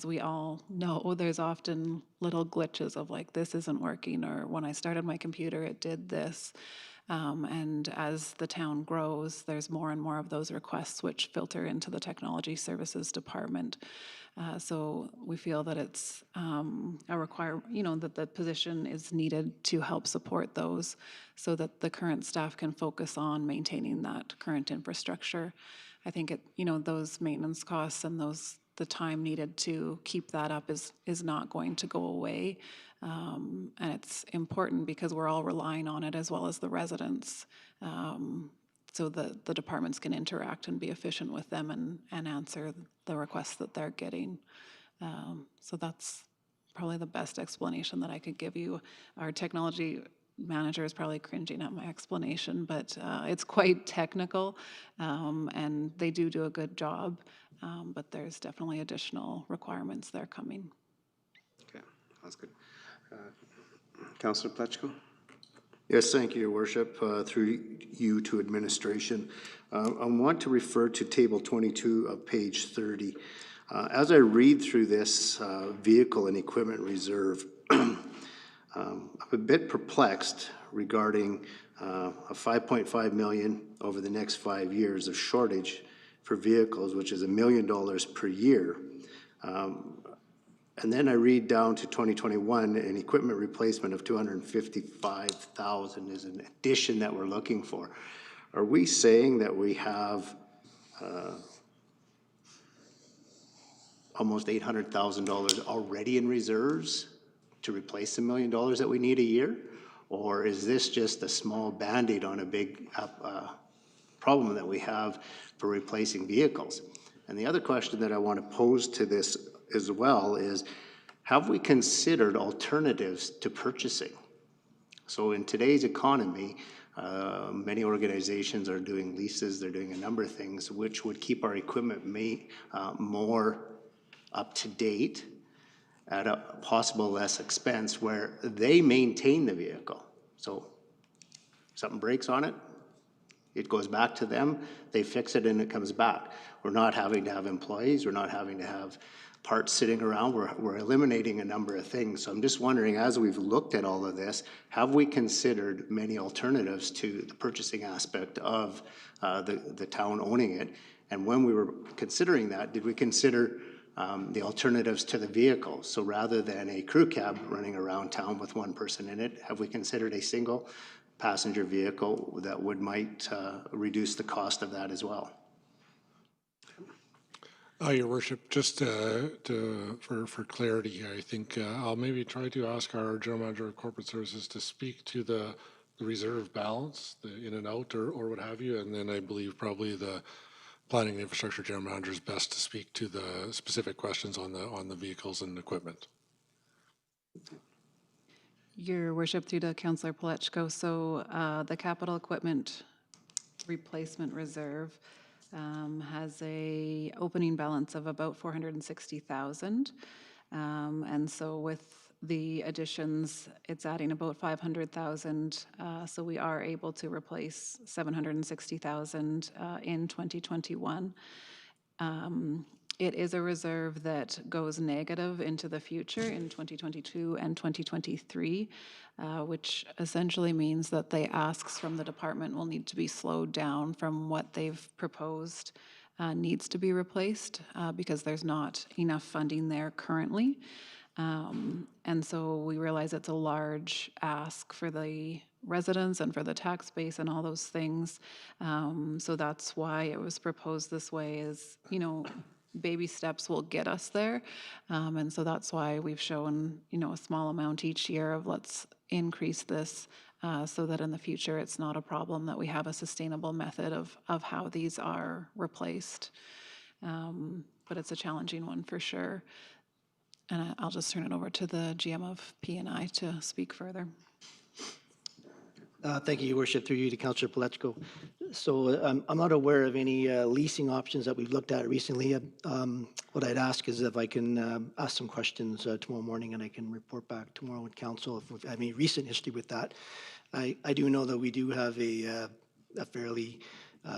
we all know, there's often little glitches of like, this isn't working, or when I started my computer, it did this. And as the town grows, there's more and more of those requests which filter into the Technology Services Department. So we feel that it's that the position is needed to help support those so that the current staff can focus on maintaining that current infrastructure. I think those maintenance costs and the time needed to keep that up is not going to go away. And it's important because we're all relying on it as well as the residents. So the departments can interact and be efficient with them and answer the requests that they're getting. So that's probably the best explanation that I could give you. Our technology manager is probably cringing at my explanation, but it's quite technical, and they do a good job, but there's definitely additional requirements that are coming. Okay, that's good. Councillor Pletchko? Yes, thank you, Your Worship. Through you to administration. I want to refer to Table 22 of page 30. As I read through this vehicle and equipment reserve, I'm a bit perplexed regarding a $5.5 million over the next 5 years of shortage for vehicles, which is $1 million per year. And then I read down to 2021, an equipment replacement of $255,000 is an addition that we're looking for. Are we saying that we have almost $800,000 already in reserves to replace the $1 million that we need a year? Or is this just a small Band-Aid on a big problem that we have for replacing vehicles? And the other question that I want to pose to this as well is, have we considered alternatives to purchasing? So in today's economy, many organizations are doing leases, they're doing a number of things which would keep our equipment more up to date at a possible less expense, where they maintain the vehicle. So something breaks on it, it goes back to them, they fix it and it comes back. We're not having to have employees, we're not having to have parts sitting around, we're eliminating a number of things. So I'm just wondering, as we've looked at all of this, have we considered many alternatives to the purchasing aspect of the town owning it? And when we were considering that, did we consider the alternatives to the vehicle? So rather than a crew cab running around town with one person in it, have we considered a single passenger vehicle that might reduce the cost of that as well? Your Worship, just for clarity here, I think I'll maybe try to ask our General Manager of Corporate Services to speak to the reserve balance, the in and out or what have you, and then I believe probably the Planning and Infrastructure General Manager is best to speak to the specific questions on the vehicles and equipment. Your Worship, through to Councillor Pletchko, so the capital equipment replacement reserve has a opening balance of about $460,000, and so with the additions, it's adding about $500,000. So we are able to replace $760,000 in 2021. It is a reserve that goes negative into the future in 2022 and 2023, which essentially means that the asks from the department will need to be slowed down from what they've proposed needs to be replaced because there's not enough funding there currently. And so we realize it's a large ask for the residents and for the tax base and all those things. So that's why it was proposed this way, is, baby steps will get us there. And so that's why we've shown, a small amount each year of let's increase this so that in the future it's not a problem, that we have a sustainable method of how these are replaced. But it's a challenging one for sure. And I'll just turn it over to the GM of P&I to speak further. Thank you, Your Worship, through you to Councillor Pletchko. So I'm not aware of any leasing options that we've looked at recently. What I'd ask is if I can ask some questions tomorrow morning, and I can report back tomorrow with council if we've had any recent history with that. I do know that we do have a fairly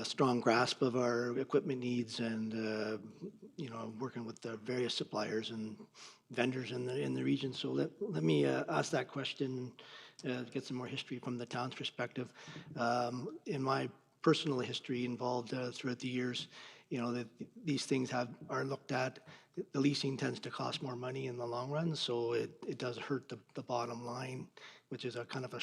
strong grasp of our equipment needs, and working with the various suppliers and vendors in the region. So let me ask that question get some more history from the town's perspective. In my personal history involved throughout the years, these things are looked at. The leasing tends to cost more money in the long run, so it does hurt the bottom line, which is a kind of a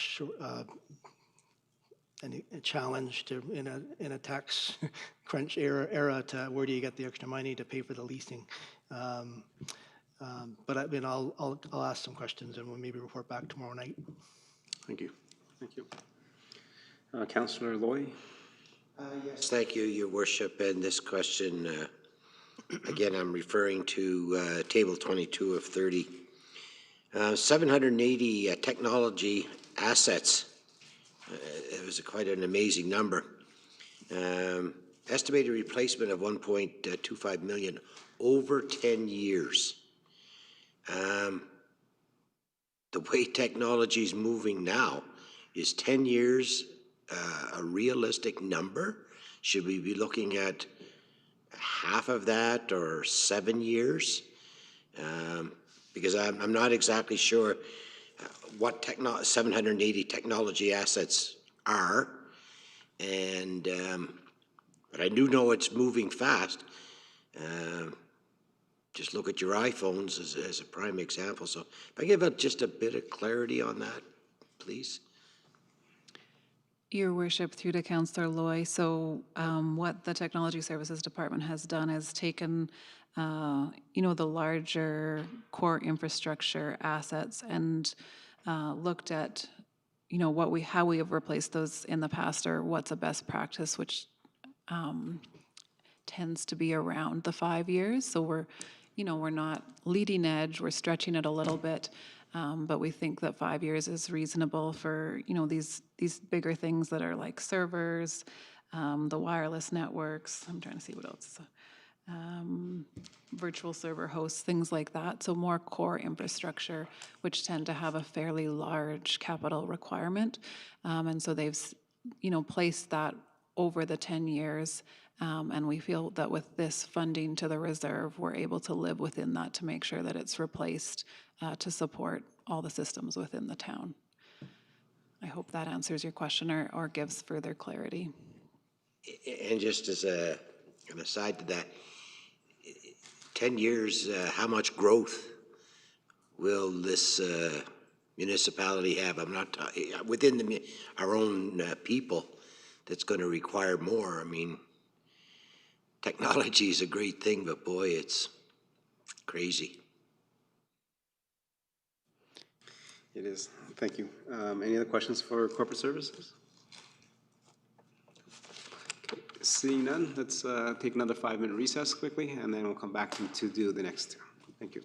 challenge in a tax crunch era to where do you get the extra money to pay for the leasing. But I mean, I'll ask some questions and we'll maybe report back tomorrow night. Thank you. Thank you. Councillor Loy? Yes, thank you, Your Worship. And this question, again, I'm referring to Table 22 of 30. 780 technology assets. It was quite an amazing number. Estimated replacement of 1.25 million over 10 years. The way technology is moving now, is 10 years a realistic number? Should we be looking at half of that or 7 years? Because I'm not exactly sure what 780 technology assets are, and but I do know it's moving fast. Just look at your iPhones as a prime example. So if I give just a bit of clarity on that, please. Your Worship, through to Councillor Loy. So what the Technology Services Department has done is taken, the larger core infrastructure assets and looked at, how we have replaced those in the past or what's a best practice, which tends to be around the 5 years. So we're not leading edge, we're stretching it a little bit. But we think that 5 years is reasonable for, these bigger things that are like servers, the wireless networks. I'm trying to see what else. Virtual server hosts, things like that. So more core infrastructure, which tend to have a fairly large capital requirement. And so they've, placed that over the 10 years. And we feel that with this funding to the reserve, we're able to live within that to make sure that it's replaced to support all the systems within the town. I hope that answers your question or gives further clarity. And just as an aside to that, 10 years, how much growth will this municipality have? I'm not within our own people that's going to require more. I mean, technology is a great thing, but boy, it's crazy. It is. Thank you. Any other questions for corporate services? Okay. Seeing none, let's take another 5-minute recess quickly, and then we'll come back to do the next two. Thank you.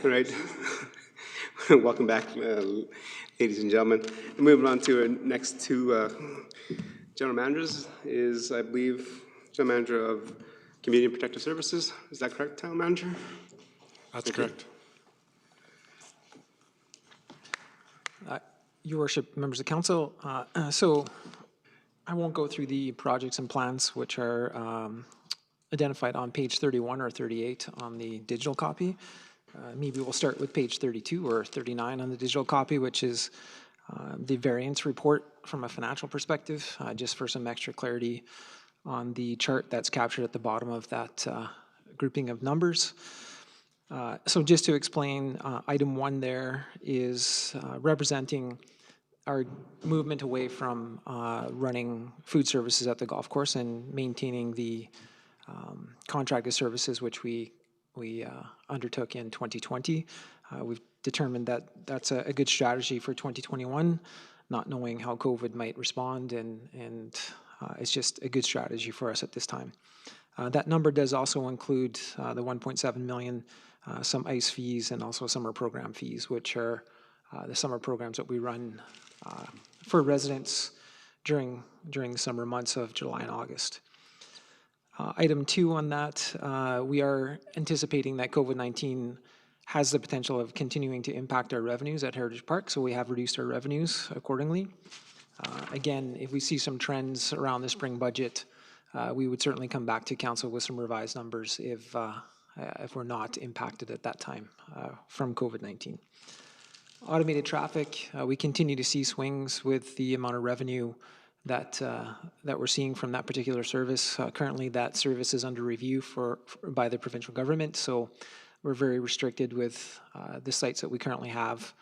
All right. Welcome back, ladies and gentlemen. Moving on to our next two general managers is, I believe, General Manager of Community and Protective Services. Is that correct, Town Manager? That's correct. Your Worship, members of council, so I won't go through the projects and plans which are identified on page 31 or 38 on the digital copy. Maybe we'll start with page 32 or 39 on the digital copy, which is the variance report from a financial perspective, just for some extra clarity on the chart that's captured at the bottom of that grouping of numbers. So just to explain, item 1 there is representing our movement away from running food services at the golf course and maintaining the contracted services which we undertook in 2020. We've determined that that's a good strategy for 2021, not knowing how COVID might respond, and it's just a good strategy for us at this time. That number does also include the 1.7 million, some ICE fees, and also summer program fees, which are the summer programs that we run for residents during the summer months of July and August. Item 2 on that, we are anticipating that COVID-19 has the potential of continuing to impact our revenues at Heritage Park, so we have reduced our revenues accordingly. Again, if we see some trends around the spring budget, we would certainly come back to council with some revised numbers if we're not impacted at that time from COVID-19. Automated traffic, we continue to see swings with the amount of revenue that we're seeing from that particular service. Currently, that service is under review by the provincial government, so we're very restricted with the sites that we currently have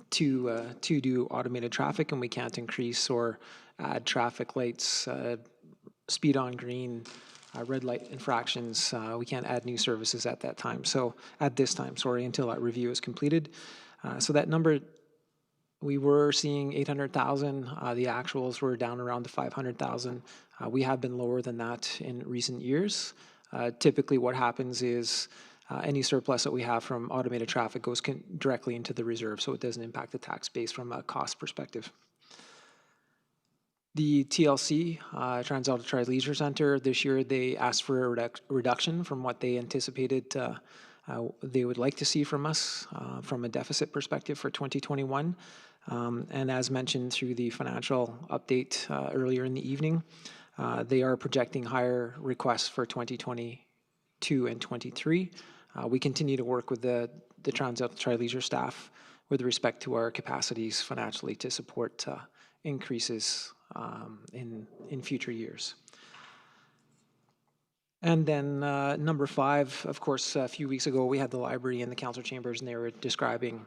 to do automated traffic, and we can't increase or add traffic lights, speed on green, red light infractions. We can't add new services at that time. So at this time, sorry, until that review is completed. So that number, we were seeing 800,000. The actuals were down around the 500,000. We have been lower than that in recent years. Typically what happens is any surplus that we have from automated traffic goes directly into the reserve, so it doesn't impact the tax base from a cost perspective. The TLC, TransAlta Tri-Leisure Centre, this year they asked for a reduction from what they anticipated they would like to see from us from a deficit perspective for 2021. And as mentioned through the financial update earlier in the evening, they are projecting higher requests for 2022 and 23. We continue to work with the TransAlta Tri-Leisure staff with respect to our capacities financially to support increases in future years. And then number 5, of course, a few weeks ago we had the library and the council chambers, and they were describing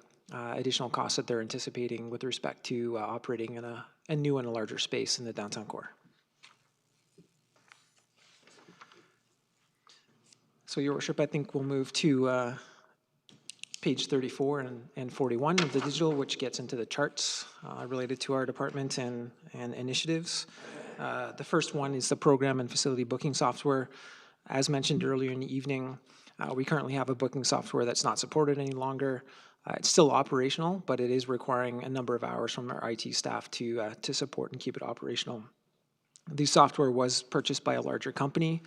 additional costs that they're anticipating with respect to operating in a new and a larger space in the downtown core. So, Your Worship, I think we'll move to page 34 and 41 of the digital, which gets into the charts related to our department and initiatives. The first one is the program and facility booking software. As mentioned earlier in the evening, we currently have a booking software that's not supported any longer. It's still operational, but it is requiring a number of hours from our IT staff to support and keep it operational. The software was purchased by a larger company.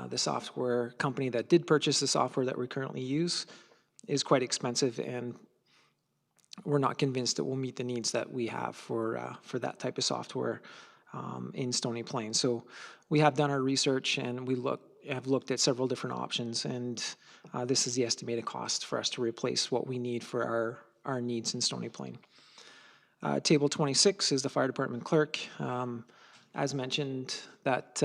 The software company that did purchase the software that we currently use is quite expensive, and we're not convinced it will meet the needs that we have for that type of software in Stony Plain. So we have done our research, and we have looked at several different options, and this is the estimated cost for us to replace what we need for our needs in Stony Plain. Table 26 is the fire department clerk. As mentioned, that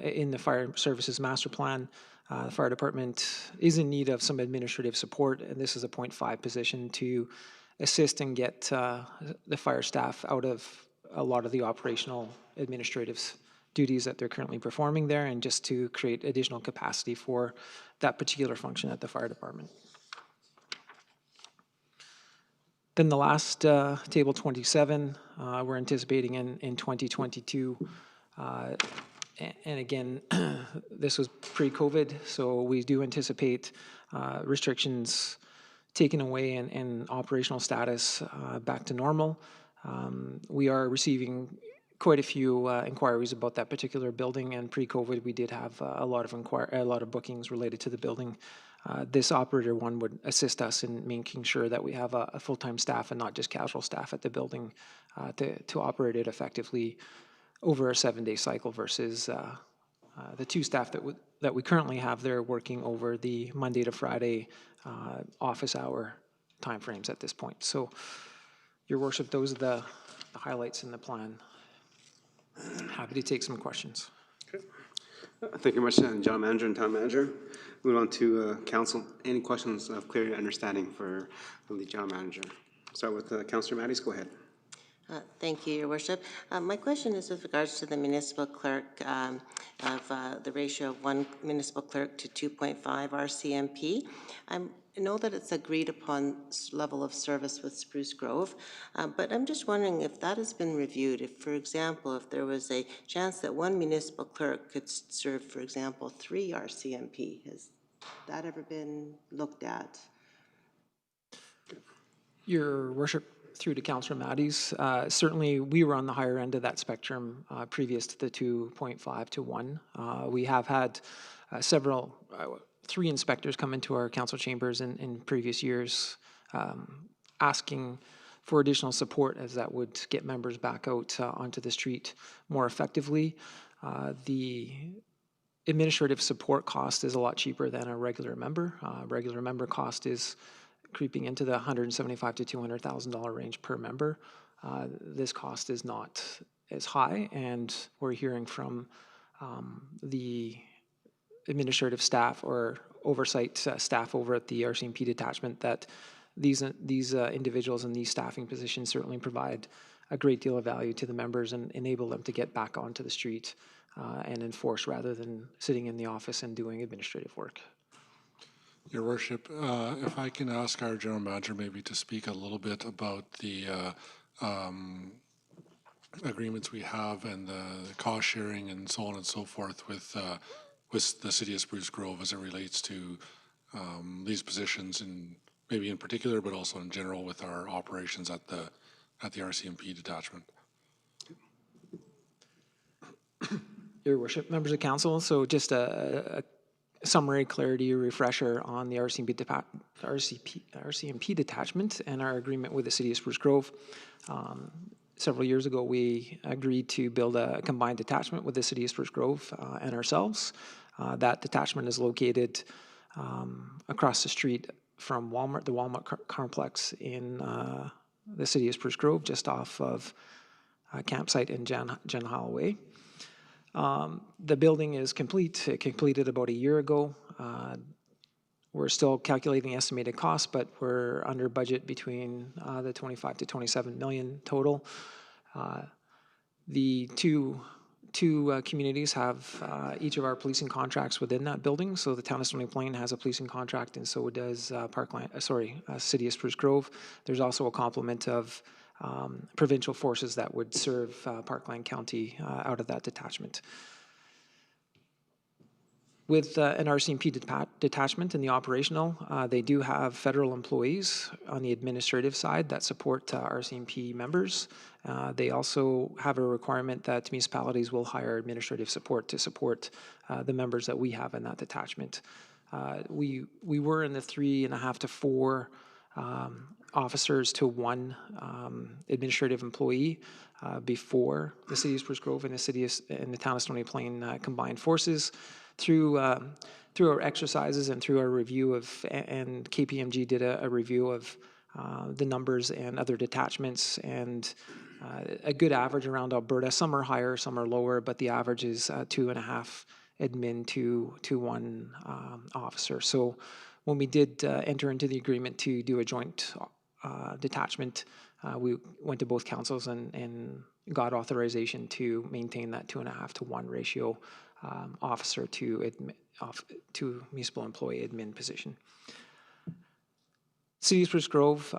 in the fire services master plan, the fire department is in need of some administrative support, and this is a 0.5 position to assist and get the fire staff out of a lot of the operational administrative duties that they're currently performing there, and just to create additional capacity for that particular function at the fire department. Then the last table 27, we're anticipating in 2022 And again, this was pre-COVID, so we do anticipate restrictions taken away and operational status back to normal. We are receiving quite a few inquiries about that particular building, and pre-COVID, we did have a lot of bookings related to the building. This operator one would assist us in making sure that we have a full-time staff and not just casual staff at the building to operate it effectively over a 7-day cycle versus the 2 staff that we currently have there working over the Monday to Friday office hour timeframes at this point. So, Your Worship, those are the highlights in the plan. Happy to take some questions. Thank you very much, General Manager and Town Manager. Moving on to Council. Any questions of clarity and understanding for the General Manager? Start with Councillor Mattis. Go ahead. Thank you, Your Worship. My question is with regards to the municipal clerk of the ratio of 1 municipal clerk to 2.5 RCMP. I know that it's agreed upon level of service with Spruce Grove, but I'm just wondering if that has been reviewed. If, for example, if there was a chance that 1 municipal clerk could serve, for example, 3 RCMP, has that ever been looked at? Your Worship, through to Councillor Mattis, certainly we were on the higher end of that spectrum previous to the 2.5 to 1. We have had several, 3 inspectors come into our council chambers in previous years asking for additional support, as that would get members back out onto the street more effectively. The administrative support cost is a lot cheaper than a regular member. Regular member cost is creeping into the $175,000 to $200,000 range per member. This cost is not as high, and we're hearing from the administrative staff or oversight staff over at the RCMP detachment that these individuals in these staffing positions certainly provide a great deal of value to the members and enable them to get back onto the street and enforce rather than sitting in the office and doing administrative work. Your Worship, if I can ask our General Manager maybe to speak a little bit about the agreements we have and the cost sharing and so on and so forth with the City of Spruce Grove as it relates to these positions, and maybe in particular, but also in general with our operations at the RCMP detachment. Your Worship, members of council, so just a summary, clarity, refresher on the RCMP detachment and our agreement with the City of Spruce Grove. Several years ago, we agreed to build a combined detachment with the City of Spruce Grove and ourselves. That detachment is located across the street from Walmart, the Walmart complex in the City of Spruce Grove, just off of a campsite in Jen Holloway. The building is complete. It completed about a year ago. We're still calculating estimated costs, but we're under budget between the 25 to 27 million total. The two communities have each of our policing contracts within that building. So the town of Stony Plain has a policing contract, and so does City of Spruce Grove. There's also a complement of provincial forces that would serve Parkland County out of that detachment. With an RCMP detachment in the operational, they do have federal employees on the administrative side that support RCMP members. They also have a requirement that municipalities will hire administrative support to support the members that we have in that detachment. We were in the 3.5 to 4 officers to 1 administrative employee before the City of Spruce Grove and the town of Stony Plain combined forces. Through our exercises and through our review and KPMG did a review of the numbers and other detachments, and a good average around Alberta. Some are higher, some are lower, but the average is 2.5 admin to 1 officer. So when we did enter into the agreement to do a joint detachment, we went to both councils and got authorization to maintain that 2.5 to 1 ratio, officer to municipal employee admin position. City of Spruce Grove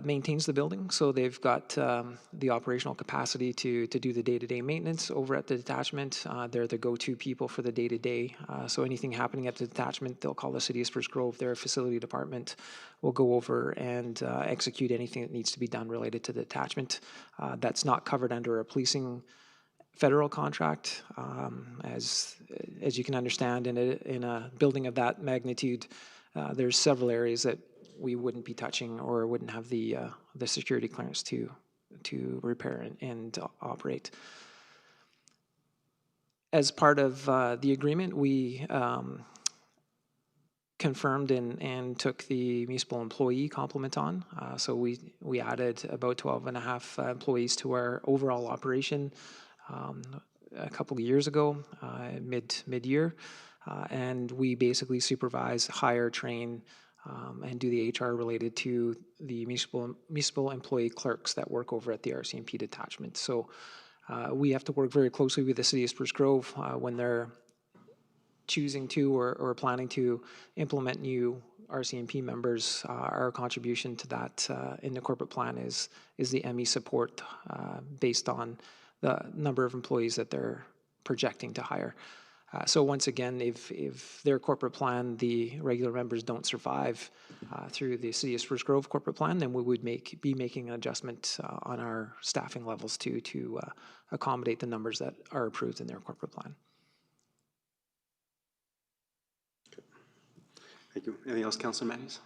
maintains the building, so they've got the operational capacity to do the day-to-day maintenance over at the detachment. They're the go-to people for the day-to-day. So anything happening at the detachment, they'll call the City of Spruce Grove. Their facility department will go over and execute anything that needs to be done related to the detachment. That's not covered under a policing federal contract. As you can understand, in a building of that magnitude, there's several areas that we wouldn't be touching or wouldn't have the security clearance to repair and operate. As part of the agreement, we confirmed and took the municipal employee complement on. So we added about 12 and a half employees to our overall operation a couple of years ago, mid-year. And we basically supervise, hire, train, and do the HR related to the municipal employee clerks that work over at the RCMP detachment. So we have to work very closely with the City of Spruce Grove when they're choosing to or planning to implement new RCMP members. Our contribution to that in the corporate plan is the ME support based on the number of employees that they're projecting to hire. So once again, if their corporate plan, the regular members don't survive through the City of Spruce Grove corporate plan, then we would be making an adjustment on our staffing levels to accommodate the numbers that are approved in their corporate plan. Thank you. Anything else, Councilor Matthews?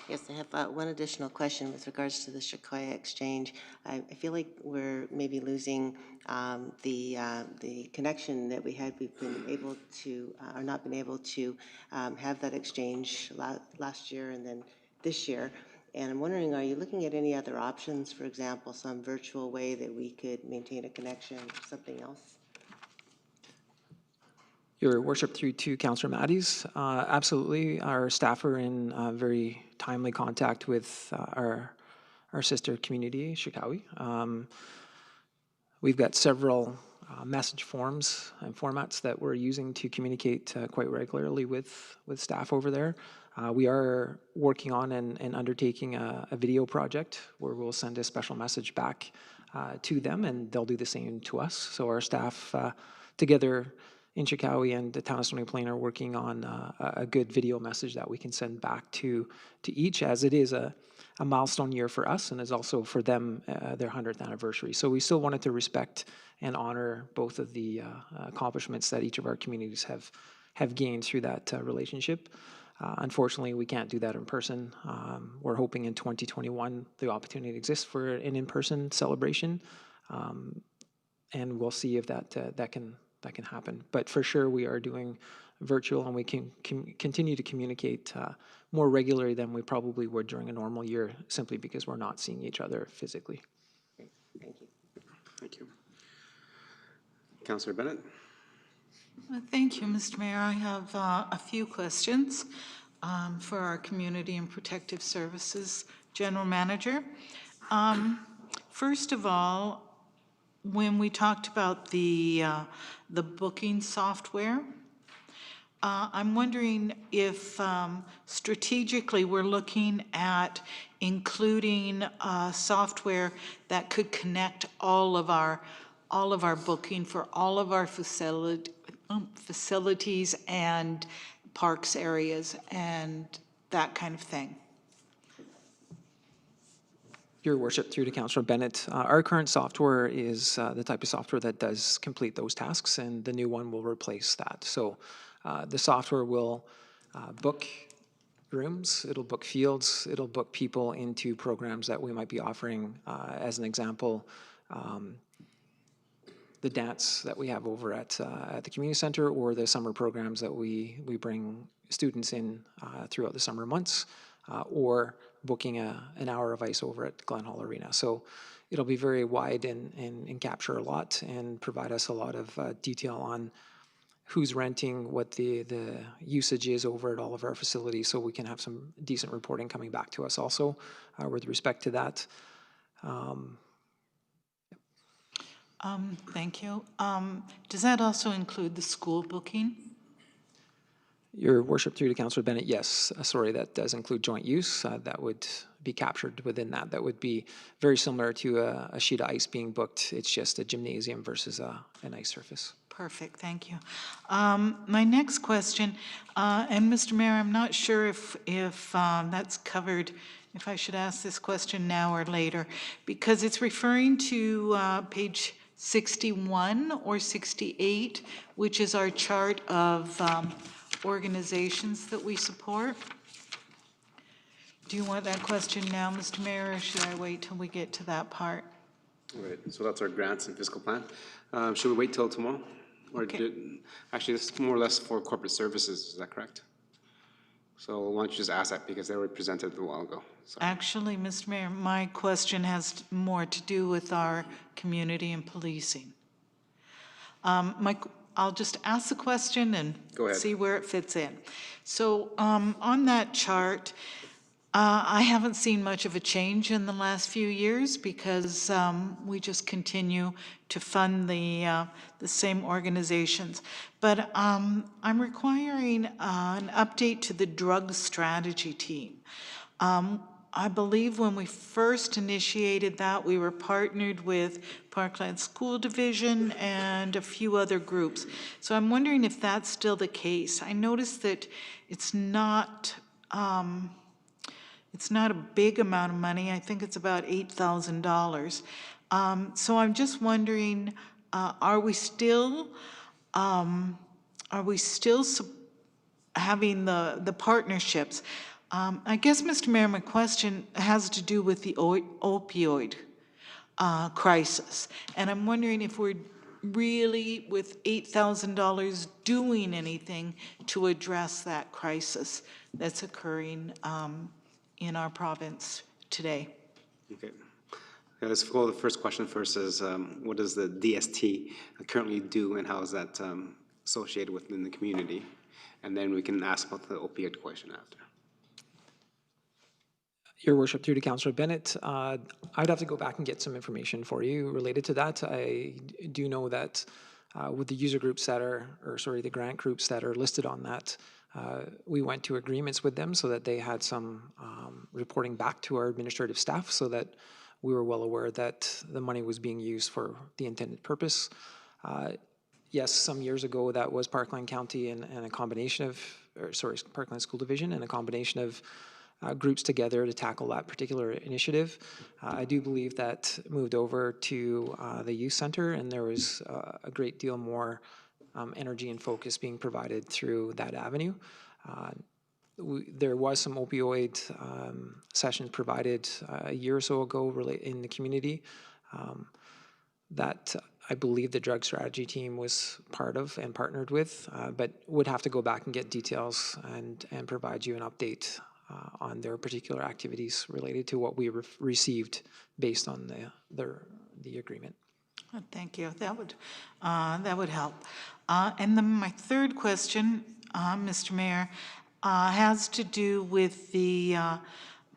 Yes, I have one additional question with regards to the Sequoia Exchange. I feel like we're maybe losing the connection that we had. We've been able to, or not been able to, have that exchange last year and then this year. And I'm wondering, are you looking at any other options, for example, some virtual way that we could maintain a connection or something else? Your worship, through to Councillor Matthews, absolutely. Our staff are in very timely contact with our sister community, Shikawi. We've got several message forms and formats that we're using to communicate quite regularly with staff over there. We are working on and undertaking a video project where we'll send a special message back to them, and they'll do the same to us. So our staff together in Shikawi and the town of Stony Plain are working on a good video message that we can send back to each, as it is a milestone year for us and is also for them their 100th anniversary. So we still wanted to respect and honor both of the accomplishments that each of our communities have gained through that relationship. Unfortunately, we can't do that in person. We're hoping in 2021 the opportunity exists for an in-person celebration, and we'll see if that can happen. But for sure, we are doing virtual, and we can continue to communicate more regularly than we probably would during a normal year, simply because we're not seeing each other physically. Thank you. Thank you. Councillor Bennett? Thank you, Mr. Mayor. I have a few questions for our Community and Protective Services General Manager. First of all, when we talked about the booking software, I'm wondering if strategically we're looking at including software that could connect all of our booking for all of our facilities and parks areas and that kind of thing. Your worship, through to Councillor Bennett, our current software is the type of software that does complete those tasks, and the new one will replace that. So the software will book rooms, it'll book fields, it'll book people into programs that we might be offering. As an example, the dance that we have over at the community center, or the summer programs that we bring students in throughout the summer months, or booking an hour of ice over at Glen Hall Arena. So it'll be very wide and capture a lot and provide us a lot of detail on who's renting, what the usage is over at all of our facilities, so we can have some decent reporting coming back to us also with respect to that. Thank you. Does that also include the school booking? Your worship, through to Councillor Bennett, yes, sorry, that does include joint use. That would be captured within that. That would be very similar to a sheet of ice being booked. It's just a gymnasium versus an ice surface. Perfect, thank you. My next question, and Mr. Mayor, I'm not sure if that's covered, if I should ask this question now or later, because it's referring to page 61 or 68, which is our chart of organizations that we support. Do you want that question now, Mr. Mayor, or should I wait till we get to that part? All right, so that's our grants and fiscal plan. Should we wait till tomorrow? Or Okay. actually, this is more or less for corporate services, is that correct? So why don't you just ask that, because they were presented a while ago. So, Actually, Mr. Mayor, my question has more to do with our community and policing. I'll just ask the question and Go ahead. see where it fits in. So on that chart, I haven't seen much of a change in the last few years because we just continue to fund the same organizations. But I'm requiring an update to the drug strategy team. I believe when we first initiated that, we were partnered with Parkland School Division and a few other groups. So I'm wondering if that's still the case. I noticed that it's not a big amount of money. I think it's about $8,000. So I'm just wondering, are we still having the partnerships? I guess, Mr. Mayor, my question has to do with the opioid crisis. And I'm wondering if we're really, with $8,000, doing anything to address that crisis that's occurring in our province today. okay. Let's go to the first question first is, what does the DST currently do and how is that associated within the community? And then we can ask about the opioid question after. Your worship, through to Councillor Bennett, I'd have to go back and get some information for you related to that. I do know that with the user groups that are, or sorry, the grant groups that are listed on that, we went to agreements with them so that they had some reporting back to our administrative staff so that we were well aware that the money was being used for the intended purpose. Yes, some years ago that was Parkland County and a combination of, or sorry, Parkland School Division and a combination of groups together to tackle that particular initiative. I do believe that moved over to the youth center, and there was a great deal more energy and focus being provided through that avenue. There was some opioid sessions provided a year or so ago in the community that I believe the drug strategy team was part of and partnered with, but would have to go back and get details and provide you an update on their particular activities related to what we received based on the agreement. Thank you. That would help. And then my third question, Mr. Mayor, has to do with the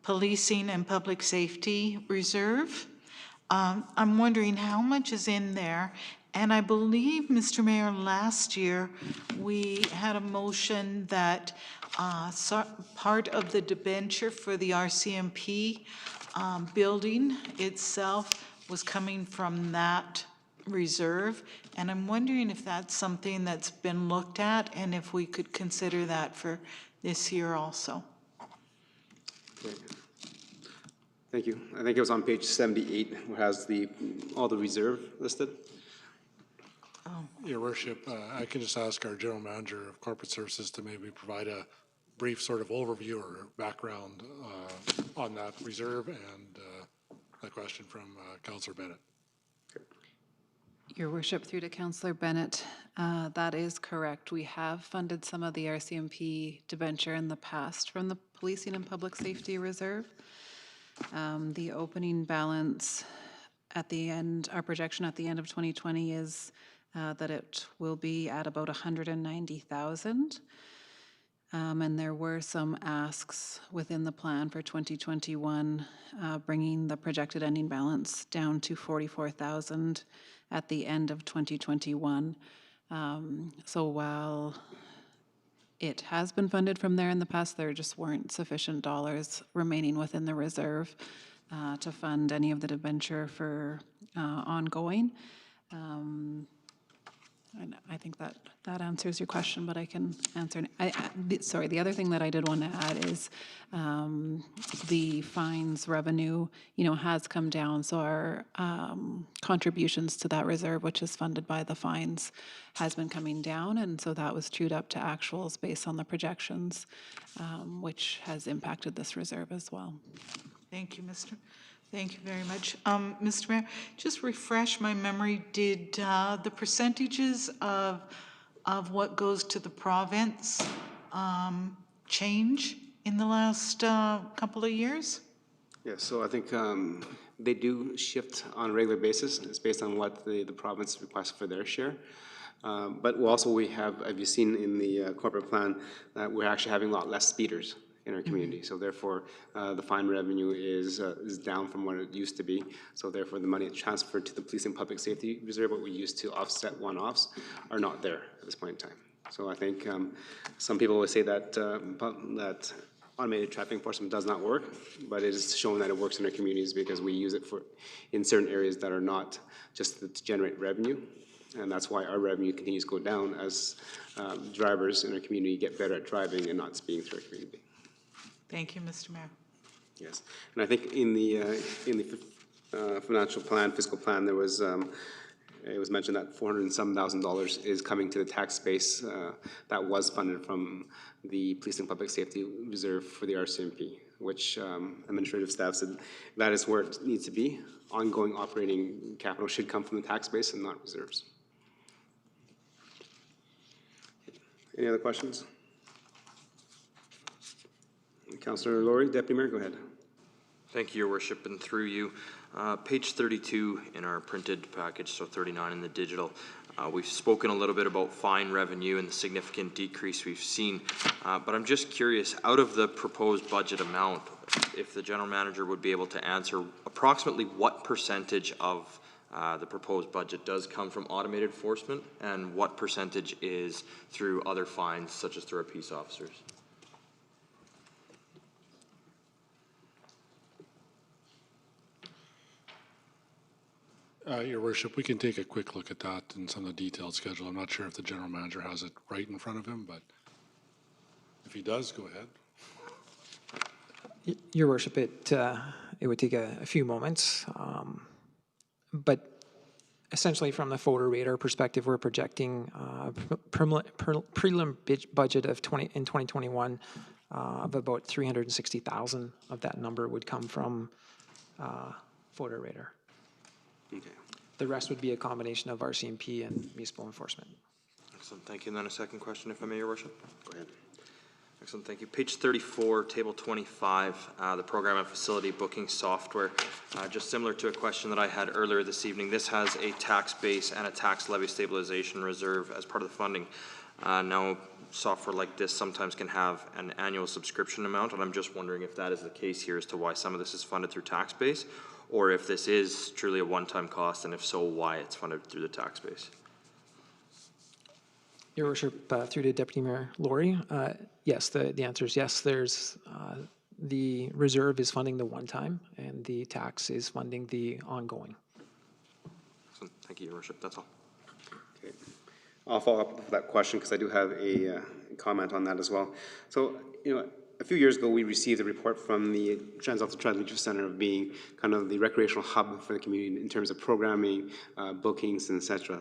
policing and public safety reserve. I'm wondering how much is in there. And I believe, Mr. Mayor, last year we had a motion that part of the debenture for the RCMP building itself was coming from that reserve. And I'm wondering if that's something that's been looked at and if we could consider that for this year also. Thank you. I think it was on page 78, where it has all the reserve listed. Your worship, I can just ask our general manager of corporate services to maybe provide a brief sort of overview or background on that reserve and a question from Councillor Bennett. Your worship, through to Councillor Bennett, that is correct. We have funded some of the RCMP debenture in the past from the Policing and Public Safety Reserve. The opening balance at the end, our projection at the end of 2020 is that it will be at about 190,000. And there were some asks within the plan for 2021, bringing the projected ending balance down to 44,000 at the end of 2021. So while It has been funded from there in the past. There just weren't sufficient dollars remaining within the reserve to fund any of the debenture for ongoing. And I think that answers your question, but I can answer. Sorry, the other thing that I did want to add is the fines revenue, has come down. So our contributions to that reserve, which is funded by the fines, has been coming down. And so that was trued up to actuals based on the projections, which has impacted this reserve as well. Thank you, Thank you very much. Mr. Mayor, just refresh my memory, did the percentages of what goes to the province change in the last couple of years? Yeah, so I think they do shift on a regular basis. It's based on what the province requests for their share. But also we have you seen in the corporate plan, that we're actually having a lot less speeders in our community. So therefore, the fine revenue is down from what it used to be. So therefore, the money transferred to the police and public safety reserve, what we used to offset one-offs, are not there at this point in time. So I think some people would say that that automated traffic enforcement does not work, but it is shown that it works in our communities because we use it in certain areas that are not just to generate revenue. And that's why our revenue continues to go down as drivers in our community get better at driving and not speeding through our community. Thank you, Mr. Mayor. Yes, and I think in the financial plan, fiscal plan, there was it was mentioned that $400 and some thousand is coming to the tax base that was funded from the Police and Public Safety Reserve for the RCMP, which administrative staff said that is where it needs to be. Ongoing operating capital should come from the tax base and not reserves. Any other questions? Councillor Laurie, Deputy Mayor, go ahead. Thank you, Your Worship, and through you. Page 32 in our printed package, so 39 in the digital. We've spoken a little bit about fine revenue and the significant decrease we've seen, but I'm just curious, out of the proposed budget amount, if the general manager would be able to answer approximately what percentage of the proposed budget does come from automated enforcement and what percentage is through other fines, such as through our peace officers. Your Worship, we can take a quick look at that in some of the detailed schedule. I'm not sure if the general manager has it right in front of him, but if he does, go ahead. Your Worship, it would take a few moments, but essentially from the voter radar perspective, we're projecting prelim budget of in 2021 of about 360,000 of that number would come from voter radar. Okay. The rest would be a combination of RCMP and municipal enforcement. Excellent, thank you. And then a second question, if I may, Your Worship. Go ahead. Excellent, thank you. Page 34, table 25, the program and facility booking software. Just similar to a question that I had earlier this evening, this has a tax base and a tax levy stabilization reserve as part of the funding. Now, software like this sometimes can have an annual subscription amount, and I'm just wondering if that is the case here as to why some of this is funded through tax base, or if this is truly a one-time cost, and if so, why it's funded through the tax base. Your Worship, through to Deputy Mayor Laurie, yes, the answer is yes. There's the reserve is funding the one-time, and the tax is funding the ongoing. Excellent. Thank you, Your Worship. That's all. Okay. I'll follow up with that question because I do have a comment on that as well. So, a few years ago, we received a report from the Transalta Transmedia Center of being kind of the recreational hub for the community in terms of programming, bookings, and et cetera.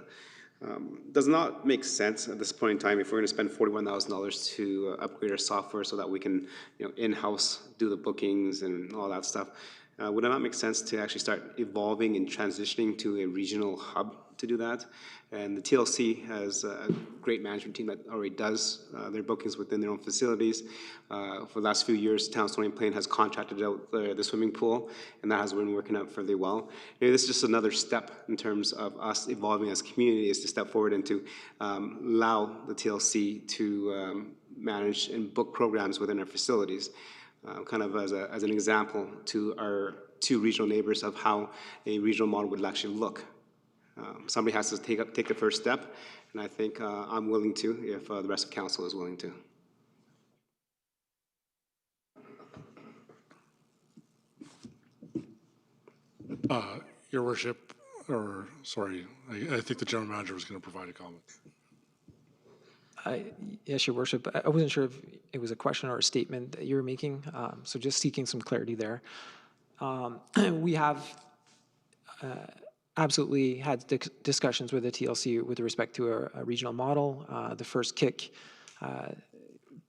Does not make sense at this point in time if we're going to spend $41,000 to upgrade our software so that we can, in-house do the bookings and all that stuff. Would it not make sense to actually start evolving and transitioning to a regional hub to do that? And the TLC has a great management team that already does their bookings within their own facilities. For the last few years, Town Stony Plain has contracted out the swimming pool, and that has been working out fairly well. Maybe this is just another step in terms of us evolving as communities to step forward and to allow the TLC to manage and book programs within our facilities. Kind of as an example to our two regional neighbors of how a regional model would actually look. Somebody has to take the first step, and I think I'm willing to if the rest of council is willing to. Your worship, or, sorry, I think the general manager was going to provide a comment. Yes, your worship. I wasn't sure if it was a question or a statement that you were making, so just seeking some clarity there. We have absolutely had discussions with the TLC with respect to a regional model. The first kick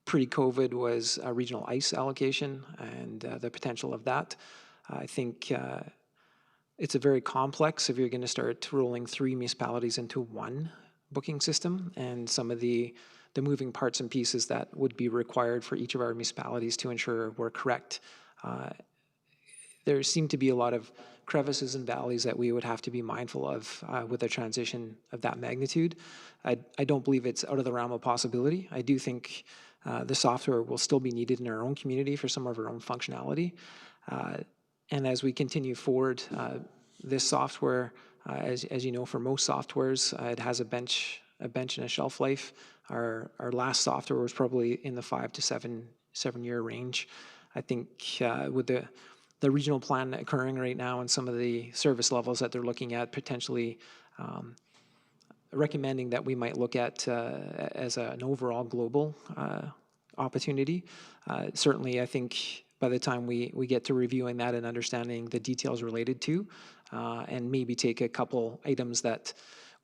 pre-COVID was a regional ICE allocation and the potential of that. I think it's a very complex if you're going to start rolling 3 municipalities into one booking system, and some of the moving parts and pieces that would be required for each of our municipalities to ensure we're correct. There seem to be a lot of crevices and valleys that we would have to be mindful of with a transition of that magnitude. I don't believe it's out of the realm of possibility. I do think the software will still be needed in our own community for some of our own functionality. And as we continue forward, this software, as you know, for most softwares, it has a bench and a shelf life. Our last software was probably in the 5 to 7 year range. I think with the regional plan occurring right now and some of the service levels that they're looking at, potentially recommending that we might look at as an overall global opportunity. Certainly, I think by the time we get to reviewing that and understanding the details related to, and maybe take a couple items that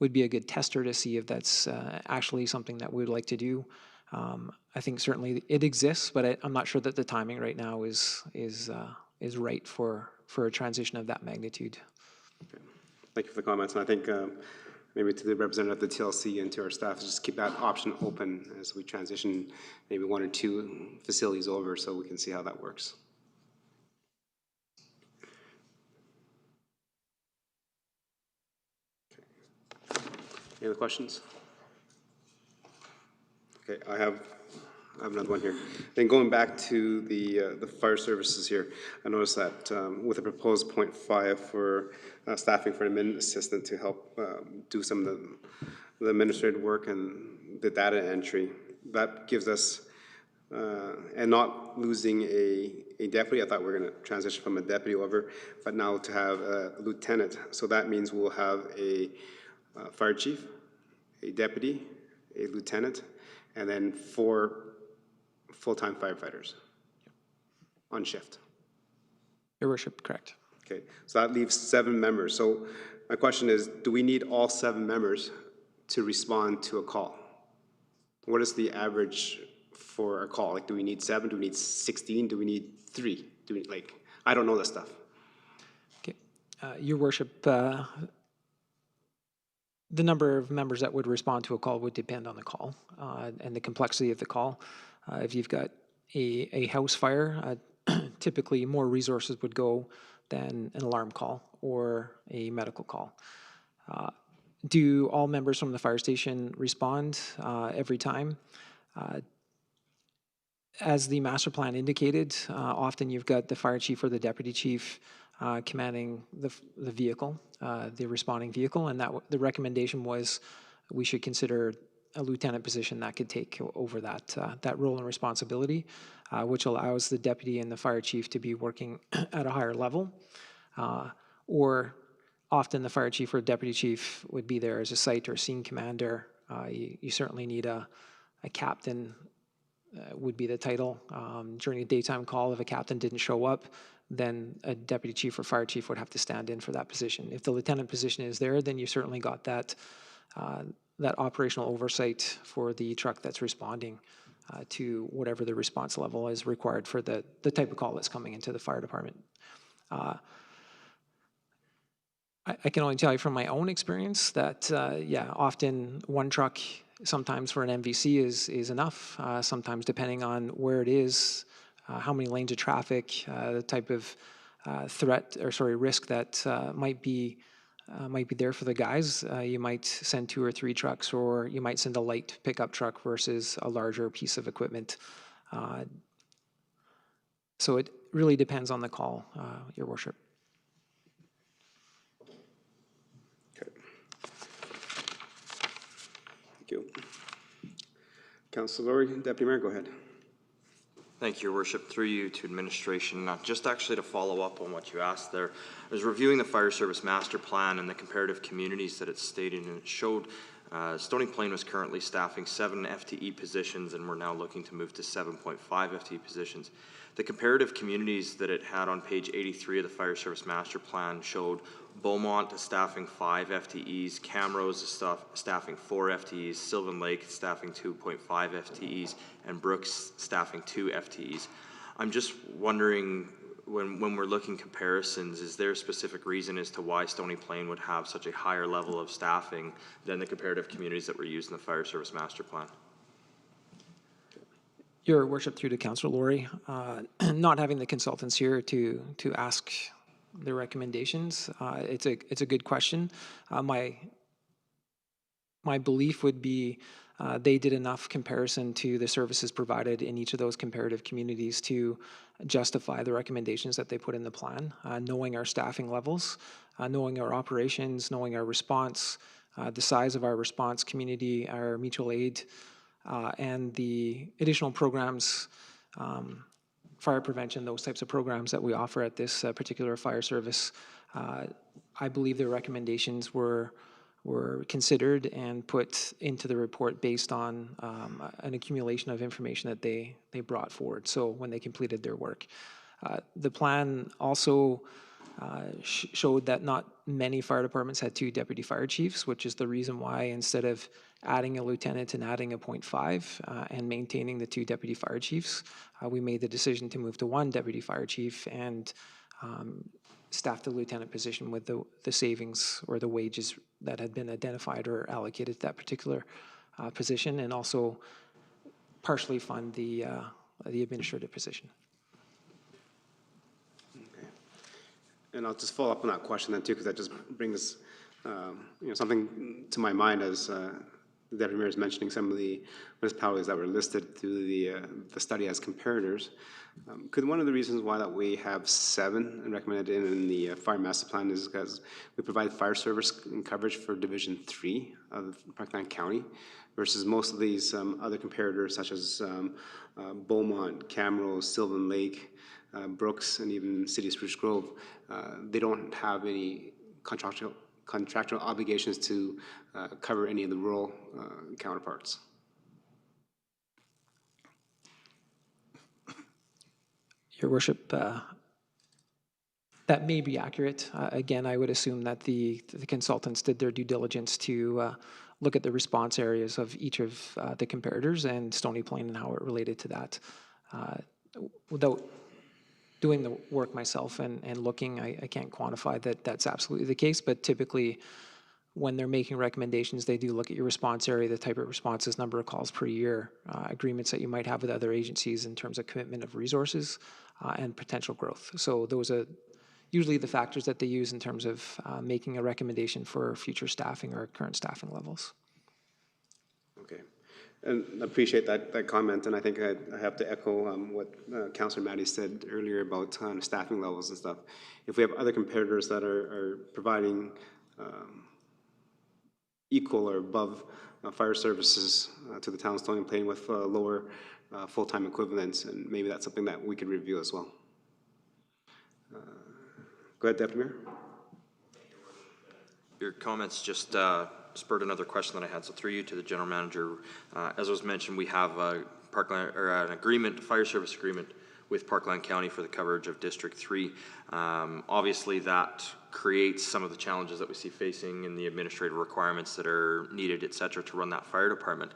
would be a good tester to see if that's actually something that we would like to do. I think certainly it exists, but I'm not sure that the timing right now is right for a transition of that magnitude. Okay. Thank you for the comments. And I think maybe to the representative of the TLC and to our staff, just keep that option open as we transition maybe 1 or 2 facilities over so we can see how that works. Any other questions? Okay, I have another one here. Then going back to the fire services here, I noticed that with a proposed 0.5 for staffing for an admin assistant to help do some of the administrative work and the data entry, that gives us, and not losing a deputy. I thought we were going to transition from a deputy over, but now to have a lieutenant. So that means we'll have a fire chief, a deputy, a lieutenant, and then 4 full-time firefighters on shift. Your worship, correct. Okay, so that leaves 7 members. So my question is, do we need all 7 members to respond to a call? What is the average for a call? Like, do we need 7? Do we need 16? Do we need 3? Do we, like, I don't know this stuff. Okay, your worship, the number of members that would respond to a call would depend on the call and the complexity of the call. If you've got a house fire, typically more resources would go than an alarm call or a medical call. Do all members from the fire station respond every time? As the master plan indicated, often you've got the fire chief or the deputy chief commanding the vehicle, the responding vehicle, and that the recommendation was we should consider a lieutenant position that could take over that role and responsibility, which allows the deputy and the fire chief to be working at a higher level. Or often the fire chief or deputy chief would be there as a site or scene commander. You certainly need a captain, would be the title. During a daytime call, if a captain didn't show up, then a deputy chief or fire chief would have to stand in for that position. If the lieutenant position is there, then you certainly got that operational oversight for the truck that's responding to whatever the response level is required for the type of call that's coming into the fire department. I can only tell you from my own experience that, yeah, often one truck sometimes for an MVC is enough, sometimes depending on where it is, how many lanes of traffic, the type of risk that might be there for the guys. You might send 2 or 3 trucks, or you might send a light pickup truck versus a larger piece of equipment. So it really depends on the call, Your Worship. Okay. Thank you. Councilor Lori, Deputy Mayor, go ahead. Thank you, Your Worship. Through you to administration. Just actually to follow up on what you asked there, I was reviewing the fire service master plan and the comparative communities that it's stated, and it showed Stony Plain was currently staffing 7 FTE positions, and we're now looking to move to 7.5 FTE positions. The comparative communities that it had on page 83 of the fire service master plan showed Beaumont staffing 5 FTEs, Camrose staffing 4 FTEs, Sylvan Lake staffing 2.5 FTEs, and Brooks staffing 2 FTEs. I'm just wondering, when we're looking comparisons, is there a specific reason as to why Stony Plain would have such a higher level of staffing than the comparative communities that were used in the fire service master plan? Your Worship, through to Councillor Laurie, not having the consultants here to ask their recommendations, it's a good question. My belief would be they did enough comparison to the services provided in each of those comparative communities to justify the recommendations that they put in the plan, knowing our staffing levels, knowing our operations, knowing our response, the size of our response community, our mutual aid, and the additional programs, fire prevention, those types of programs that we offer at this particular fire service. I believe their recommendations were considered and put into the report based on an accumulation of information that they brought forward. So when they completed their work, the plan also showed that not many fire departments had 2 deputy fire chiefs, which is the reason why instead of adding a lieutenant and adding a 0.5 and maintaining the 2 deputy fire chiefs, we made the decision to move to 1 deputy fire chief and staff the lieutenant position with the savings or the wages that had been identified or allocated to that particular position, and also partially fund the administrative position. Okay. And I'll just follow up on that question then too, because that just brings something to my mind as the Deputy Mayor is mentioning some of the municipalities that were listed through the study as comparators. Could one of the reasons why that we have 7 recommended in the fire master plan is because we provide fire service coverage for Division 3 of Parkland County versus most of these other comparators such as Beaumont, Camrose, Sylvan Lake, Brooks, and even City of Spruce Grove. They don't have any contractual obligations to cover any of the rural counterparts. Your Worship, that may be accurate. Again, I would assume that the consultants did their due diligence to look at the response areas of each of the comparators and Stony Plain and how it related to that. Without doing the work myself and looking, I can't quantify that that's absolutely the case, but typically when they're making recommendations, they do look at your response area, the type of responses, number of calls per year, agreements that you might have with other agencies in terms of commitment of resources and potential growth. So those are usually the factors that they use in terms of making a recommendation for future staffing or current staffing levels. Okay. And I appreciate that comment, and I think I have to echo what Councillor Maddie said earlier about staffing levels and stuff. If we have other competitors that are providing equal or above fire services to the town of Stony Plain with lower full-time equivalents, and maybe that's something that we could review as well. Go ahead, Deputy Mayor. Your comments just spurred another question that I had. So through you to the General Manager, as was mentioned, we have a Parkland or an agreement, fire service agreement with Parkland County for the coverage of District 3. Obviously, that creates some of the challenges that we see facing in the administrative requirements that are needed, et cetera, to run that fire department.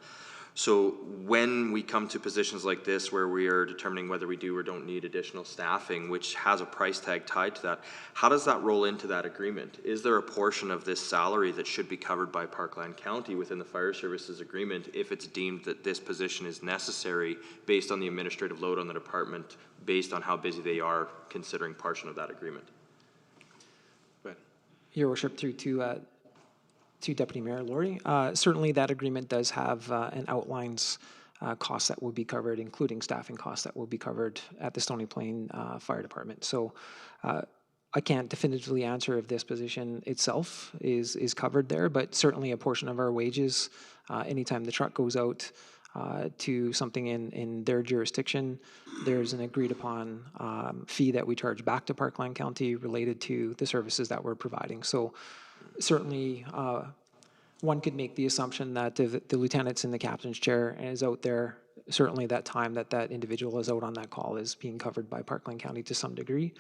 So when we come to positions like this where we are determining whether we do or don't need additional staffing, which has a price tag tied to that, how does that roll into that agreement? Is there a portion of this salary that should be covered by Parkland County within the fire services agreement if it's deemed that this position is necessary based on the administrative load on the department, based on how busy they are, considering portion of that agreement? Go ahead. Your Worship, through to Deputy Mayor Laurie, certainly that agreement does have and outlines costs that will be covered, including staffing costs that will be covered at the Stony Plain Fire Department. So I can't definitively answer if this position itself is covered there, but certainly a portion of our wages, anytime the truck goes out, to something in their jurisdiction, there's an agreed upon fee that we charge back to Parkland County related to the services that we're providing. So certainly one could make the assumption that if the lieutenant's in the captain's chair and is out there, certainly that time that that individual is out on that call is being covered by Parkland County to some degree.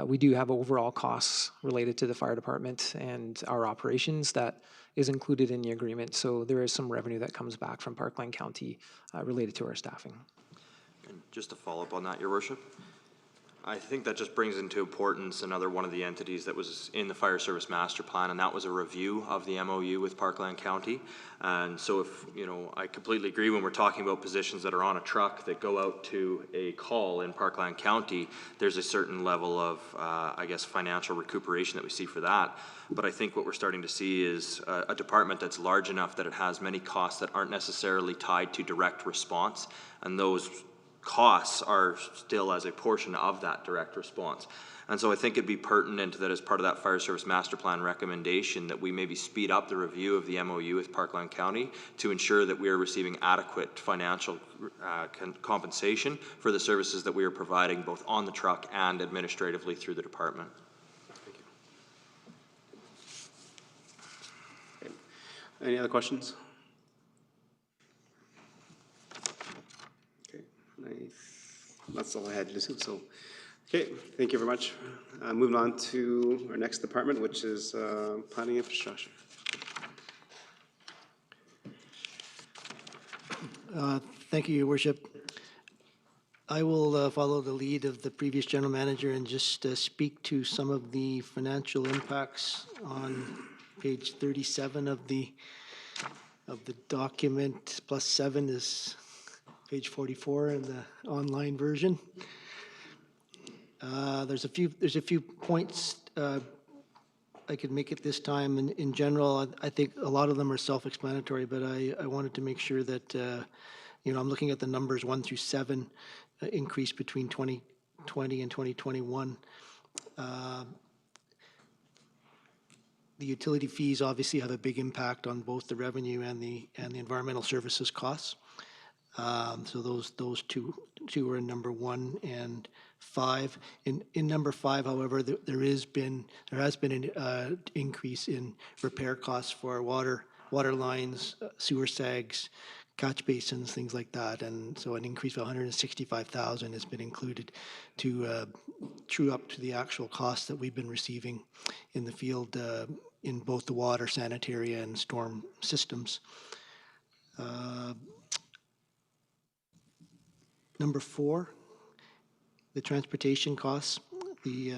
We do have overall costs related to the fire department and our operations that is included in the agreement. So there is some revenue that comes back from Parkland County related to our staffing. And just to follow up on that, Your Worship, I think that just brings into importance another one of the entities that was in the Fire Service Master Plan, and that was a review of the MOU with Parkland County. And so if, you know, I completely agree when we're talking about positions that are on a truck that go out to a call in Parkland County, there's a certain level of, I guess, financial recuperation that we see for that. But I think what we're starting to see is a department that's large enough that it has many costs that aren't necessarily tied to direct response, and those costs are still as a portion of that direct response. And so I think it'd be pertinent that as part of that Fire Service Master Plan recommendation that we maybe speed up the review of the MOU with Parkland County to ensure that we are receiving adequate financial compensation for the services that we are providing both on the truck and administratively through the department. Thank you. Okay. Any other questions? That's all I had to do. So, okay, thank you very much. Moving on to our next department, which is planning infrastructure. Thank you, Your Worship. I will follow the lead of the previous general manager and just speak to some of the financial impacts on page 37 of the document. +7 is page 44 in the online version. There's a few points I could make at this time. In general, I think a lot of them are self-explanatory, but I wanted to make sure that you know, I'm looking at the numbers 1 through 7 increase between 2020 and 2021. The utility fees obviously have a big impact on both the revenue and the environmental services costs. So those two are in number 1 and 5. In number 5, however, there has been an increase in repair costs for water lines, sewer sags, catch basins, things like that, and so an increase of 165,000 has been included to true up to the actual costs that we've been receiving in the field in both the water, sanitary, and storm systems. Number 4, the transportation costs. The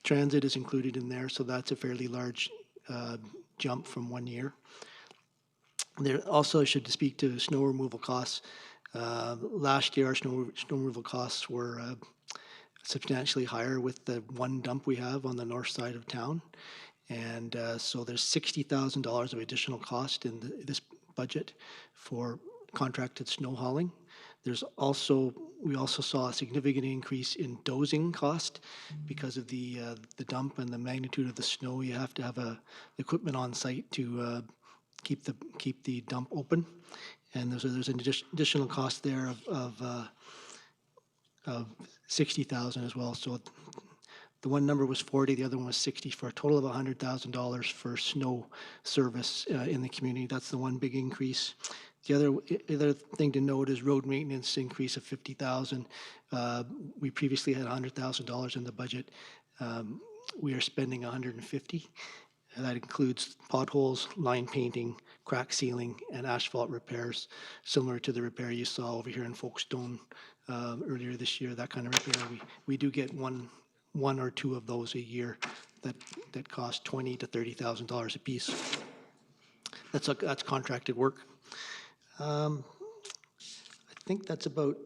transit is included in there, so that's a fairly large jump from 1 year. There also should speak to snow removal costs. Last year, our snow removal costs were substantially higher with the one dump we have on the north side of town. And so there's $60,000 of additional cost in this budget for contracted snow hauling. We also saw a significant increase in dozing cost because of the dump and the magnitude of the snow. You have to have equipment on site to keep the dump open, and there's an additional cost there of 60,000 as well. So the one number was 40, the other one was 60, for a total of $100,000 for snow service in the community. That's the one big increase. The other thing to note is road maintenance increase of 50,000. We previously had $100,000 in the budget. We are spending 150. And that includes potholes, line painting, crack sealing, and asphalt repairs, similar to the repair you saw over here in Folkestone earlier this year. That kind of repair, we do get one or two of those a year that cost $20,000 to $30,000 a piece. That's contracted work. I think that's about.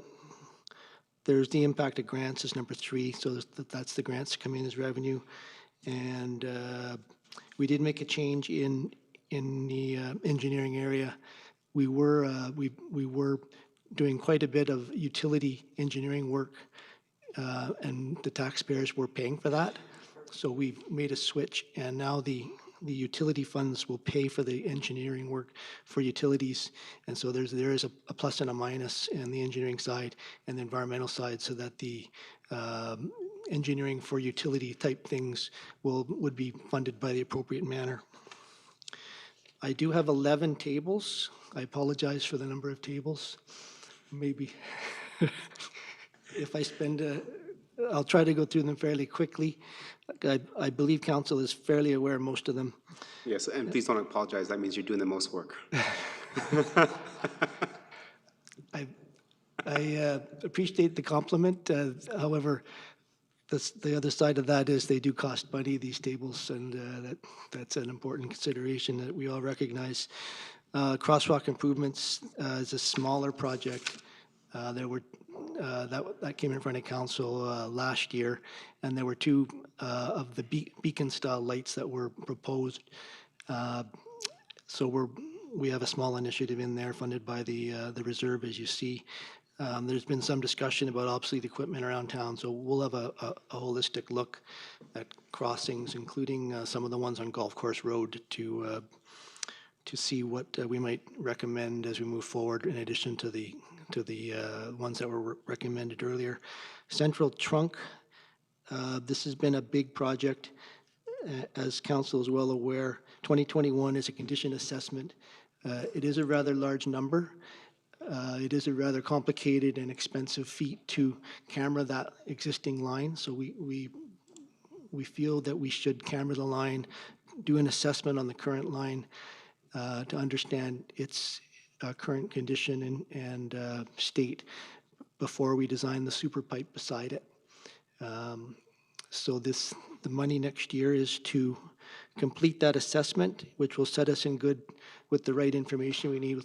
There's the impact of grants is number 3, so that's the grants coming in as revenue, and we did make a change in the engineering area. We were doing quite a bit of utility engineering work, and the taxpayers were paying for that. So we made a switch, and now the the utility funds will pay for the engineering work for utilities. And so there is a plus and a minus in the engineering side and the environmental side, so that the engineering for utility type things would be funded by the appropriate manner. I do have 11 tables. I apologize for the number of tables. Maybe if I spend I'll try to go through them fairly quickly. I believe council is fairly aware of most of them. Yes, and please don't apologize. That means you're doing the most work. I appreciate the compliment. However, the other side of that is they do cost money, these tables, and that's an important consideration that we all recognize. Crosswalk improvements is a smaller project. That came in front of council last year, and there were two of the beacon-style lights that were proposed. So we have a small initiative in there funded by the reserve, as you see. There's been some discussion about obsolete equipment around town, so we'll have a holistic look at crossings, including some of the ones on Golf Course Road to see what we might recommend as we move forward, in addition to the ones that were recommended earlier. Central Trunk, this has been a big project. As council is well aware, 2021 is a condition assessment. It is a rather large number. It is a rather complicated and expensive feat to camera that existing line, so we feel that we should camera the line, do an assessment on the current line to understand its current condition and state before we design the super pipe beside it. So the money next year is to complete that assessment, which will set us in good with the right information we need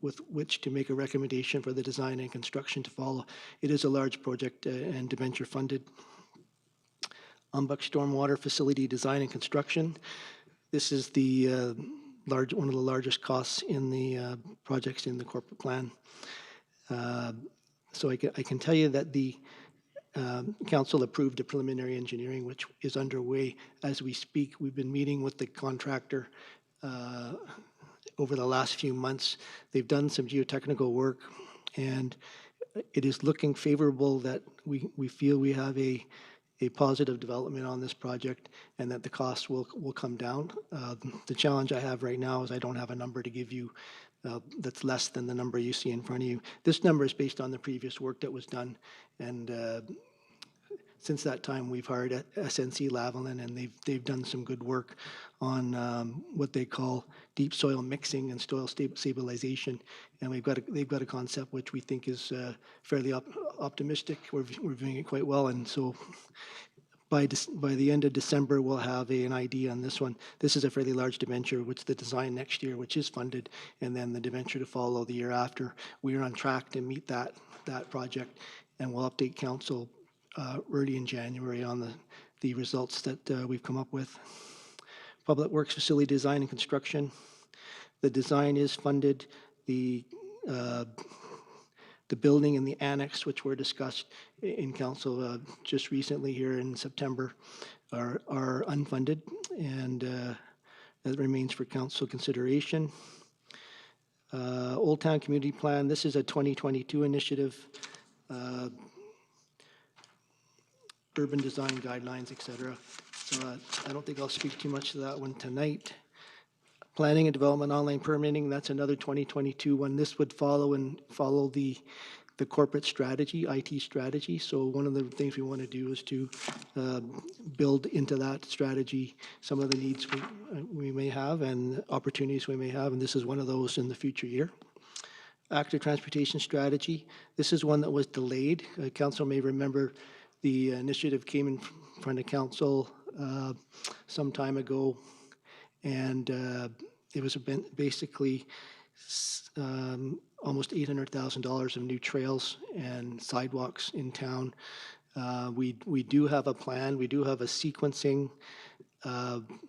with which to make a recommendation for the design and construction to follow. It is a large project and debenture funded. Umbuck Stormwater Facility Design and Construction. This is the one of the largest costs in the projects in the corporate plan. So I can tell you that the council approved a preliminary engineering, which is underway as we speak. We've been meeting with the contractor over the last few months. They've done some geotechnical work, and it is looking favorable that we feel we have a positive development on this project and that the costs will come down. The challenge I have right now is I don't have a number to give you that's less than the number you see in front of you. This number is based on the previous work that was done, and since that time we've hired SNC Lavalin, and they've done some good work on what they call deep soil mixing and soil stabilization, and they've got a concept which we think is fairly optimistic. We're doing it quite well, and so by the end of December, we'll have an idea on this one. This is a fairly large debenture, which the design next year, which is funded, and then the debenture to follow the year after. We are on track to meet that project, and we'll update council early in January on the results that we've come up with. Public Works Facility Design and Construction. The design is funded. The building and the annex, which were discussed in council just recently here in September, are unfunded, and that remains for council consideration. Old Town Community Plan, this is a 2022 initiative. Urban design guidelines, etc. So I don't think I'll speak too much to that one tonight. Planning and Development Online Permitting, that's another 2022 one. This would follow the corporate strategy, IT strategy. So one of the things we want to do is to build into that strategy some of the needs we may have and opportunities we may have, and this is one of those in the future year. Active Transportation Strategy, this is one that was delayed. Council may remember the initiative came in front of council some time ago, and it was basically almost $800,000 of new trails and sidewalks in town. We do have a plan. We do have a sequencing.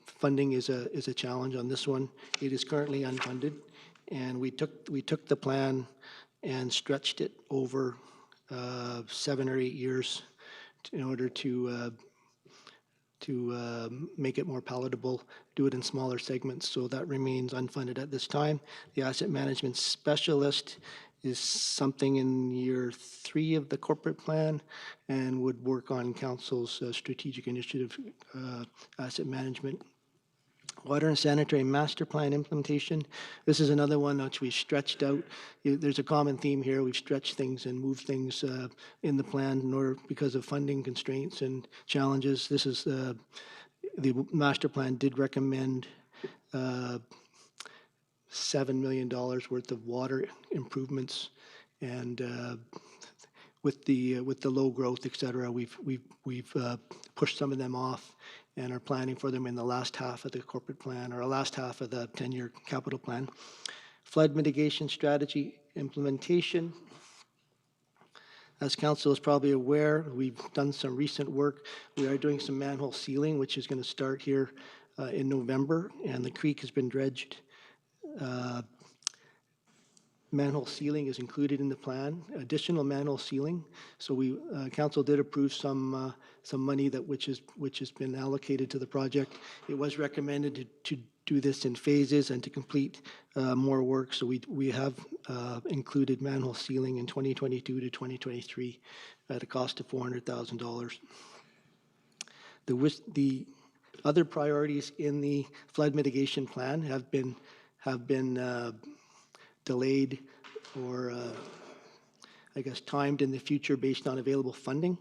Funding is a challenge on this one. It is currently unfunded, and we took the plan and stretched it over 7 or 8 years in order to make it more palatable, do it in smaller segments. So that remains unfunded at this time. The asset management specialist is something in year 3 of the corporate plan and would work on council's strategic initiative asset management. Water and sanitary master plan implementation. This is another one which we've stretched out. There's a common theme here. We've stretched things and moved things in the plan in order because of funding constraints and challenges. This is the master plan did recommend $7 million worth of water improvements, and with the low growth, et cetera, we've pushed some of them off and are planning for them in the last half of the corporate plan or last half of the 10-year capital plan. Flood mitigation strategy implementation. As council is probably aware, we've done some recent work. We are doing some manhole sealing, which is going to start here in November, and the creek has been dredged. Manhole sealing is included in the plan, additional manhole sealing. So we, council did approve some money which has been allocated to the project. It was recommended to do this in phases and to complete more work. So we have included manhole sealing in 2022 to 2023 at a cost of $400,000. The other priorities in the flood mitigation plan have been delayed or I guess timed in the future based on available funding.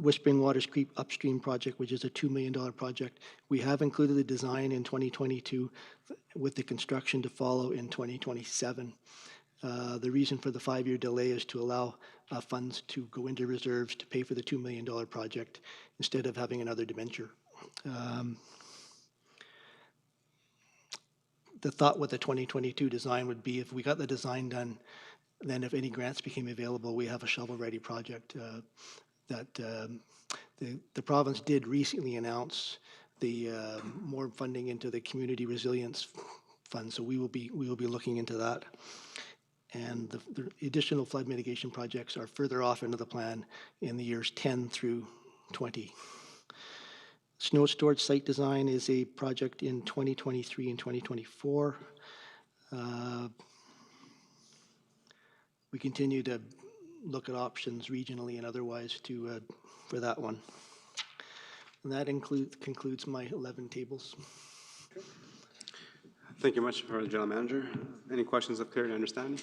Whispering Waters Creek Upstream Project, which is a $2 million project. We have included the design in 2022 with the construction to follow in 2027. The reason for the 5-year delay is to allow funds to go into reserves to pay for the $2 million project instead of having another debenture. The thought with the 2022 design would be if we got the design done, then if any grants became available, we have a shovel-ready project. The province did recently announce the more funding into the community resilience fund, so we will be looking into that. And the additional flood mitigation projects are further off into the plan in the years 10 through 20. Snow storage site design is a project in 2023 and 2024. We continue to look at options regionally and otherwise for that one. And that concludes my 11 tables. Thank you much for the General Manager. Any questions of clarity and understanding?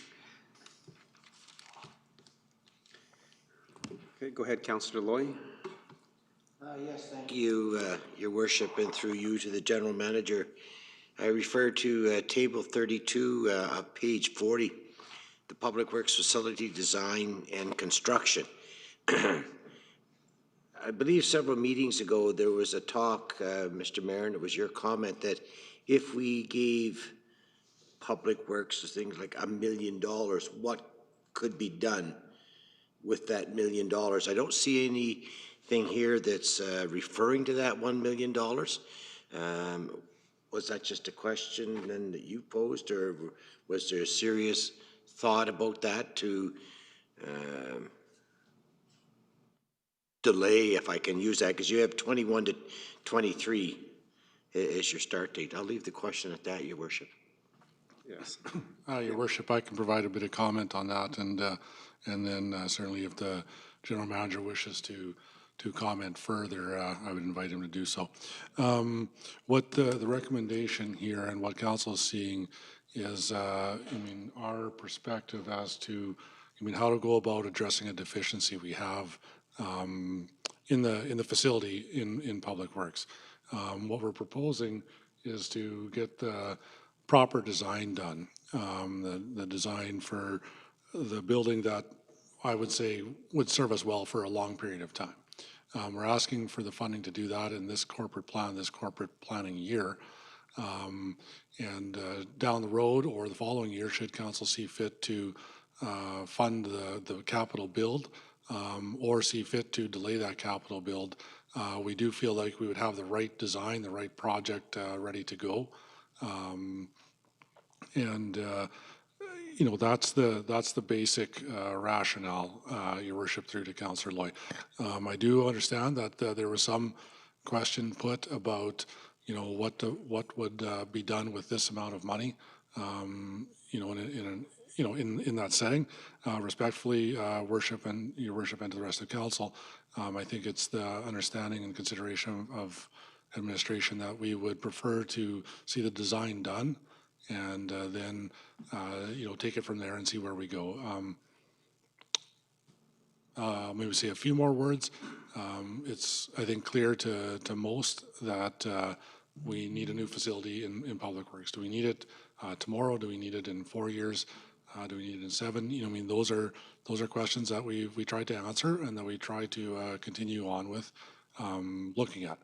Okay, go ahead, Councillor Loy. Yes, thank you, Your Worship, and through you to the General Manager. I refer to Table 32 of page 40, the Public Works Facility Design and Construction. I believe several meetings ago there was a talk, Mr. Mayor, and it was your comment that if we gave Public Works things like $1 million, what could be done with that $1 million? I don't see anything here that's referring to that $1 million. Was that just a question then that you posed, or was there a serious thought about that to delay, if I can use that, because you have 21 to 23 is your start date. I'll leave the question at that, Your Worship. Yes. Your Worship, I can provide a bit of comment on that, and then certainly if the General Manager wishes to comment further, I would invite him to do so. What the recommendation here and what Council is seeing is, our perspective as to, how to go about addressing a deficiency we have in the facility in Public Works. What we're proposing is to get the proper design done, the design for the building that I would say would serve us well for a long period of time. We're asking for the funding to do that in this corporate plan, this corporate planning year. And down the road or the following year, should Council see fit to fund the capital build or see fit to delay that capital build, we do feel like we would have the right design, the right project ready to go. That's the basic rationale, Your Worship, through to Councillor Loy. I do understand that there was some question put about, you know, what would be done with this amount of money, you know, in that setting. Respectfully, Worship and Your Worship and to the rest of the council, I think it's the understanding and consideration of administration that we would prefer to see the design done and then, you know, take it from there and see where we go. Maybe say a few more words. It's, I think, clear to most that we need a new facility in Public Works. Do we need it tomorrow? Do we need it in 4 years? Do we need it in 7? You know, I mean, those are questions that we tried to answer and that we try to continue on with looking at.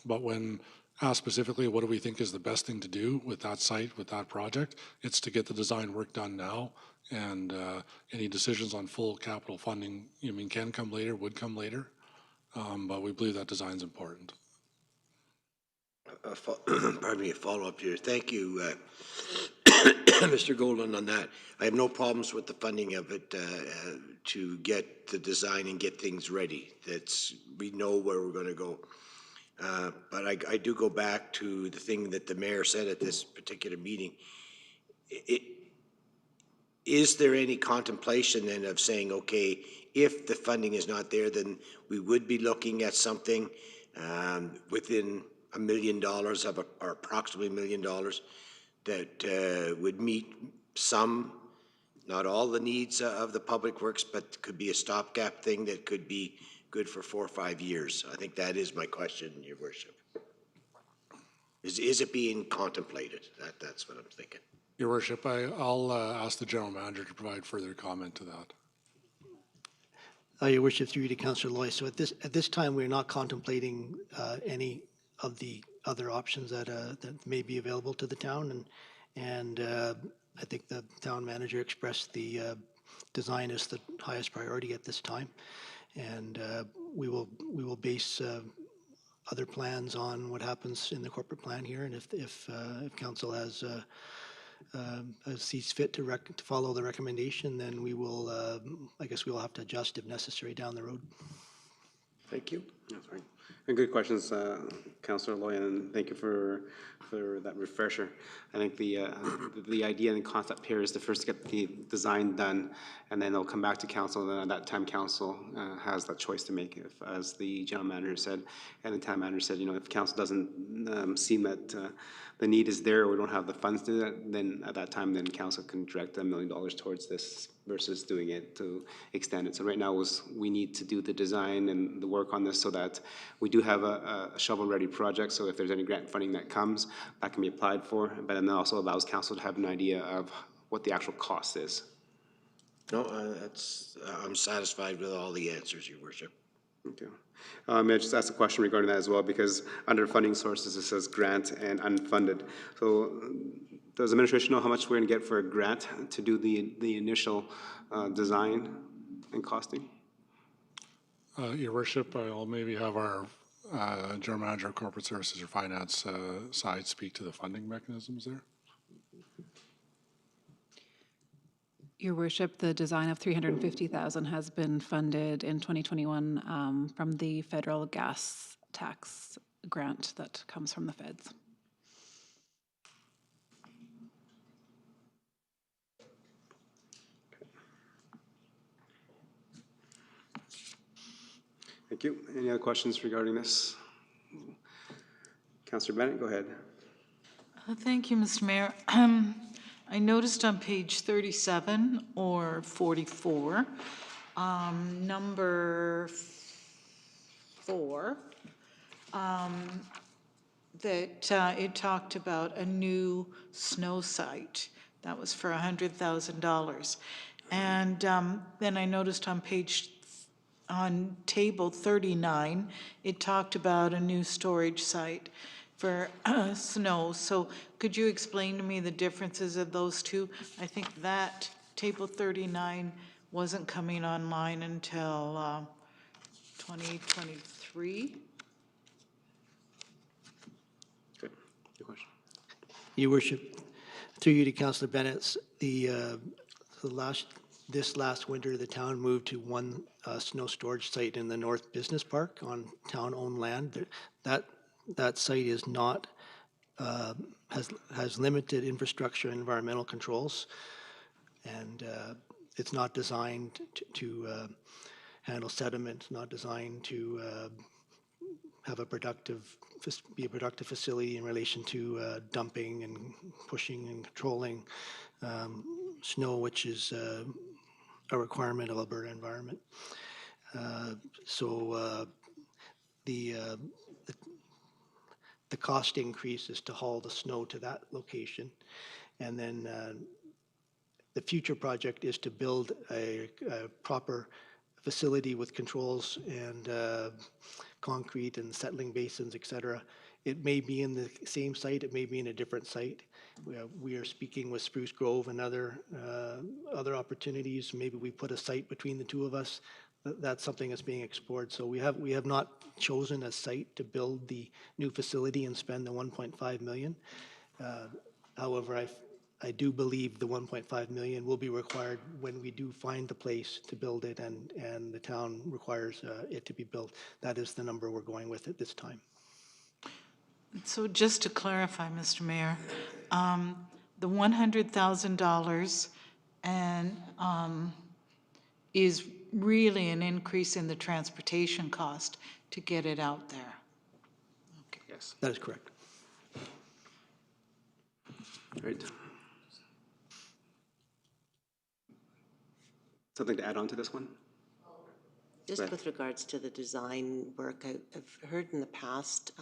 But when asked specifically, what do we think is the best thing to do with that site, with that project, it's to get the design work done now. And any decisions on full capital funding, I mean, can come later, would come later. But we believe that design's important. Pardon me, a follow-up here. Thank you, Mr. Golden, on that. I have no problems with the funding of it to get the design and get things ready. We know where we're going to go. But I do go back to the thing that the mayor said at this particular meeting. Is there any contemplation then of saying, okay, if the funding is not there, then we would be looking at something within $1 million or approximately $1 million that would meet some, not all the needs of the Public Works, but could be a stopgap thing that could be good for 4 or 5 years? I think that is my question, Your Worship. Is it being contemplated? That's what I'm thinking. Your Worship, I'll ask the General Manager to provide further comment to that. Your Worship, through you to Councillor Loy. So at this time, we're not contemplating any of the other options that may be available to the town, and I think the town manager expressed the design as the highest priority at this time, and we will base other plans on what happens in the corporate plan here, and if council sees fit to follow the recommendation, then we will, I guess we will have to adjust if necessary down the road. Thank you. That's right. And good questions, Councillor Loy, and thank you for that refresher. I think the idea and concept here is to first get the design done, and then they'll come back to council, and then at that time council has that choice to make, if, as the general manager said, and the town manager said, you know, if council doesn't seem that the need is there, or we don't have the funds to do that, then at that time, then council can direct $1 million towards this versus doing it to extend it. So right now we need to do the design and the work on this so that we do have a shovel-ready project. So if there's any grant funding that comes, that can be applied for, but then also allows council to have an idea of what the actual cost is. No, I'm satisfied with all the answers, Your Worship. Okay. May I just ask a question regarding that as well, because under funding sources it says grant and unfunded. So does the administration know how much we're going to get for a grant to do the initial design and costing? Your Worship, I'll maybe have our General Manager of Corporate Services or Finance side speak to the funding mechanisms there. Your Worship, the design of $350,000 has been funded in 2021 from the federal gas tax grant that comes from the feds. Thank you. Any other questions regarding this? Councillor Bennett, go ahead. Thank you, Mr. Mayor. I noticed on page 37 or 44, number 4, that it talked about a new snow site. That was for $100,000. And then I noticed on table 39, it talked about a new storage site for snow. So could you explain to me the differences of those two? I think that table 39 wasn't coming online until 2023. Good. Good question. Your Worship, through you to Councillor Bennett, the last This last winter, the town moved to one snow storage site in the North Business Park on town-owned land. That site is not, has limited infrastructure and environmental controls, and it's not designed to handle sediment, not designed to have a be a productive facility in relation to dumping and pushing and controlling snow, which is a requirement of Alberta environment. So the cost increase is to haul the snow to that location, and then the future project is to build a proper facility with controls and concrete and settling basins, et cetera. It may be in the same site, it may be in a different site. We are speaking with Spruce Grove and other opportunities. Maybe we put a site between the two of us. That's something that's being explored. So we have not chosen a site to build the new facility and spend the 1.5 million. However, I do believe the 1.5 million will be required when we do find the place to build it, and the town requires it to be built. That is the number we're going with at this time. So just to clarify, Mr. Mayor, the $100,000 and is really an increase in the transportation cost to get it out there. Okay. Yes. That is correct. Right. Something to add on to this one? Just with regards to the design work, I've heard in the past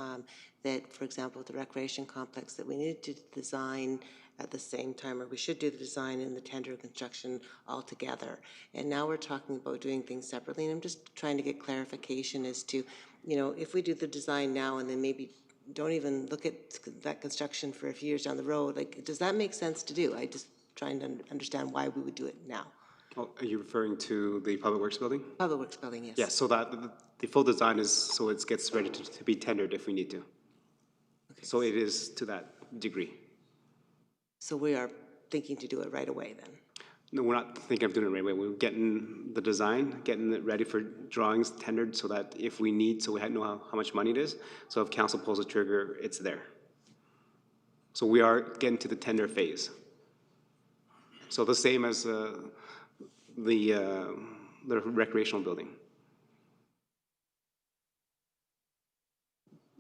that, for example, with the recreation complex, that we need to design at the same time, or we should do the design and the tender construction all together. And now we're talking about doing things separately, and I'm just trying to get clarification as to, you know, if we do the design now and then maybe don't even look at that construction for a few years down the road, like, does that make sense to do? I just trying to understand why we would do it now. Oh, are you referring to the Public Works building? Public Works building, yes. Yes, so that the full design is so it gets ready to be tendered if we need to. Okay. So it is to that degree. So we are thinking to do it right away then? No, we're not thinking of doing it right away. We're getting the design, getting it ready for drawings tendered so that if we need, so we know how much money it is. So if council pulls a trigger, it's there. So we are getting to the tender phase. So the same as the recreational building.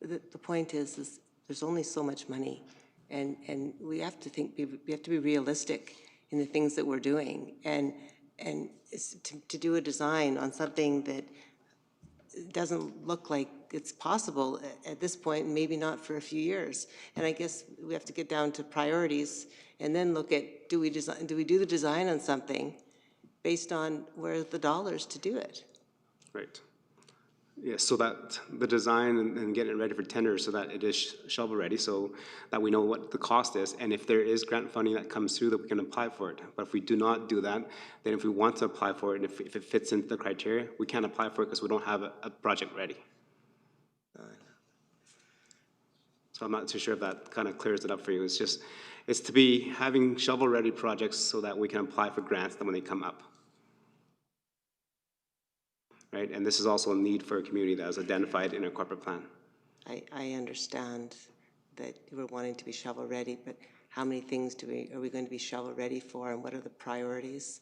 The point is there's only so much money, and we have to think, we have to be realistic in the things that we're doing, and to do a design on something that doesn't look like it's possible at this point, maybe not for a few years. And I guess we have to get down to priorities and then look at, do we do the design on something based on where the dollars to do it? Right. Yes, so that the design and getting it ready for tender so that it is shovel ready, so that we know what the cost is, and if there is grant funding that comes through, that we can apply for it. But if we do not do that, then if we want to apply for it, and if it fits into the criteria, we can't apply for it because we don't have a project ready. So I'm not too sure if that kind of clears it up for you. It's to be having shovel ready projects so that we can apply for grants when they come up. Right, and this is also a need for a community that is identified in our corporate plan. I understand that we're wanting to be shovel ready, but how many things are we going to be shovel ready for, and what are the priorities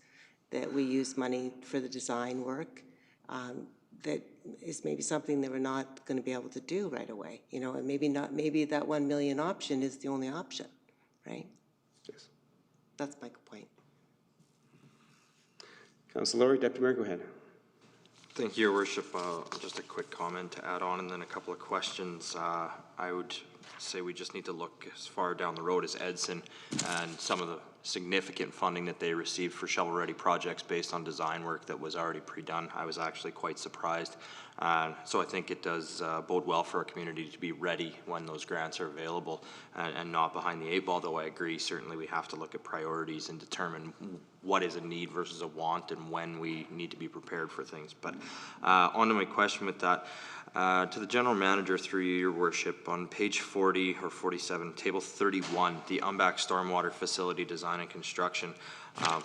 that we use money for the design work? That is maybe something that we're not going to be able to do right away, you know, and maybe that 1 million option is the only option, right? Yes. That's my point. Councilor Laurie, Deputy Mayor, go ahead. Thank you, Your Worship. Just a quick comment to add on and then a couple of questions. I would say we just need to look as far down the road as Edson and some of the significant funding that they received for shovel-ready projects based on design work that was already pre-done. I was actually quite surprised. So I think it does bode well for our community to be ready when those grants are available and not behind the eight ball, though I agree. Certainly we have to look at priorities and determine what is a need versus a want and when we need to be prepared for things. But on to my question with that. To the General Manager, through you, Your Worship, on page 40 or 47, table 31, the UMBAC Stormwater Facility Design design and construction.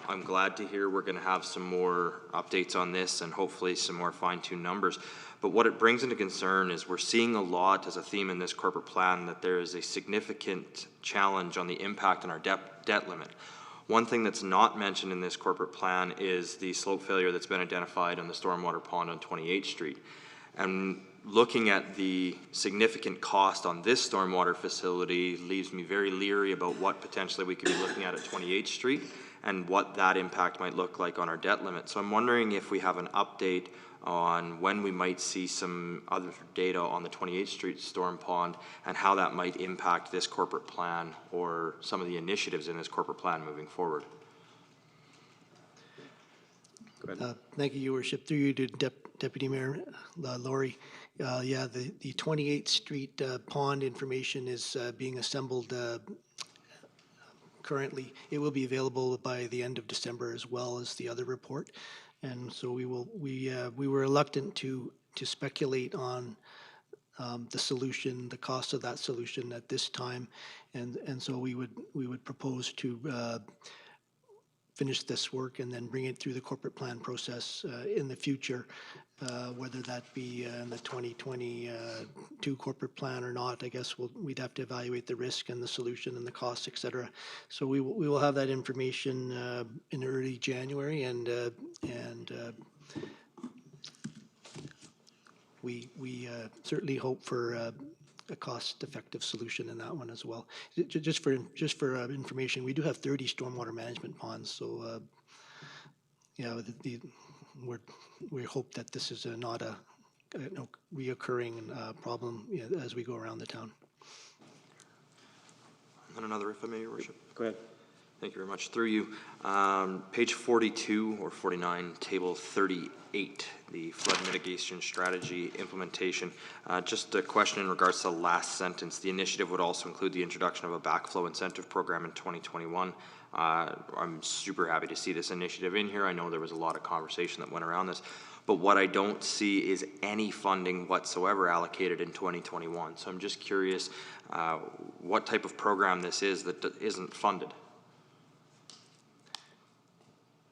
I'm glad to hear we're going to have some more updates on this and hopefully some more fine-tuned numbers. But what it brings into concern is we're seeing a lot as a theme in this corporate plan that there is a significant challenge on the impact on our debt limit. One thing that's not mentioned in this corporate plan is the slope failure that's been identified on the stormwater pond on 28th Street. And looking at the significant cost on this stormwater facility leaves me very leery about what potentially we could be looking at 28th Street and what that impact might look like on our debt limit. So I'm wondering if we have an update on when we might see some other data on the 28th Street storm pond and how that might impact this corporate plan or some of the initiatives in this corporate plan moving forward. Go ahead. Thank you, Your Worship. Through you to Deputy Mayor Laurie. Yeah, the 28th Street pond information is being assembled currently. It will be available by the end of December as well as the other report. And so we were reluctant to speculate on the solution, the cost of that solution at this time, and so we would propose to finish this work and then bring it through the corporate plan process in the future, whether that be in the 2022 corporate plan or not. I guess we'd have to evaluate the risk and the solution and the costs, et cetera. So we will have that information in early January, and we certainly hope for a cost-effective solution in that one as well. Just for information, we do have 30 stormwater management ponds, so yeah, we hope that this is not a reoccurring problem as we go around the town. And another, if I may, Your Worship. Go ahead. Thank you very much. Through you, page 42 or 49, table 38, the flood mitigation strategy implementation. Just a question in regards to the last sentence. The initiative would also include the introduction of a backflow incentive program in 2021. I'm super happy to see this initiative in here. I know there was a lot of conversation that went around this, but what I don't see is any funding whatsoever allocated in 2021. So I'm just curious what type of program this is that isn't funded.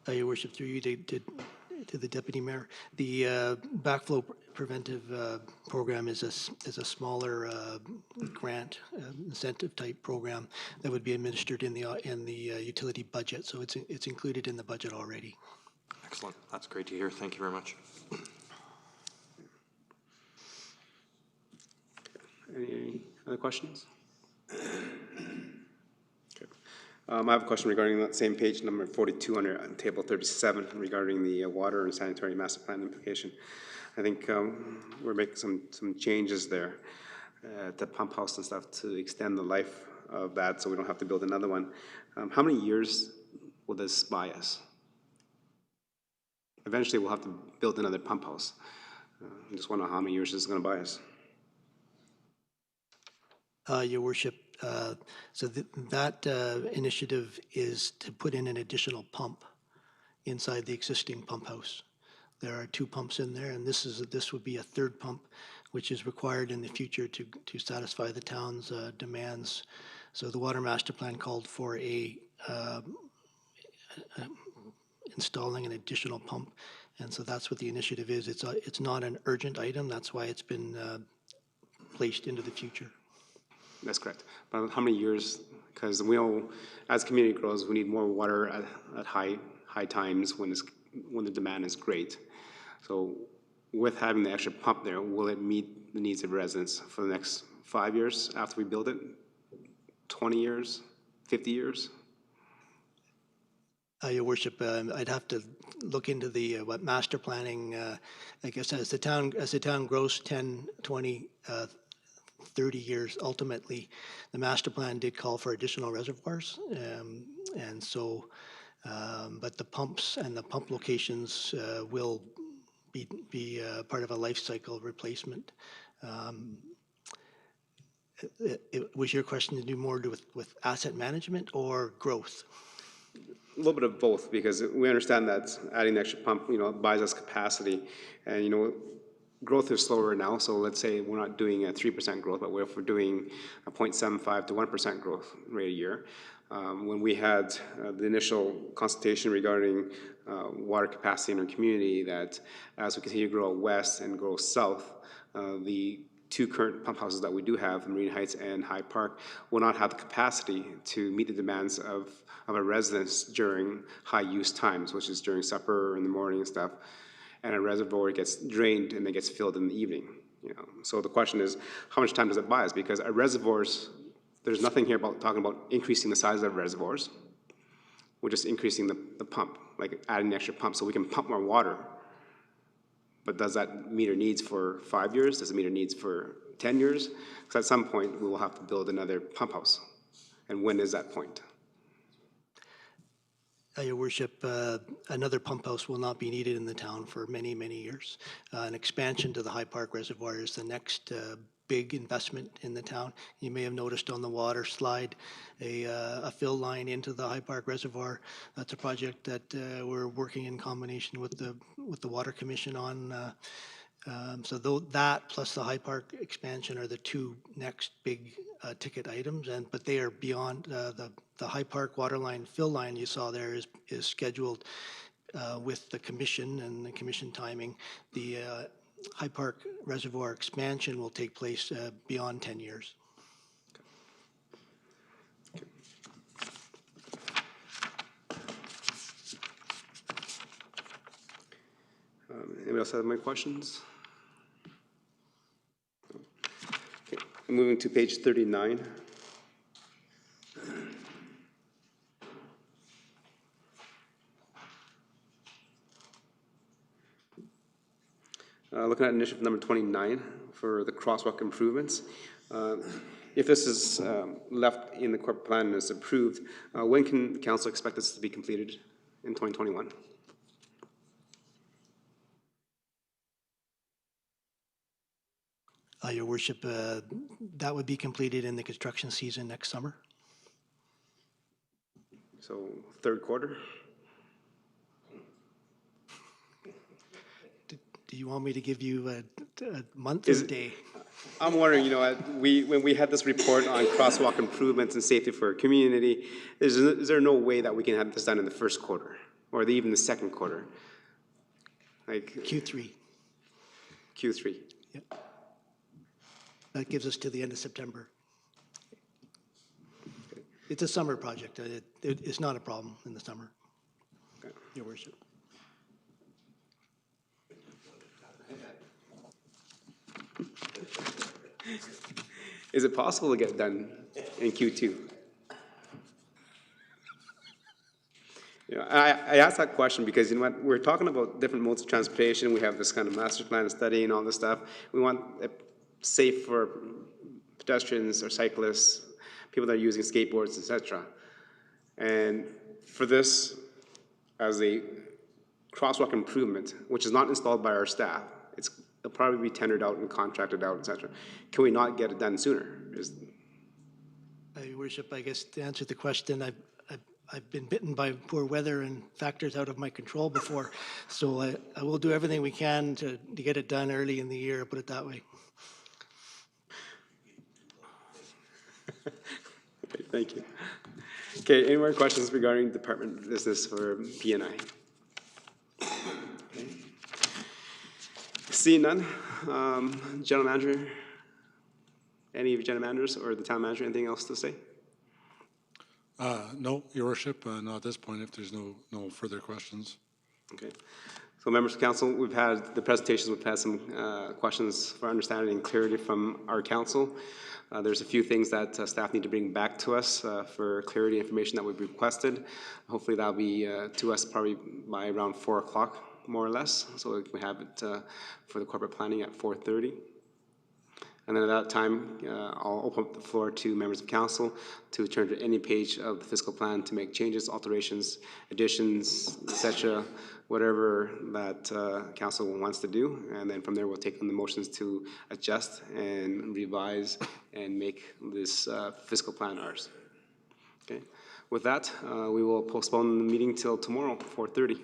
Your Worship, through you to the Deputy Mayor, the backflow preventive program is a smaller grant incentive type program that would be administered in the utility budget. So it's included in the budget already. Excellent. That's great to hear. Thank you very much. Any other questions? I have a question regarding that same page, number 42 under table 37, regarding the water and sanitary master plan implication. I think we're making some changes there at the pump house and stuff to extend the life of that so we don't have to build another one. How many years will this buy us? Eventually we'll have to build another pump house. I just wonder how many years this is going to buy us. Your Worship, so that initiative is to put in an additional pump inside the existing pump house. There are 2 pumps in there, and this would be a 3rd pump, which is required in the future to satisfy the town's demands. So the water master plan called for installing an additional pump, and so that's what the initiative is. It's not an urgent item. That's why it's been placed into the future. That's correct. But how many years? Because we know, as community grows, we need more water at high times when the demand is great. So, with having the extra pump there, will it meet the needs of residents for the next 5 years after we build it? 20 years? 50 years? Your Worship, I'd have to look into the what master planning. I guess as the town grows 10, 20. 30 years, ultimately, the master plan did call for additional reservoirs, and so, but the pumps and the pump locations will be part of a life cycle replacement. Was your question to do more with asset management or growth? A little bit of both, because we understand that adding the extra pump, buys us capacity, and growth is slower now, so let's say we're not doing a 3% growth, but if we're doing a 0.75 to 1% growth rate a year, When we had the initial consultation regarding water capacity in our community, that as we continue to grow west and grow south, the two current pump houses that we do have, Marine Heights and High Park, will not have the capacity to meet the demands of our residents during high use times, which is during supper in the morning and stuff. And a reservoir gets drained and then gets filled in the evening. So the question is, how much time does it buy us? Because our reservoirs, there's nothing here about talking about increasing the size of reservoirs. We're just increasing the pump, like adding an extra pump so we can pump more water. But does that meet our needs for 5 years? Does it meet our needs for 10 years? Because at some point, we will have to build another pump house. And when is that point? Your Worship, another pump house will not be needed in the town for many, many years. An expansion to the High Park Reservoir is the next big investment in the town. You may have noticed on the water slide a fill line into the High Park Reservoir. That's a project that we're working in combination with the Water Commission on. So that plus the High Park expansion are the two next big ticket items, but they are beyond the High Park water line fill line you saw there is scheduled with the commission and the commission timing. The High Park Reservoir expansion will take place beyond 10 years. Anybody else have any questions? Okay. Moving to page 39. Looking at initiative number 29 for the crosswalk improvements. If this is left in the corporate plan and is approved, when can council expect this to be completed in 2021? Your Worship, that would be completed in the construction season next summer. So third quarter? Do you want me to give you a month or a day? I'm wondering, when we had this report on crosswalk improvements and safety for our community, is there no way that we can have this done in the first quarter or even the second quarter? Like Q3. Q3. Yep. That gives us to the end of September. Okay. It's a summer project. It's not a problem in the summer, okay. Your Worship. Is it possible to get done in Q2? I asked that question because we're talking about different modes of transportation. We have this kind of master plan study and all this stuff. We want it safe for pedestrians or cyclists, people that are using skateboards, etc. And for this, as a crosswalk improvement, which is not installed by our staff, it'll probably be tendered out and contracted out, etc. Can we not get it done sooner? Your Worship, I guess to answer the question, I've been bitten by poor weather and factors out of my control before, so I will do everything we can to get it done early in the year, put it that way. Okay, thank you. Okay, any more questions regarding department business for P&I? Okay. Seeing none, General Manager, any of you General Managers or the Town Manager, anything else to say? No, Your Worship, not at this point if there's no further questions. Okay. So members of council, we've had the presentations, we've had some questions for understanding and clarity from our council. There's a few things that staff need to bring back to us for clarity information that we've requested. Hopefully that'll be to us probably by around 4 o'clock, more or less, so we can have it for the corporate planning at 4:30. And then at that time, I'll open up the floor to members of council to turn to any page of the fiscal plan to make changes, alterations, additions, etc., whatever that council wants to do. And then from there, we'll take on the motions to adjust and revise and make this fiscal plan ours. Okay. With that, we will postpone the meeting till tomorrow, 4:30.